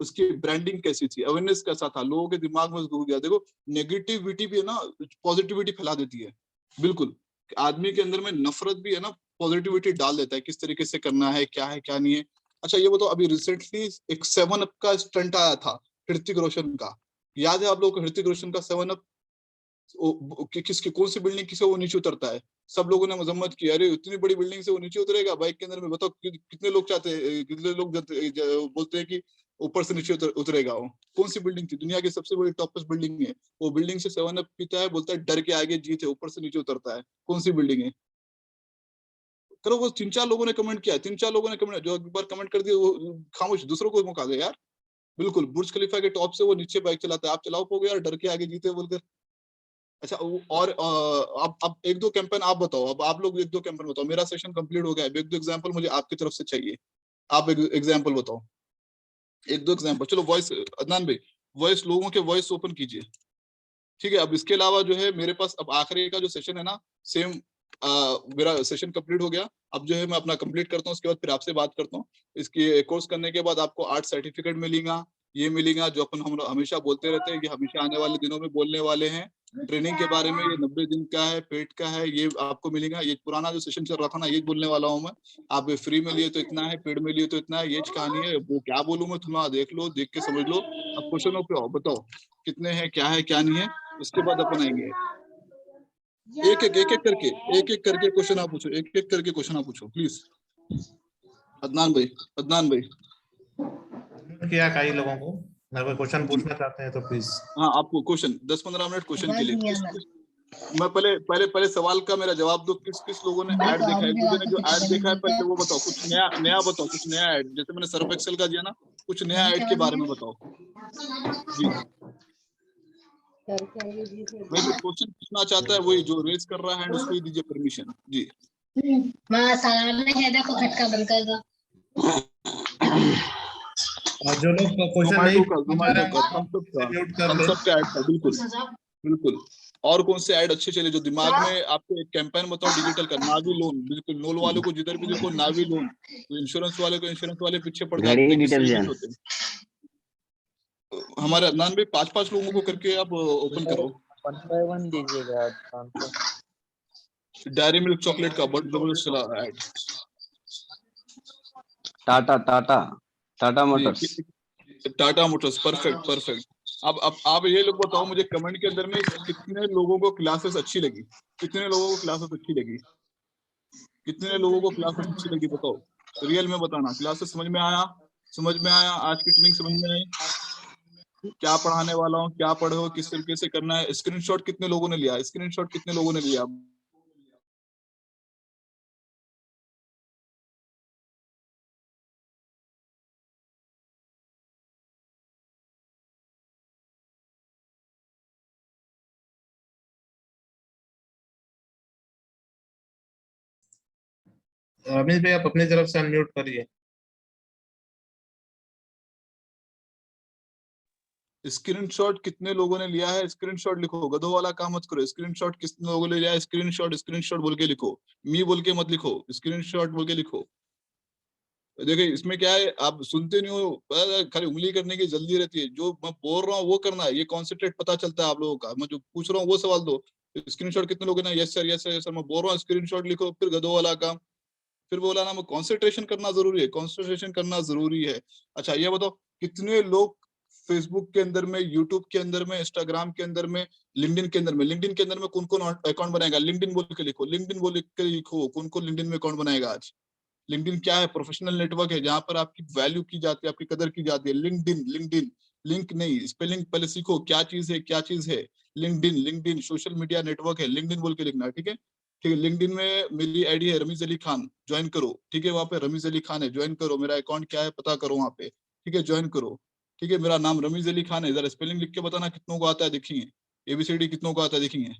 उसकी ब्रांडिंग कैसी थी, अवेयरनेस कैसा था, लोगों के दिमाग में घुस गया। देखो नेगेटिविटी भी है ना, पॉजिटिविटी फैला देती है। बिल्कुल, आदमी के अंदर में नफरत भी है ना, पॉजिटिविटी डाल देता है, किस तरीके से करना है, क्या है क्या नहीं है। अच्छा ये बताओ, अभी रिसेंटली एक 7 अप का स्टंट आया था ऋतिक रोशन का, याद है आप लोगों को? ऋतिक रोशन का 7 अप, किसकी कौन सी बिल्डिंग किसे वो नीचे उतरता है, सब लोगों ने मजम्मत की, अरे इतनी बड़ी बिल्डिंग से वो नीचे उतरेगा बाइक के अंदर में? बताओ कितने लोग चाहते हैं, कितने लोग बोलते हैं कि ऊपर से नीचे उतरेगा वो? कौन सी बिल्डिंग थी? दुनिया की सबसे बड़ी टॉपेस्ट बिल्डिंग है वो। बिल्डिंग से 7 अप पीता है, बोलता है डर के आगे जीत है, ऊपर से नीचे उतरता है। कौन सी बिल्डिंग है? करो। वो 3-4 लोगों ने कमेंट किया, 3-4 लोगों ने कमेंट, जो एक बार कमेंट कर दिया वो खामोश, दूसरों को मौका दे यार। बिल्कुल, बुर्ज खलीफा के टॉप से वो नीचे बाइक चलाता है, आप चलाओ पोगे यार, डर के आगे जीते बोलकर। अच्छा और अब एक दो कैंपेन आप बताओ, अब आप लोग एक दो कैंपेन बताओ, मेरा सेशन कंप्लीट हो गया है, एक दो एग्जांपल मुझे आपकी तरफ से चाहिए। आप एक एग्जांपल बताओ, एक दो एग्जांपल। चलो वॉइस, अदनान भाई वॉइस, लोगों के वॉइस ओपन कीजिए। ठीक है, अब इसके अलावा जो है मेरे पास अब आखिरी का जो सेशन है ना, सेम मेरा सेशन कंप्लीट हो गया। अब जो है मैं अपना कंप्लीट करता हूँ, उसके बाद फिर आपसे बात करता हूँ। इसके कोर्स करने के बाद आपको आर्ट सर्टिफिकेट मिलेगा, ये मिलेगा जो अपन हम हमेशा बोलते रहते हैं, ये हमेशा आने वाले दिनों में बोलने वाले हैं ट्रेनिंग के बारे में। ये 90 दिन का है, पेड का है, ये आपको मिलेगा। ये पुराना जो सेशन चल रहा था ना, ये बोलने वाला हूँ मैं। आप फ्री में लिए तो इतना है, पेड में लिए तो इतना है, ये कहानी है। वो क्या बोलूं मैं, तुम देख लो, देख के समझ लो। अब क्वेश्चनों पे आओ, बताओ कितने हैं, क्या है क्या नहीं है। उसके बाद अपन आएंगे एक एक करके क्वेश्चन आप पूछो, एक एक करके क्वेश्चन आप पूछो प्लीज। अदनान भाई, अदनान भाई। किया कई लोगों को, अगर क्वेश्चन जी पूछना चाहते हैं तो प्लीज। हाँ, आपको क्वेश्चन 10-15 मिनट क्वेश्चन के लिए मैं पहले पहले पहले सवाल का मेरा जवाब दो। किस किस लोगों ने ऐड देखा है? एक दूसरे ने जो ऐड देखा है पहले वो बताओ। कुछ नया नया बताओ, कुछ नया ऐड, जैसे मैंने सर्फ एक्सेल का दिया ना, कुछ नया ऐड के बारे में बताओ जी। मैं जो क्वेश्चन पूछना चाहता है वही, जो रेज कर रहा है हैंड उसको ही दीजिए परमिशन जी। देखो खटका बंद कर दो। और जो लोग क्वेश्चन नहीं जोमेटो का, म्यूट कर थम्स ले। अप का ऐड था, बिल्कुल बिल्कुल। और कौन से ऐड अच्छे चले जो दिमाग में आपको? एक कैंपेन बताओ डिजिटल का, नावी लोन, बिल्कुल नोल वालों को जिधर भी देखो नावी लोन, तो इंश्योरेंस वाले को, इंश्योरेंस वाले पीछे पड़ जाते घड़ी हैं कि सही नहीं डिटर्जेंट। होते। हमारे अदनान भाई 5-5 लोगों को करके आप ओपन करो। 1 बाय 1 दीजिएगा दुकान पे। डायरी मिल्क चॉकलेट का बड़ा जबरदस्त चला ऐड टाटा टाटा टाटा जी। Motors. Tata motors, perfect perfect. अब आप ये लोग बताओ मुझे कमेंट के अंदर में, कितने लोगों को क्लासेस अच्छी लगी? कितने लोगों को क्लासेस अच्छी लगी? कितने लोगों को क्लासेस अच्छी लगी बताओ, रियल में बताना। क्लासेस समझ में आया? समझ में आया? आज की ट्रेनिंग समझ में आई? क्या पढ़ाने वाला हूँ, क्या पढ़े हो, किस तरीके से करना है? स्क्रीनशॉट कितने लोगों ने लिया? स्क्रीनशॉट कितने लोगों ने लिया? अमित भाई आप अपनी तरफ से अनम्यूट करिए। स्क्रीनशॉट कितने लोगों ने लिया है, स्क्रीनशॉट लिखो, गधों वाला काम मत करो। स्क्रीनशॉट कितने लोगों ने लिया है, स्क्रीनशॉट स्क्रीनशॉट बोल के लिखो, मी बोल के मत लिखो, स्क्रीनशॉट बोल के लिखो। देखिए इसमें क्या है, आप सुनते नहीं हो, खाली उंगली करने की जल्दी रहती है। जो मैं बोल रहा हूँ वो करना है, ये कॉन्सेंट्रेट पता चलता है आप लोगों का। मैं जो पूछ रहा हूँ वो सवाल दो। स्क्रीनशॉट कितने लोगों ने, yes sir yes sir yes sir, मैं बोल रहा हूँ स्क्रीनशॉट लिखो, फिर गधों वाला काम। फिर बोला ना, मैं कॉन्सेंट्रेशन करना जरूरी है, कॉन्सेंट्रेशन करना जरूरी है। अच्छा ये बताओ, कितने लोग फेसबुक के अंदर में, यूट्यूब के अंदर में, इंस्टाग्राम के अंदर में, लिंक्डइन के अंदर में, लिंक्डइन के अंदर में कौन कौन अकाउंट बनाएगा, लिंक्डइन बोल के लिखो, लिंक्डइन बोल के लिखो, कौन कौन लिंक्डइन में अकाउंट बनाएगा आज। लिंक्डइन क्या है, प्रोफेशनल नेटवर्क है जहां पर आपकी वैल्यू की जाती है, आपकी कदर की जाती है। लिंक्डइन, लिंक्डइन, लिंक नहीं, स्पेलिंग पहले सीखो, क्या चीज है क्या चीज है। LinkedIn, LinkedIn social media network है, लिंक्डइन बोल के लिखना, ठीक है। ठीक है, लिंक्डइन में मेरी आईडी है रमीज अली खान, ज्वाइन करो, ठीक है। वहां पे रमीज अली खान है, ज्वाइन करो। मेरा अकाउंट क्या है पता करो वहां पे, ठीक है, ज्वाइन करो। ठीक है, मेरा नाम रमीज अली खान है। जरा स्पेलिंग लिख के बताना कितनों को आता है, देखेंगे। एबीसीडी कितनों को आता है देखेंगे।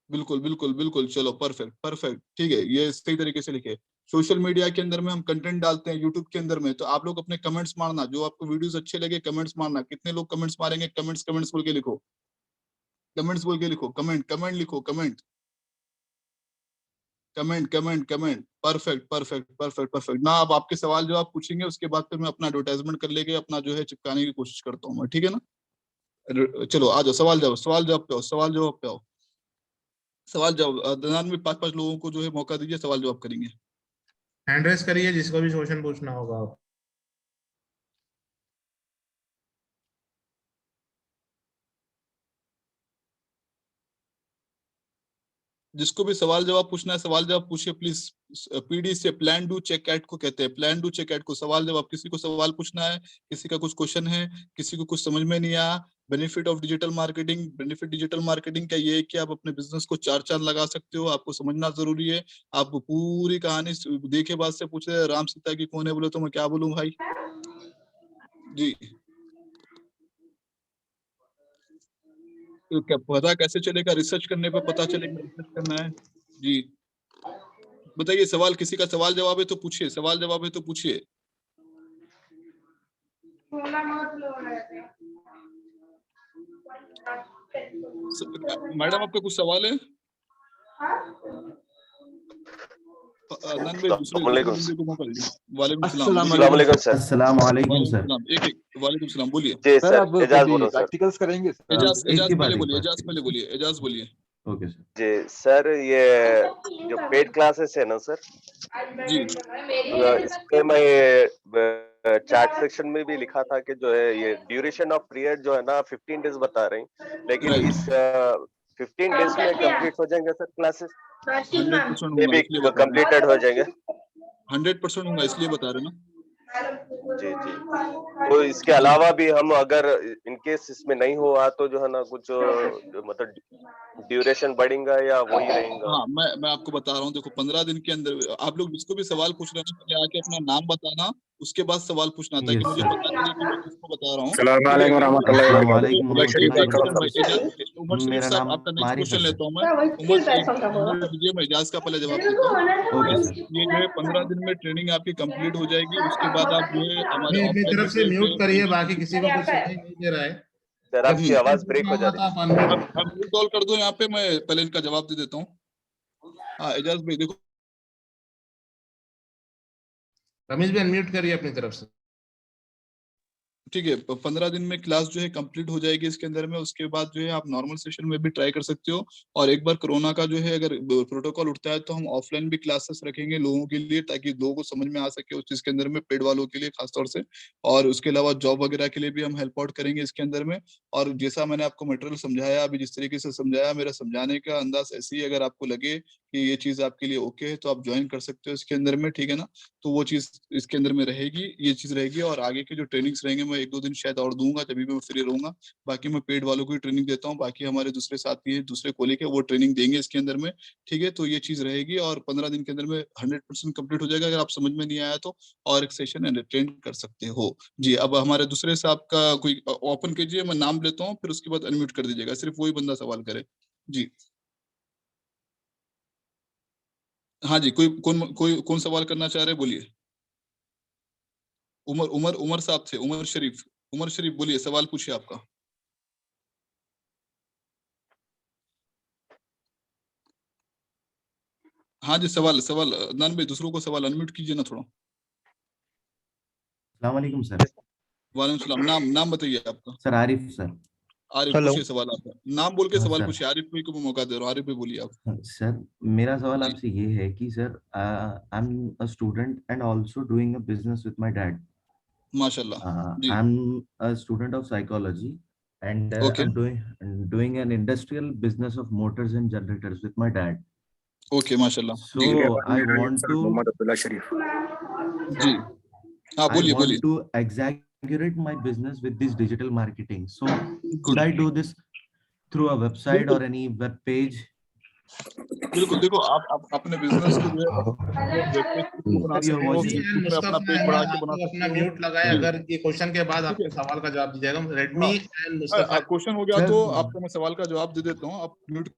बिल्कुल बिल्कुल बिल्कुल, चलो परफेक्ट परफेक्ट, ठीक है, ये सही तरीके से लिखे। सोशल मीडिया के अंदर में हम कंटेंट डालते हैं, यूट्यूब के अंदर में, तो आप लोग अपने कमेंट्स मारना, जो आपको वीडियोस अच्छे लगे कमेंट्स मारना। कितने लोग कमेंट्स मारेंगे, कमेंट्स कमेंट्स बोल के लिखो, कमेंट्स बोल के लिखो, कमेंट कमेंट लिखो, comment comment comment comment. Perfect perfect perfect perfect ना। अब आपके सवाल जवाब पूछेंगे, उसके बाद फिर मैं अपना एडवर्टाइजमेंट कर लेके अपना जो है चिपकाने की कोशिश करता हूँ मैं, ठीक है ना। चलो आ जाओ, सवाल जवाब, सवाल जवाब पे आओ, सवाल जवाब पे आओ। सवाल जवाब दरमियान में 5-5 लोगों को जो है मौका दीजिए, सवाल जवाब करेंगे। हैंड रेस करिए जिसको भी क्वेश्चन पूछना होगा आप। जिसको भी सवाल जवाब पूछना है सवाल जवाब पूछिए प्लीज। पीडी से प्लान डू चेक एट को कहते हैं, प्लान डू चेक एट को सवाल जवाब। किसी को सवाल पूछना है, किसी का कुछ क्वेश्चन है, किसी को कुछ समझ में नहीं आया। Benefit of digital marketing, benefit digital marketing का ये है कि आप अपने बिजनेस को चार चांद लगा सकते हो। आपको समझना जरूरी है। आप पूरी कहानी देखे बाद से पूछ रहे राम सीता की कौन है, बोले तो मैं क्या बोलूं भाई जी। तो क्या पता कैसे चलेगा, रिसर्च करने पे पता चलेगा, रिसर्च करना है जी। बताइए, सवाल किसी का सवाल जवाब है तो पूछिए, सवाल जवाब है तो पूछिए। मैडम आपका कुछ सवाल है? अदनान भाई दूसरे दूसरे बंदे को मौका दीजिए। वालेकुम सलाम, अस्सलाम वालेकुम सर। वालेकुम सलाम। एक वालेकुम सलाम, बोलिए। जी सर, अब कभी प्रैक्टिकल्स करेंगे सर। एजाज, एक एजाज ही बात, पहले एक बोलिए, बात, एजाज पहले बोलिए, एजाज बोलिए। Okay sir. जी सर, ये जो पेड क्लासेस है ना सर, जी इस पे मैं चैट सेक्शन में भी लिखा था कि जो है ये ड्यूरेशन ऑफ पीरियड जो है ना 15 डेज बता रहे हैं, लेकिन राइट, इस 15 डेज में कंप्लीट हो जाएंगे सर क्लासेस? 100% ये होगा भी इसलिए बता रहे कंप्लीटेड हो जाएंगे? हैं, 100% होगा इसलिए बता रहे ना। जी जी। तो इसके अलावा भी हम अगर इन केस इसमें नहीं हुआ तो जो है ना कुछ मतलब ड्यूरेशन बढ़ेगा या वही रहेगा? हाँ, मैं आपको बता रहा हूँ, देखो 15 दिन के अंदर आप लोग जिसको भी सवाल पूछ रहे हैं ना, पहले आके अपना नाम बताना, उसके बाद सवाल पूछना, ताकि यस मुझे सर। पता चले कि मैं किसको बता रहा हूँ। अस्सलाम ठीक है, वालेकुम रहमतुल्लाहि व एक अस्सलामुअलैकुम बरकातुहू। एक सेकंड भाई, रहमतुल्लाह। उमर शरीफ मेरा साहब नाम आपका नेक्स्ट मारिफ है क्वेश्चन सर। लेता हूँ मैं। उमर एक होने दीजिए, मैं इजाज का पहले जवाब देता हूँ। ओके बस सर। ये जो है 15 दिन में ट्रेनिंग आपकी कंप्लीट हो जाएगी। उसके बाद आप जो है हमारे नहीं, अपनी ऑफलाइन तरफ में से जो म्यूट है करिए, ट्रेनिंग। बाकी किसी को कुछ सुनाई नहीं दे रहा है। सर आपकी आवाज ब्रेक हो जा रही है। हम म्यूट ऑल कर दो यहाँ पे, मैं पहले इनका जवाब दे देता हूँ। हाँ एजाज भाई देखो, रमेश भी अनम्यूट करिए अपनी तरफ से। ठीक है, 15 दिन में क्लास जो है कंप्लीट हो जाएगी इसके अंदर में। उसके बाद जो है आप नॉर्मल सेशन में भी ट्राई कर सकते हो। और एक बार कोरोना का जो है अगर प्रोटोकॉल उठता है तो हम ऑफलाइन भी क्लासेस रखेंगे लोगों के लिए, ताकि लोगों को समझ में आ सके उस चीज के अंदर में, पेड वालों के लिए खासतौर से। और उसके अलावा जॉब वगैरह के लिए भी हम हेल्प आउट करेंगे इसके अंदर में। और जैसा मैंने आपको मटेरियल समझाया, अभी जिस तरीके से समझाया, मेरा समझाने का अंदाज ऐसे ही, अगर आपको लगे कि ये चीज आपके लिए ओके है तो आप ज्वाइन कर सकते हो इसके अंदर में, ठीक है ना। तो वो चीज इसके अंदर में रहेगी, ये चीज रहेगी। और आगे के जो ट्रेनिंग्स रहेंगे मैं 1-2 दिन शायद और दूंगा, जब भी मैं फ्री रहूंगा। बाकी मैं पेड वालों को ही ट्रेनिंग देता हूँ, बाकी हमारे दूसरे साथी हैं, दूसरे कोलीग है, वो ट्रेनिंग देंगे इसके अंदर में, ठीक है। तो ये चीज रहेगी और 15 दिन के अंदर में 100% कंप्लीट हो जाएगा। अगर आप समझ में नहीं आया तो और एक सेशन अटेंड कर सकते हो जी। अब हमारे दूसरे साहब का कोई ओपन कीजिए, मैं नाम लेता हूँ, फिर उसके बाद अनम्यूट कर दीजिएगा, सिर्फ वही बंदा सवाल करे जी। हाँ जी, कौन सवाल करना चाह रहे हैं, बोलिए। उमर उमर उमर साहब थे, उमर शरीफ। उमर शरीफ बोलिए, सवाल पूछिए आपका। हाँ जी, सवाल सवाल अदनान भाई, दूसरों को सवाल अनम्यूट कीजिए ना थोड़ा। अस्सलाम वालेकुम सर। वालेकुम सलाम। नाम नाम बताइए आपका। Sir Arif sir. Arif, hello. पूछिए सवाल आपका। नाम बोल के हाँ सवाल सर। पूछिए। आरिफ भाई को मैं मौका दे रहा हूँ, आरिफ भाई बोलिए आप। सर मेरा सवाल जी आपसे ये है कि sir I am a student and also doing a business with my dad. माशाल्लाह। जी I am a student of psychology and I okay am doing an industrial business of motors and generators with my dad. Okay माशाल्लाह। So जी I want to Mohammad Abdullah Sharif. जी हाँ, I बोलिए want बोलिए। to exaggerate my business with this digital marketing. So could ji I do this through a website or बिल्कुल any web page? बिल्कुल। देखो आप अपने बिजनेस को जो है वेबसाइट के थ्रू बना Sir, your सकते हो, voice is फेसबुक में अपना मुस्तफा पेज बढ़ा के अहमद, बना आप लोग सकते अपना हो। म्यूट लगाए, जी अगर ये क्वेश्चन के बाद ठीक है। आपके सवाल का जवाब दीजिएगा। रेडमी हाँ एंड मुस्तफा। क्वेश्चन हो गया sir. तो आपको मैं सवाल का जवाब दे देता हूँ। आप म्यूट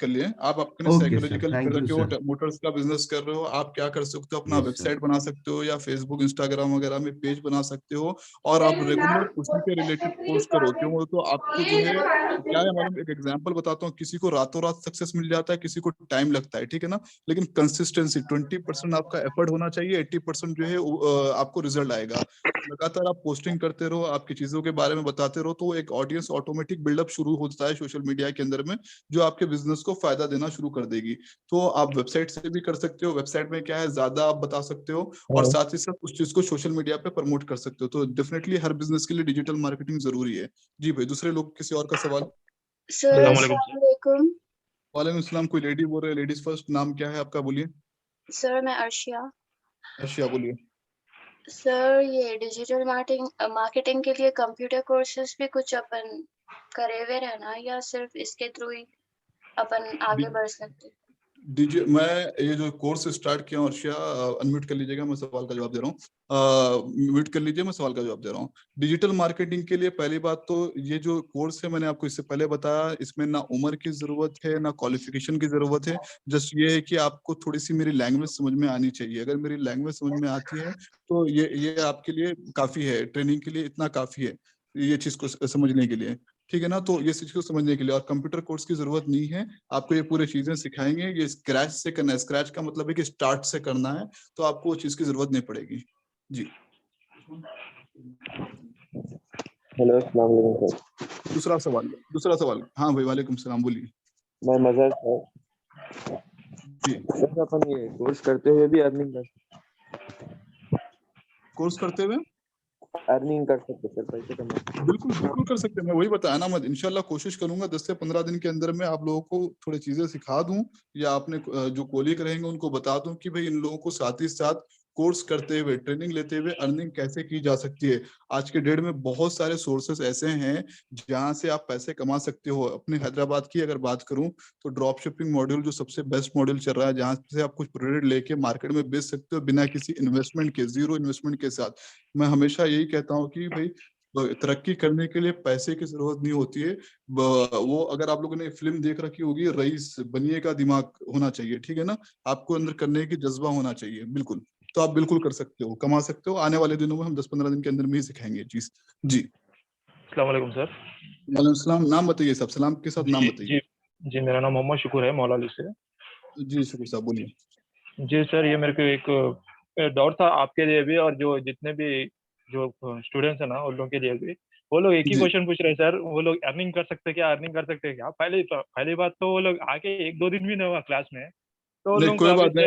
कर लिए। आप अपने Okay, sir. साइकोलॉजिकल Thank तरह you, के sir. मोटर्स का बिजनेस कर रहे हो, आप क्या कर सकते हो, अपना Yes, sir. वेबसाइट बना सकते हो या फेसबुक इंस्टाग्राम वगैरह में पेज बना सकते हो, और आप रेगुलर उसी के रिलेटेड पोस्ट करो। क्यों? तो आपको जो है क्या है मालूम, एक एग्जांपल बताता हूँ। किसी को रातों रात सक्सेस मिल जाता है, किसी को टाइम लगता है, ठीक है ना। लेकिन कंसिस्टेंसी 20% आपका एफर्ट होना चाहिए, 80% जो है आपको रिजल्ट आएगा। लगातार आप पोस्टिंग करते रहो, आपकी चीजों के बारे में बताते रहो, तो एक ऑडियंस ऑटोमेटिक बिल्डअप शुरू होता है सोशल मीडिया के अंदर में, जो आपके बिजनेस को फायदा देना शुरू कर देगी। तो आप वेबसाइट से भी कर सकते हो। वेबसाइट में क्या है, ज्यादा आप बता सकते हो और साथ ही साथ उस चीज को सोशल मीडिया पे प्रमोट कर सकते हो। तो डेफिनेटली हर बिजनेस के लिए डिजिटल मार्केटिंग जरूरी है। जी भाई, दूसरे लोग किसी और का सवाल। सर अस्सलाम अस्सलाम वालेकुम। वालेकुम सलाम। कोई लेडी बोल रहे हैं, लेडीज फर्स्ट। नाम क्या है आपका, बोलिए। सर मैं अर्शिया। अर्शिया बोलिए। सर ये डिजिटल मार्केटिंग मार्केटिंग के लिए कंप्यूटर कोर्सेज भी कुछ अपन करे हुए रहना, या सिर्फ इसके थ्रू ही अपन आगे बढ़ सकते? मैं ये जो कोर्स स्टार्ट किया हूँ, अर्शिया अनम्यूट कर लीजिएगा, मैं सवाल का जवाब दे रहा हूँ। म्यूट कर लीजिए, मैं सवाल का जवाब दे रहा हूँ। डिजिटल मार्केटिंग के लिए पहली बात तो ये जो कोर्स है, मैंने आपको इससे पहले बताया, इसमें ना उम्र की जरूरत है ना क्वालिफिकेशन की जरूरत है। जस्ट ये है कि आपको थोड़ी सी मेरी लैंग्वेज समझ में आनी चाहिए। अगर मेरी लैंग्वेज समझ में आती है तो ये आपके लिए काफी है, ट्रेनिंग के लिए इतना काफी है ये चीज को समझने के लिए, ठीक है ना। तो ये चीज को समझने के लिए और कंप्यूटर कोर्स की जरूरत नहीं है। आपको ये पूरी चीजें सिखाएंगे। ये स्क्रैच से करना है। स्क्रैच का मतलब है कि स्टार्ट से करना है, तो आपको वो चीज की जरूरत नहीं पड़ेगी। जी हेलो, अस्सलाम वालेकुम सर। दूसरा सवाल। हाँ भाई, वालेकुम सलाम, बोलिए। मैं मज़ार सर। जी सर अपन ये कोर्स करते हुए भी कोर्स करते हुए अर्निंग कर सकते सर, पैसे कमा। बिल्कुल बिल्कुल कर सकते हैं। मैं वही बताया ना, मैं इंशाल्लाह कोशिश करूंगा 10 से 15 दिन के अंदर में आप लोगों को थोड़ी चीजें सिखा दूं, या अपने जो कोलीग रहेंगे उनको बता दूं कि भाई इन लोगों को साथ ही साथ कोर्स करते हुए, ट्रेनिंग लेते हुए अर्निंग कैसे की जा सकती है। आज के डेट में बहुत सारे सोर्सेस ऐसे हैं जहां से आप पैसे कमा सकते हो। अपने हैदराबाद की अगर बात करूं तो ड्रॉप शिपिंग मॉड्यूल जो सबसे बेस्ट मॉड्यूल चल रहा है, जहां से आप कुछ प्रोडक्ट लेके मार्केट में बेच सकते हो बिना किसी इन्वेस्टमेंट के, जीरो इन्वेस्टमेंट के साथ। मैं हमेशा यही कहता हूँ कि भाई तरक्की करने के लिए पैसे की जरूरत नहीं होती है। वो अगर आप लोगों ने फिल्म देख रखी होगी, रईस बनिए का दिमाग होना चाहिए, ठीक है ना। आपको अंदर करने की जज्बा होना चाहिए, बिल्कुल। तो आप बिल्कुल कर सकते हो, कमा सकते हो। आने वाले दिनों में हम 10-15 दिन के अंदर में ही सिखाएंगे ये चीज। जी अस्सलाम वालेकुम सर। वालेकुम सलाम। नाम बताइए, सब सलाम के साथ नाम जी बताइए। जी मेरा नाम मोहम्मद शुक्र है, मौलाली से। जी शुक्र साहब, बोलिए। जी सर, ये मेरे को एक दौर था आपके लिए भी, और जो जितने भी जो स्टूडेंट्स हैं ना उन लोगों के लिए भी। वो लोग एक ही जी क्वेश्चन पूछ रहे हैं सर, वो लोग अर्निंग कर सकते हैं क्या, अर्निंग कर सकते हैं क्या। पहली बात तो वो लोग आके 1-2 दिन भी नहीं हुआ क्लास में, तो उन नहीं लोगों को कोई अभी बात से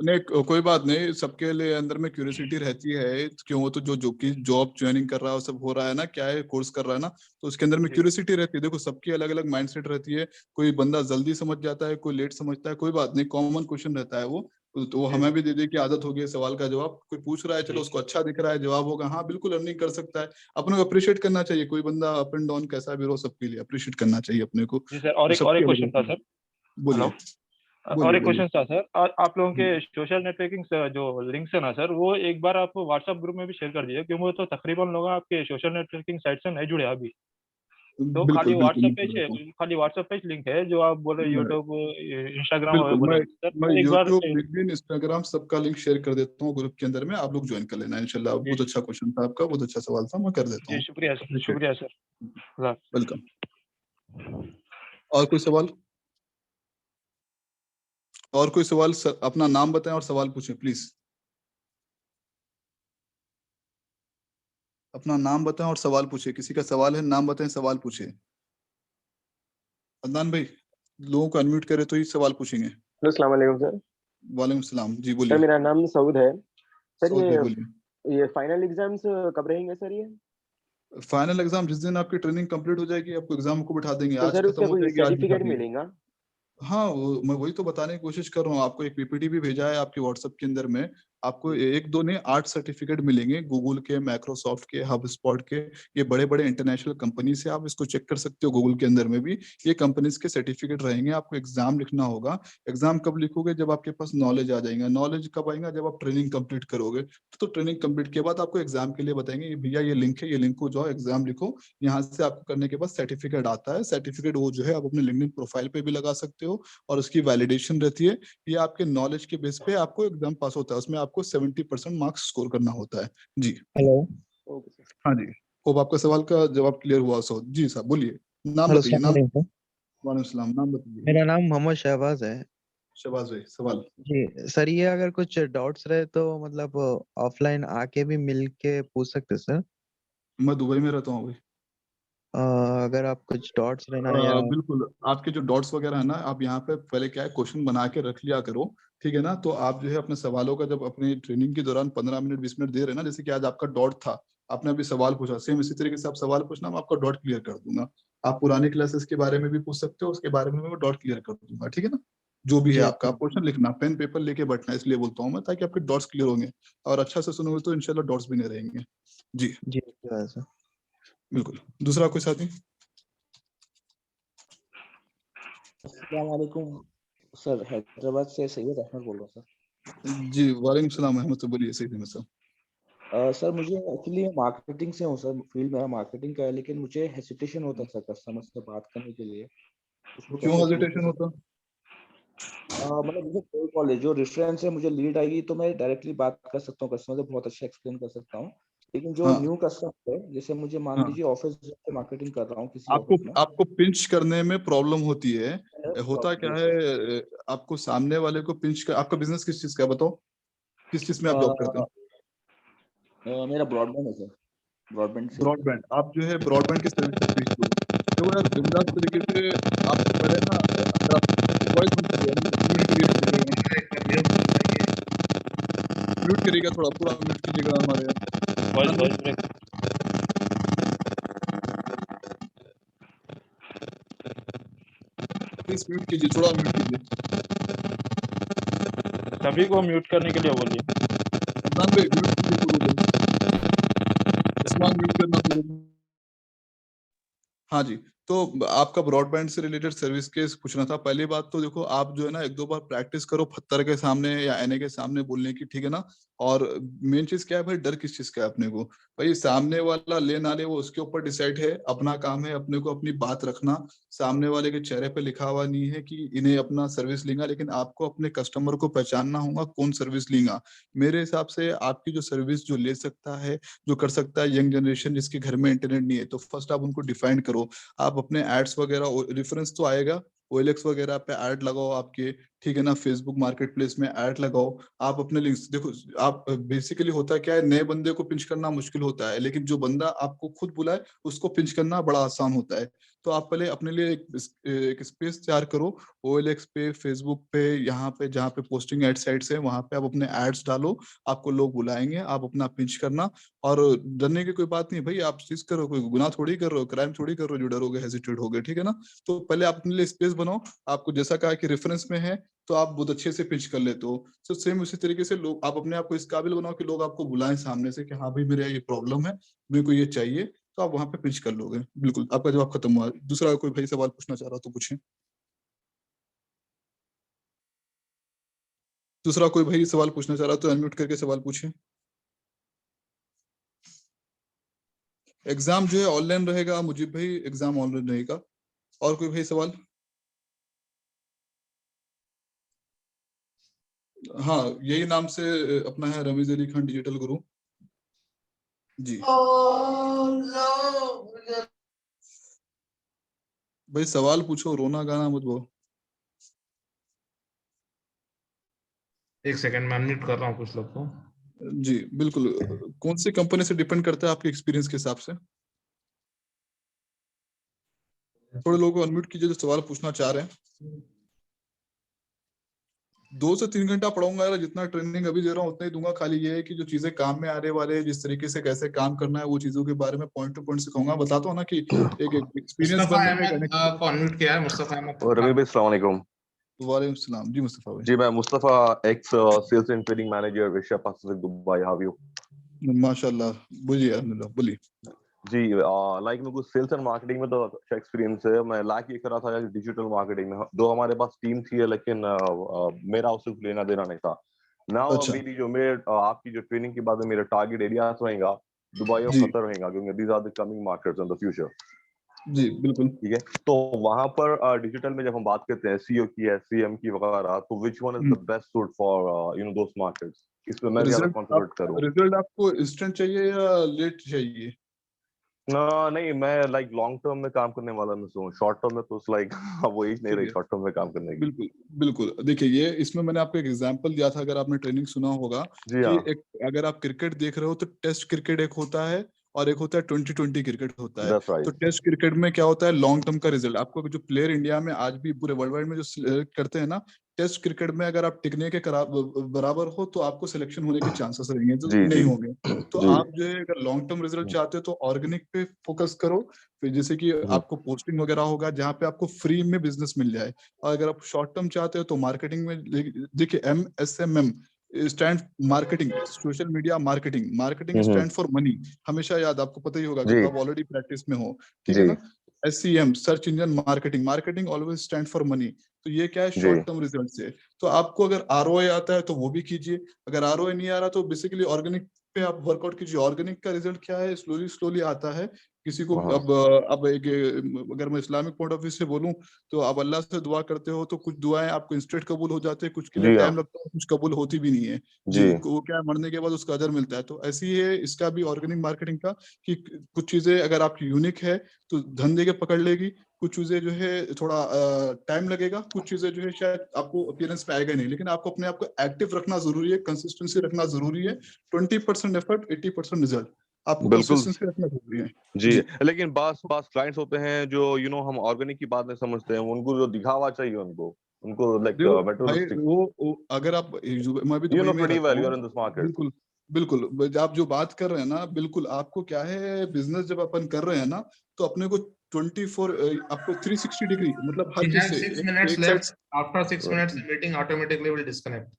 नहीं, नहीं कोई बात नहीं। सबके लिए अंदर में क्यूरियोसिटी रहती है। क्यों? तो जो कि जॉब ज्वाइनिंग कर रहा है, सब हो रहा है ना, क्या है कोर्स कर रहा है ना, तो उसके अंदर में जी क्यूरियोसिटी रहती है। देखो सबकी अलग अलग माइंडसेट रहती है। कोई बंदा जल्दी समझ जाता है, कोई लेट समझता है। कोई बात नहीं, कॉमन क्वेश्चन रहता है वो। तो वो जी हमें भी दे दे की आदत हो गई है सवाल का जवाब। कोई पूछ रहा है, चलो जी उसको अच्छा दिख रहा है, जवाब होगा हाँ बिल्कुल अर्निंग कर सकता है। अपने को अप्रिशिएट करना चाहिए। कोई बंदा अप एंड डाउन कैसा भी रहो, सबके लिए अप्रिशिएट करना चाहिए अपने को। जी सर, तो और सबकी एक अलग क्वेश्चन था अलग। सर। हेलो। बोलिए और बोलिए एक बोलिए। क्वेश्चन था सर, आप लोगों के सोशल नेटवर्किंग जो लिंक्स है ना सर, वो एक बार आप व्हाट्सएप ग्रुप में भी शेयर कर दीजिए, क्योंकि वो तो तकरीबन लोग आपके सोशल नेटवर्किंग साइट से नहीं जुड़े अभी। तो बिल्कुल बिल्कुल मैं कर देता हूँ। खाली व्हाट्सएप पे लिंक है जो आप बोल रहे मैं- यूट्यूब इंस्टाग्राम बिल्कुल बोल मैं रहे सर, मैं तो एक बार यूट्यूब, लिंक्डइन, इंस्टाग्राम सबका लिंक शेयर कर देता हूँ ग्रुप के अंदर में, आप लोग ज्वाइन कर लेना इंशाल्लाह। जी बहुत अच्छा क्वेश्चन था आपका, बहुत अच्छा सवाल था, मैं कर देता जी हूँ। शुक्रिया सर, शुक्रिया सर। खुदा वेलकम। और कोई सवाल? और कोई सवाल? अपना नाम बताएं और सवाल पूछें प्लीज। अपना नाम बताएं और सवाल पूछें। किसी का सवाल है, नाम बताएं, सवाल पूछें। अदनान भाई, लोगों को अनम्यूट करे तो ही सवाल पूछेंगे। हेलो, अस्सलाम वालेकुम सर। वालेकुम सलाम जी, सर बोलिए। मेरा नाम सऊद है। सर सऊद भाई बोलिए। ये फाइनल एग्जाम्स कब रहेंगे सर ये? फाइनल एग्जाम जिस दिन आपकी ट्रेनिंग कंप्लीट हो जाएगी, आपको एग्जाम को बिठा देंगे। तो आज सर खत्म उसका हो कोई जाएगी, आज बिठा सर्टिफिकेट देंगे। मिलेगा? हाँ, मैं वही तो बताने की कोशिश कर रहा हूँ आपको। एक पीपीटी भी भेजा है आपके व्हाट्सएप के अंदर में। आपको एक दो नहीं, 8 सर्टिफिकेट मिलेंगे, गूगल के, माइक्रोसॉफ्ट के, हब स्पॉट के। ये बड़े बड़े इंटरनेशनल कंपनी से आप इसको चेक कर सकते हो। गूगल के अंदर में भी ये कंपनीज के सर्टिफिकेट रहेंगे। आपको एग्जाम लिखना होगा। एग्जाम कब लिखोगे? जब आपके पास नॉलेज आ जाएगा। नॉलेज कब आएगा? जब आप ट्रेनिंग कंप्लीट करोगे। तो ट्रेनिंग कंप्लीट के बाद आपको एग्जाम के लिए बताएंगे, भैया ये लिंक है, ये लिंक को जाओ, एग्जाम लिखो। यहाँ से आपको करने के बाद सर्टिफिकेट आता है। सर्टिफिकेट वो जो है आप अपने लिंक्डइन प्रोफाइल पे भी लगा सकते हो, और उसकी वैलिडेशन रहती है। ये आपके नॉलेज के बेस पे आपको एग्जाम पास होता है। उसमें आपको 70% मार्क्स स्कोर करना होता है जी। हेलो। Okay sir. हाँ जी। अब आपका सवाल का जवाब क्लियर हुआ? सो जी साहब बोलिए, नाम हेलो, बताइए। अस्सलाम नाम? वालेकुम। वालेकुम सलाम, नाम बताइए। मेरा नाम मोहम्मद शहबाज है। शहबाज भाई, सवाल। जी सर, ये अगर कुछ डाउट्स रहे तो मतलब ऑफलाइन आके भी मिल के पूछ सकते सर? मैं दुबई में रहता हूँ भाई। अगर आप कुछ डाउट्स रहना या बिल्कुल। आपके जो डॉट्स वगैरह है ना, आप यहाँ पे पहले क्या है, क्वेश्चन बना के रख लिया करो, ठीक है ना। तो आप जो है अपने सवालों का, जब अपनी ट्रेनिंग के दौरान 15 मिनट 20 मिनट दे रहे हैं ना, जैसे कि आज आपका डॉट था, आपने अभी सवाल पूछा, सेम इसी तरीके से आप सवाल पूछना, मैं आपका डॉट क्लियर कर दूंगा। आप पुराने क्लासेस के बारे में भी पूछ सकते हो, उसके बारे में मैं डॉट क्लियर कर दूंगा, ठीक है ना। जो भी है जी आपका, आप क्वेश्चन लिखना, पेन पेपर लेके बैठना, इसलिए बोलता हूँ मैं, ताकि आपके डॉट्स क्लियर होंगे। और अच्छा से सुनोगे तो इंशाल्लाह डॉट्स भी नहीं रहेंगे जी। जी सर। बिल्कुल। दूसरा कोई साथी? अस्सलाम वालेकुम सर, हैदराबाद से सैयद अहमद बोल रहा हूँ सर। जी वालेकुम सलाम अहमद, तो बोलिए। सही में सर। सर मुझे एक्चुअली मार्केटिंग से हूँ सर, फील्ड मेरा मार्केटिंग का है, लेकिन मुझे हेसिटेशन होता है सर कस्टमर से बात करने के लिए। उसमें क्यों कैसे अप्रोच हेजिटेशन होता? मतलब मुझे कोई कॉलेज जो रेफरेंस है, मुझे लीड आएगी तो मैं डायरेक्टली बात कर सकता हूँ कस्टमर से, बहुत अच्छा एक्सप्लेन कर सकता हूँ। लेकिन जो हाँ न्यू कस्टमर है, जैसे मुझे मान हाँ। लीजिए ऑफिस से मार्केटिंग कर रहा हूँ किसी आपको ऑफिस में, आपको पिंच करने में प्रॉब्लम होती है। होता क्या जी है, सर। आपको सामने वाले को पिंच कर। आपका बिजनेस किस चीज का है बताओ? किस चीज में आप जॉब करते हो? मेरा ब्रॉडबैंड है सर, ब्रॉडबैंड सेल कर रहा ब्रॉडबैंड। आप जो है ब्रॉडबैंड की सर्विस पिच करो। देखो यार, बिंदास तरीके से आप पहले ना, अगर आप वॉइस बंद करिए, म्यूट करिए, म्यूट करिएगा, थोड़ा पूरा म्यूट कीजिएगा हमारे वॉइस अदनान भाई। ब्रेक। प्लीज म्यूट कीजिए, थोड़ा म्यूट कीजिए। सभी को म्यूट करने के लिए बोलिए। अदनान भाई म्यूट कीजिए पूरे को। उस्मान म्यूट करना पूरे को। हाँ जी। तो आपका ब्रॉडबैंड से रिलेटेड सर्विस के पूछना था। पहली बात तो देखो, आप जो है ना, एक दो बार प्रैक्टिस करो पत्थर के सामने या आईने के सामने बोलने की, ठीक है ना। और मेन चीज क्या है भाई, डर किस चीज का है अपने को? भाई सामने वाला ले ना ले, वो उसके ऊपर डिसाइड है। अपना काम है अपने को अपनी बात रखना। सामने वाले के चेहरे पे लिखा हुआ नहीं है कि इन्हें अपना सर्विस लेगा, लेकिन आपको अपने कस्टमर को पहचानना होगा कौन सर्विस लेगा। मेरे हिसाब से आपकी जो सर्विस जो ले सकता है, जो कर सकता है यंग जनरेशन जिसके घर में इंटरनेट नहीं है, तो फर्स्ट आप उनको डिफाइन करो। आप अपने एड्स वगैरह, रेफरेंस तो आएगा, OLX वगैरह पे ऐड लगाओ आपके, ठीक है ना। फेसबुक मार्केट प्लेस में ऐड लगाओ। आप अपने लिंक्स देखो। आप बेसिकली होता क्या है, नए बंदे को पिंच करना मुश्किल होता है, लेकिन जो बंदा आपको खुद बुलाए उसको पिंच करना बड़ा आसान होता है। तो आप पहले अपने लिए एक स्पेस तैयार करो। OLX पे, फेसबुक पे, यहाँ पे जहाँ पे पोस्टिंग एड साइट्स है, वहां पे आप अपने एड्स डालो। आपको लोग बुलाएंगे, आप अपना पिंच करना। और डरने की कोई बात नहीं भाई, आप चीज करो, कोई गुनाह थोड़ी कर रहे हो, क्राइम थोड़ी कर रहे हो जो डरोगे, हेजिटेट होगे, ठीक है ना। तो पहले आप अपने लिए स्पेस बनाओ। आपको जैसा कहा कि रेफरेंस में है, तो आप बहुत अच्छे से पिच कर लेते हो। तो सेम उसी तरीके से लोग, आप अपने आप को इस काबिल बनाओ कि लोग आपको बुलाएं सामने से कि हाँ भाई मेरा ये प्रॉब्लम है, मेरे को ये चाहिए। तो आप वहां पे पिच कर लोगे। बिल्कुल, आपका जवाब खत्म हुआ। दूसरा कोई भाई सवाल पूछना चाह रहा तो पूछे। दूसरा कोई भाई सवाल पूछना चाह रहा तो अनम्यूट करके सवाल पूछे। एग्जाम जो है ऑनलाइन रहेगा मुजीब भाई, एग्जाम ऑनलाइन रहेगा। और कोई भाई सवाल? हाँ, यही नाम से अपना है रमीज अली खान डिजिटल गुरु जी। भाई सवाल पूछो, रोना गाना मत बोलो। एक सेकंड मैं अनम्यूट कर रहा हूँ कुछ लोग को। जी बिल्कुल। कौन सी कंपनी से डिपेंड करता है आपके एक्सपीरियंस के हिसाब से? थोड़े लोगों को अनम्यूट कीजिए जो सवाल पूछना चाह रहे हैं। 2 से 3 घंटा पढ़ाऊंगा यार, जितना ट्रेनिंग अभी दे रहा हूँ उतना ही दूंगा। खाली ये है कि जो चीजें काम में आने वाले हैं, जिस तरीके से कैसे काम करना है, वो चीजों के बारे में पॉइंट टू पॉइंट सिखाऊंगा। बताता हूँ ना कि एक एक्सपीरियंस मुस्तफा बनने में अहमद को अनम्यूट किया है। मुस्तफा अहमद और रवि भाई अस्सलाम वालेकुम। वालेकुम सलाम जी। मुस्तफा भाई जी मैं Mustafa, ex sales and trading manager Asia Pacific Dubai. How you? माशाल्लाह। बोलिए अल्हम्दुलिल्लाह, बोलिए जी। लाइक मेरे को सेल्स एंड मार्केटिंग में तो अच्छा एक्सपीरियंस है। मैं लाइक ये कर रहा था डिजिटल मार्केटिंग में, दो हमारे पास टीम थी लेकिन मेरा उससे लेना देना नहीं था। नाउ अच्छा मेरी जो मेरे आपकी जो ट्रेनिंग के बाद में मेरा टारगेट एरिया रहेगा दुबई और जी कतर रहेगा, क्योंकि these are the coming markets in the future. जी बिल्कुल। ठीक है, तो वहां पर डिजिटल में जब हम बात करते हैं सीओ की, एससीएम की वगैरह, तो which one is the best suit for those markets? इसमें मैं ज्यादा कॉन्सेंट्रेट करूं। रिजल्ट आपको इंस्टेंट चाहिए या लेट चाहिए? नहीं, मैं लाइक लॉन्ग टर्म में काम करने वाला मैं हूँ। शॉर्ट टर्म में तो लाइक वो एज नहीं ठीक रही है, शॉर्ट टर्म में काम करने की। बिल्कुल बिल्कुल। देखिए ये इसमें मैंने आपको एक एग्जांपल दिया था, अगर आपने ट्रेनिंग सुना होगा जी कि हाँ, एक अगर आप क्रिकेट देख रहे हो तो टेस्ट क्रिकेट एक होता है और एक होता है 2020 क्रिकेट होता है। दैट्स तो राइट। टेस्ट क्रिकेट में क्या होता है, लॉन्ग टर्म का रिजल्ट। आपको जो प्लेयर इंडिया में आज भी पूरे वर्ल्ड वाइड में जो सिलेक्ट करते हैं ना, टेस्ट क्रिकेट में अगर आप टिकने के बराबर हो तो आपको सिलेक्शन होने के चांसेस रहेंगे, जो जी नहीं जी होंगे। तो जी आप जो है अगर लॉन्ग टर्म रिजल्ट चाहते हो तो ऑर्गेनिक पे फोकस करो। फिर जैसे कि आपको पोस्टिंग वगैरह होगा जहाँ पे आपको फ्री में बिजनेस मिल जाए। और अगर आप शॉर्ट टर्म चाहते हो तो मार्केटिंग में देखिए MSMM stand marketing, social media marketing. Marketing hmm, stand for money, हमेशा याद, आपको पता ही होगा जी क्योंकि आप ऑलरेडी प्रैक्टिस में हो। ठीक है जी ना? SCM search engine marketing, marketing always stand for money. तो ये क्या है, जी शॉर्ट टर्म रिजल्ट से। तो आपको अगर ROI आता है तो वो भी कीजिए, अगर ROI नहीं आ रहा तो बेसिकली ऑर्गेनिक पे आप वर्कआउट कीजिए। ऑर्गेनिक का रिजल्ट क्या है, स्लोली स्लोली आता है। किसी को हाँ अब एक अगर मैं इस्लामिक पॉइंट ऑफ व्यू से बोलूं तो आप अल्लाह से दुआ करते हो तो कुछ दुआएं आपको इंस्टेंट कबूल हो जाते हैं, कुछ के लिए जी हाँ टाइम लगता है, कुछ कबूल होती भी नहीं है जी। जी वो क्या है, मरने के बाद उसका अजर मिलता है। तो ऐसी ही है इसका भी ऑर्गेनिक मार्केटिंग का, कि कुछ चीजें अगर आपकी यूनिक है तो धंधे के पकड़ लेगी, कुछ चीजें जो है थोड़ा टाइम लगेगा, कुछ चीजें जो है शायद आपको अपीयरेंस पे आएगा नहीं, लेकिन आपको अपने आप को एक्टिव रखना जरूरी है, कंसिस्टेंसी रखना जरूरी है। 20% एफर्ट 80% रिजल्ट, आपको बिल्कुल कंसिस्टेंसी रखना जरूरी है जी। जी। लेकिन बास बास क्लाइंट्स होते हैं जो हम ऑर्गेनिक की बात नहीं समझते हैं, उनको जो दिखावा चाहिए उनको लाइक देखो भाई मेटेरियलिस्टिक। वो अगर आप मैं भी दुबई में प्रीटी रहता वेल यू हूँ। Are in this market. बिल्कुल बिल्कुल। आप जो बात कर रहे हैं ना, बिल्कुल आपको क्या है, बिजनेस जब अपन कर रहे हैं ना तो अपने को 24 आपको 360 डिग्री मतलब हर We चीज have से 6 minutes एक side. left. After 6 minutes, the meeting automatically will disconnect.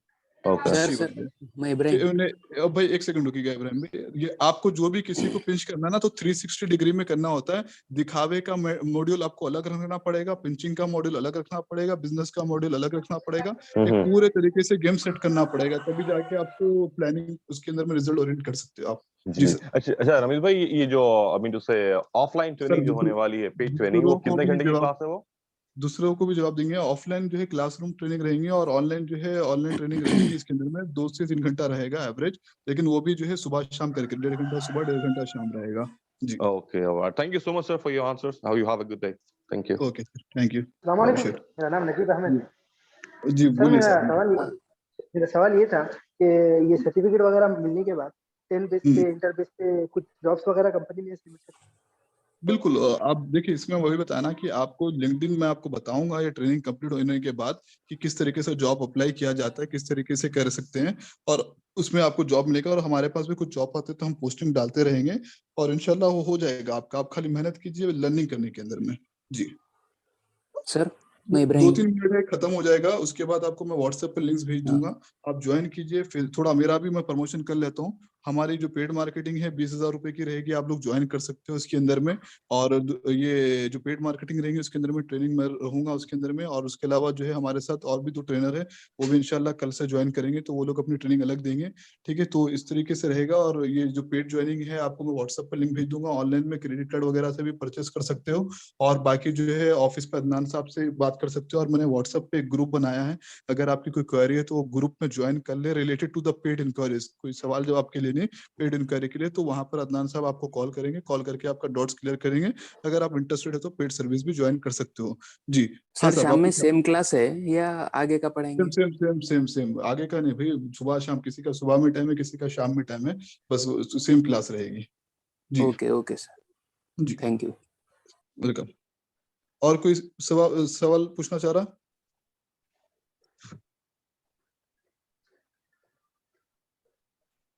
Okay sir अच्छी सर बात है। मैं इब्राहिम। अब भाई एक सेकंड रुकिएगा इब्राहिम भाई, ये आपको जो भी किसी को पिंच करना है ना तो 360 डिग्री में करना होता है। दिखावे का मॉड्यूल आपको अलग रखना पड़ेगा, पिंचिंग का मॉड्यूल अलग रखना पड़ेगा, बिजनेस का मॉड्यूल अलग रखना पड़ेगा। एक हम्म। पूरे तरीके से गेम सेट करना पड़ेगा, तभी जाके आपको प्लानिंग उसके अंदर में रिजल्ट ओरिएंट कर सकते हो आप जी जी सर। अच्छा अच्छा रमेश भाई, ये जो अभी जो से ऑफलाइन सर ट्रेनिंग जो होने वाली है, पेड ट्रेनिंग, वो दूसरों को कितने भी घंटे की जवाब क्लास है वो? दूसरों को भी जवाब देंगे। ऑफलाइन जो है क्लासरूम ट्रेनिंग रहेंगी और ऑनलाइन जो है ऑनलाइन ट्रेनिंग रहेगी। इसके अंदर में 2 से 3 घंटा रहेगा एवरेज, लेकिन वो भी जो है सुबह शाम करके 1.5 घंटा सुबह 1.5 घंटा शाम रहेगा जी। Okay alright, thank you so much sir for your answers. How you have a good day. Thank you. Okay sir, thank you, अस्सलाम वालेकुम, अप्रिशिएट मेरा नाम नजीब अहमद है। जी। सर बोलिए सर। मेरा सवाल ये था कि ये सर्टिफिकेट वगैरह मिलने के बाद 10 बेस पे इंटर बेस पे कुछ जॉब्स वगैरह कंपनी में मिल सकते हैं? बिल्कुल। आप देखिए इसमें वही बताया ना कि आपको लिंक्डइन में आपको बताऊंगा ये ट्रेनिंग कंप्लीट होने के बाद कि किस तरीके से जॉब अप्लाई किया जाता है, किस तरीके से कर सकते हैं, और उसमें आपको जॉब मिलेगा। और हमारे पास भी कुछ जॉब आते हैं तो हम पोस्टिंग डालते रहेंगे और इंशाल्लाह वो हो जाएगा आपका। आप खाली मेहनत कीजिए लर्निंग करने के अंदर में जी। सर मैं दो इब्राहिम। 3 मिनट में खत्म हो जाएगा, उसके बाद आपको मैं व्हाट्सएप पे लिंक्स भेज दूंगा, आप ज्वाइन कीजिए। फिर थोड़ा मेरा भी मैं प्रमोशन कर लेता हूँ हमारी जो पेड मार्केटिंग है 20,000 रुपए की रहेगी, आप लोग ज्वाइन कर सकते हो इसके अंदर में। और ये जो पेड मार्केटिंग रहेंगी उसके अंदर में ट्रेनिंग में रहूंगा उसके अंदर में। और उसके अलावा जो है हमारे साथ और भी 2 ट्रेनर है, वो भी इंशाल्लाह कल से ज्वाइन करेंगे, तो वो लोग अपनी ट्रेनिंग अलग देंगे। ठीक है, तो इस तरीके से रहेगा। और ये जो पेड ज्वाइनिंग है आपको मैं व्हाट्सएप पर लिंक भेज दूंगा, ऑनलाइन में क्रेडिट कार्ड वगैरह से भी परचेस कर सकते हो। और बाकी जो है ऑफिस पे अदनान साहब से बात कर सकते हो। और मैंने व्हाट्सएप पे एक ग्रुप बनाया है, अगर आपकी कोई क्वेरी है तो वो ग्रुप में ज्वाइन कर ले, related to the paid inquiries, कोई सवाल जवाब के लिए नहीं, पेड इंक्वायरी के लिए। तो वहां पर अदनान साहब आपको कॉल करेंगे, कॉल करके आपका डाउट्स क्लियर करेंगे। अगर आप इंटरेस्टेड है तो पेड सर्विस भी ज्वाइन कर सकते हो। जी हाँ सर साहब, शाम में आपको सेम क्लास है या आगे का सेम पढ़ाएंगे? सेम सेम सेम सेम आगे का नहीं भाई, सुबह शाम, किसी का सुबह में टाइम है, किसी का शाम में टाइम है, बस सेम क्लास रहेगी। जी ओके ओके सर, जी थैंक यू। वेलकम। और कोई सवाल पूछना चाह रहा?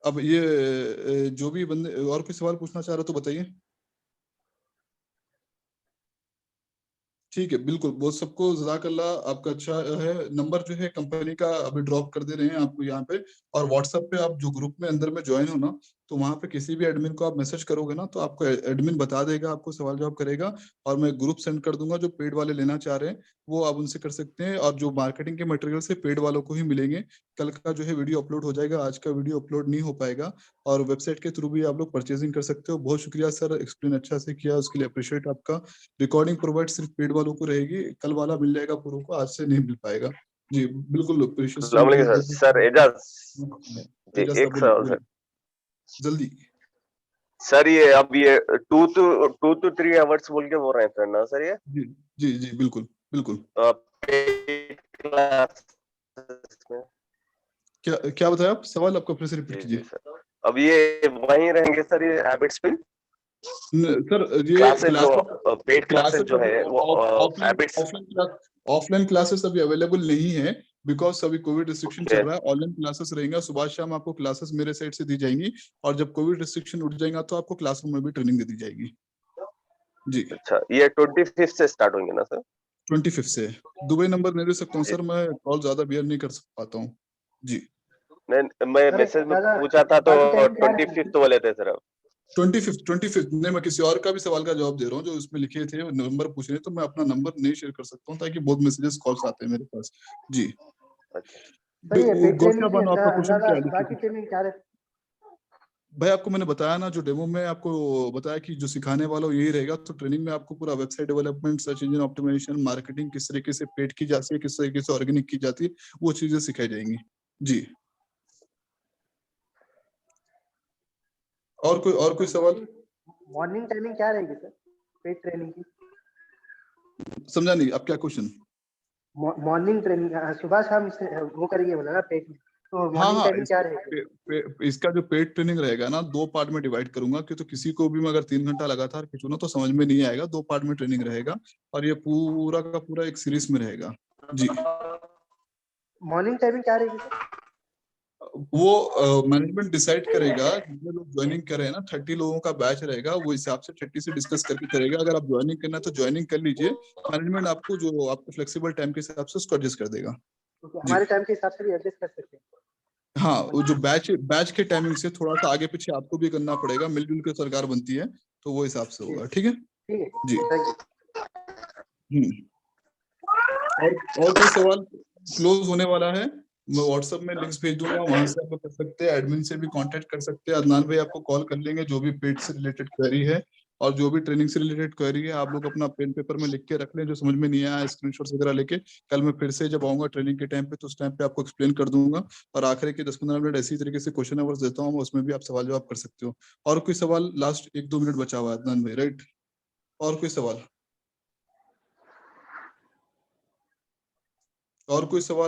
अब ये जो भी बंदे और कोई सवाल पूछना चाह रहा तो बताइए। ठीक है, बिल्कुल, बहुत सबको जज़ाकल्लाह, आपका अच्छा है। नंबर जो है कंपनी का अभी ड्रॉप कर दे रहे हैं आपको यहाँ पे। और व्हाट्सएप पे आप जो ग्रुप में अंदर में ज्वाइन हो ना, तो वहाँ पे किसी भी एडमिन को आप मैसेज करोगे ना, तो आपको एडमिन बता देगा, आपको सवाल जवाब करेगा। और मैं ग्रुप सेंड कर दूंगा, जो पेड वाले लेना चाह रहे हैं वो आप उनसे कर सकते हैं। और जो मार्केटिंग के मटेरियल से पेड वालों को ही मिलेंगे। कल का जो है वीडियो अपलोड हो जाएगा, आज का वीडियो अपलोड नहीं हो पाएगा। और वेबसाइट के थ्रू भी आप लोग परचेजिंग कर सकते हो। बहुत शुक्रिया सर, एक्सप्लेन अच्छा से किया, उसके लिए अप्रिशिएट आपका। रिकॉर्डिंग प्रोवाइड सिर्फ पेड वालों को रहेगी, कल वाला मिल जाएगा पूरों को, आज से नहीं मिल पाएगा। जी बिल्कुल, प्रीशियस अस्सलाम वालेकुम सर। एजाज जी, एजाज साहब एक सवाल बोलिए सर। जल्दी। सर ये अब ये 2 to 3 आवर्स बोल के बोल रहे हैं सर ना सर ये? जी जी जी बिल्कुल बिल्कुल। पेड क्लासेस में क्या क्या बताया आप? सवाल आपका फिर से रिपीट जी जी कीजिए। सर। अब ये वहीं रहेंगे सर ये हैबिट्स पे? सर ये क्लासेस जो क्लासेस पेड क्लासेस जो अभी है वो हैबिट्स। ऑफलाइन क्लासेस अभी अवेलेबल नहीं है, बिकॉज अभी कोविड रिस्ट्रिक्शन ओके चल रहा है। ऑनलाइन क्लासेस रहेंगे, सुबह शाम आपको क्लासेस मेरे साइड से दी जाएंगी। और जब कोविड रिस्ट्रिक्शन उठ जाएगा तो आपको क्लासरूम में भी ट्रेनिंग दे दी जाएगी। जी अच्छा, ये 25 से स्टार्ट होंगे ना सर? 25 से। दुबई नंबर नहीं दे सकता हूँ जी सर, मैं कॉल ज्यादा बियर नहीं कर पाता हूँ। जी नहीं, मैं सर मैसेज में दादा पूछा था तो बाकी टाइमिंग क्या 25 रहेगी? बोले थे सर। अब 25 नहीं, मैं किसी और का भी सवाल का जवाब दे रहा हूँ जो उसमें लिखे थे, नंबर पूछ रहे हैं, तो मैं अपना नंबर नहीं शेयर कर सकता हूँ, ताकि बहुत मैसेजेस कॉल्स आते हैं मेरे पास। जी अच्छा सर ये पेड गौसिया ट्रेनिंग की बानो, आपका क्वेश्चन अंदाजा क्या है? सुबह लिखिए की कुछ। ट्रेनिंग क्या रहती भाई आपको मैंने बताया ना, जो डेमो में आपको बताया कि जो सिखाने वाला यही रहेगा। तो ट्रेनिंग में आपको पूरा website development, search engine optimisation, marketing किस तरीके से पेड की जाती है, किस तरीके से ऑर्गेनिक की जाती है, वो चीजें सिखाई जाएंगी। जी और कोई सवाल? मॉर्निंग टाइमिंग क्या रहेगी सर पेड ट्रेनिंग की? समझा नहीं, आप क्या क्वेश्चन? मॉर्निंग ट्रेनिंग सुबह शाम से वो करेंगे बोला ना पेड में, तो हाँ मॉर्निंग हाँ, टाइमिंग क्या रहेगी? इसका जो पेड ट्रेनिंग रहेगा ना, 2 पार्ट में डिवाइड करूंगा, कि तो किसी को भी मैं अगर 3 घंटा लगातार खींचूं ना तो समझ में नहीं आएगा। 2 पार्ट में ट्रेनिंग रहेगा, और ये पूरा का पूरा एक सीरीज में रहेगा। जी मॉर्निंग टाइमिंग क्या रहेगी सर? वो मैनेजमेंट डिसाइड करेगा, जितने लोग ज्वाइनिंग कर रहे हैं ना, 30 लोगों का बैच रहेगा, वो हिसाब से 30 से डिस्कस करके करेगा। अगर आप ज्वाइनिंग करना है तो ज्वाइनिंग कर लीजिए, मैनेजमेंट आपको जो आपको फ्लेक्सिबल टाइम के हिसाब से उसको एडजस्ट कर देगा। क्योंकि जी हमारे टाइम के हिसाब से भी एडजस्ट कर सकते हैं। हाँ, वो जो बैच के टाइमिंग से थोड़ा सा आगे पीछे आपको भी करना पड़ेगा, मिलजुल के सरकार बनती है, तो वो हिसाब से होगा। ठीक है ठीक है, जी। Thank you. और कोई सवाल? क्लोज होने वाला है, मैं व्हाट्सएप में लिंक्स भेज दूंगा, वहां से आप लोग कर सकते हैं, एडमिन से भी कांटेक्ट कर सकते हैं। अदनान भाई आपको कॉल कर लेंगे, जो भी पेड से रिलेटेड क्वेरी है और जो भी ट्रेनिंग से रिलेटेड क्वेरी है, आप लोग अपना पेन पेपर में लिख के रख लें, जो समझ में नहीं आया स्क्रीनशॉट्स वगैरह लेके। कल मैं फिर से जब आऊंगा ट्रेनिंग के टाइम पे, तो उस टाइम पे आपको एक्सप्लेन कर दूंगा। और आखिरी के 10-15 मिनट ऐसी तरीके से क्वेश्चन आवर्स देता हूँ, उसमें भी आप सवाल जवाब कर सकते हो। और कोई सवाल? लास्ट 1-2 मिनट बचा हुआ है अदनान भाई, राइट? और कोई सवाल? और कोई सवाल?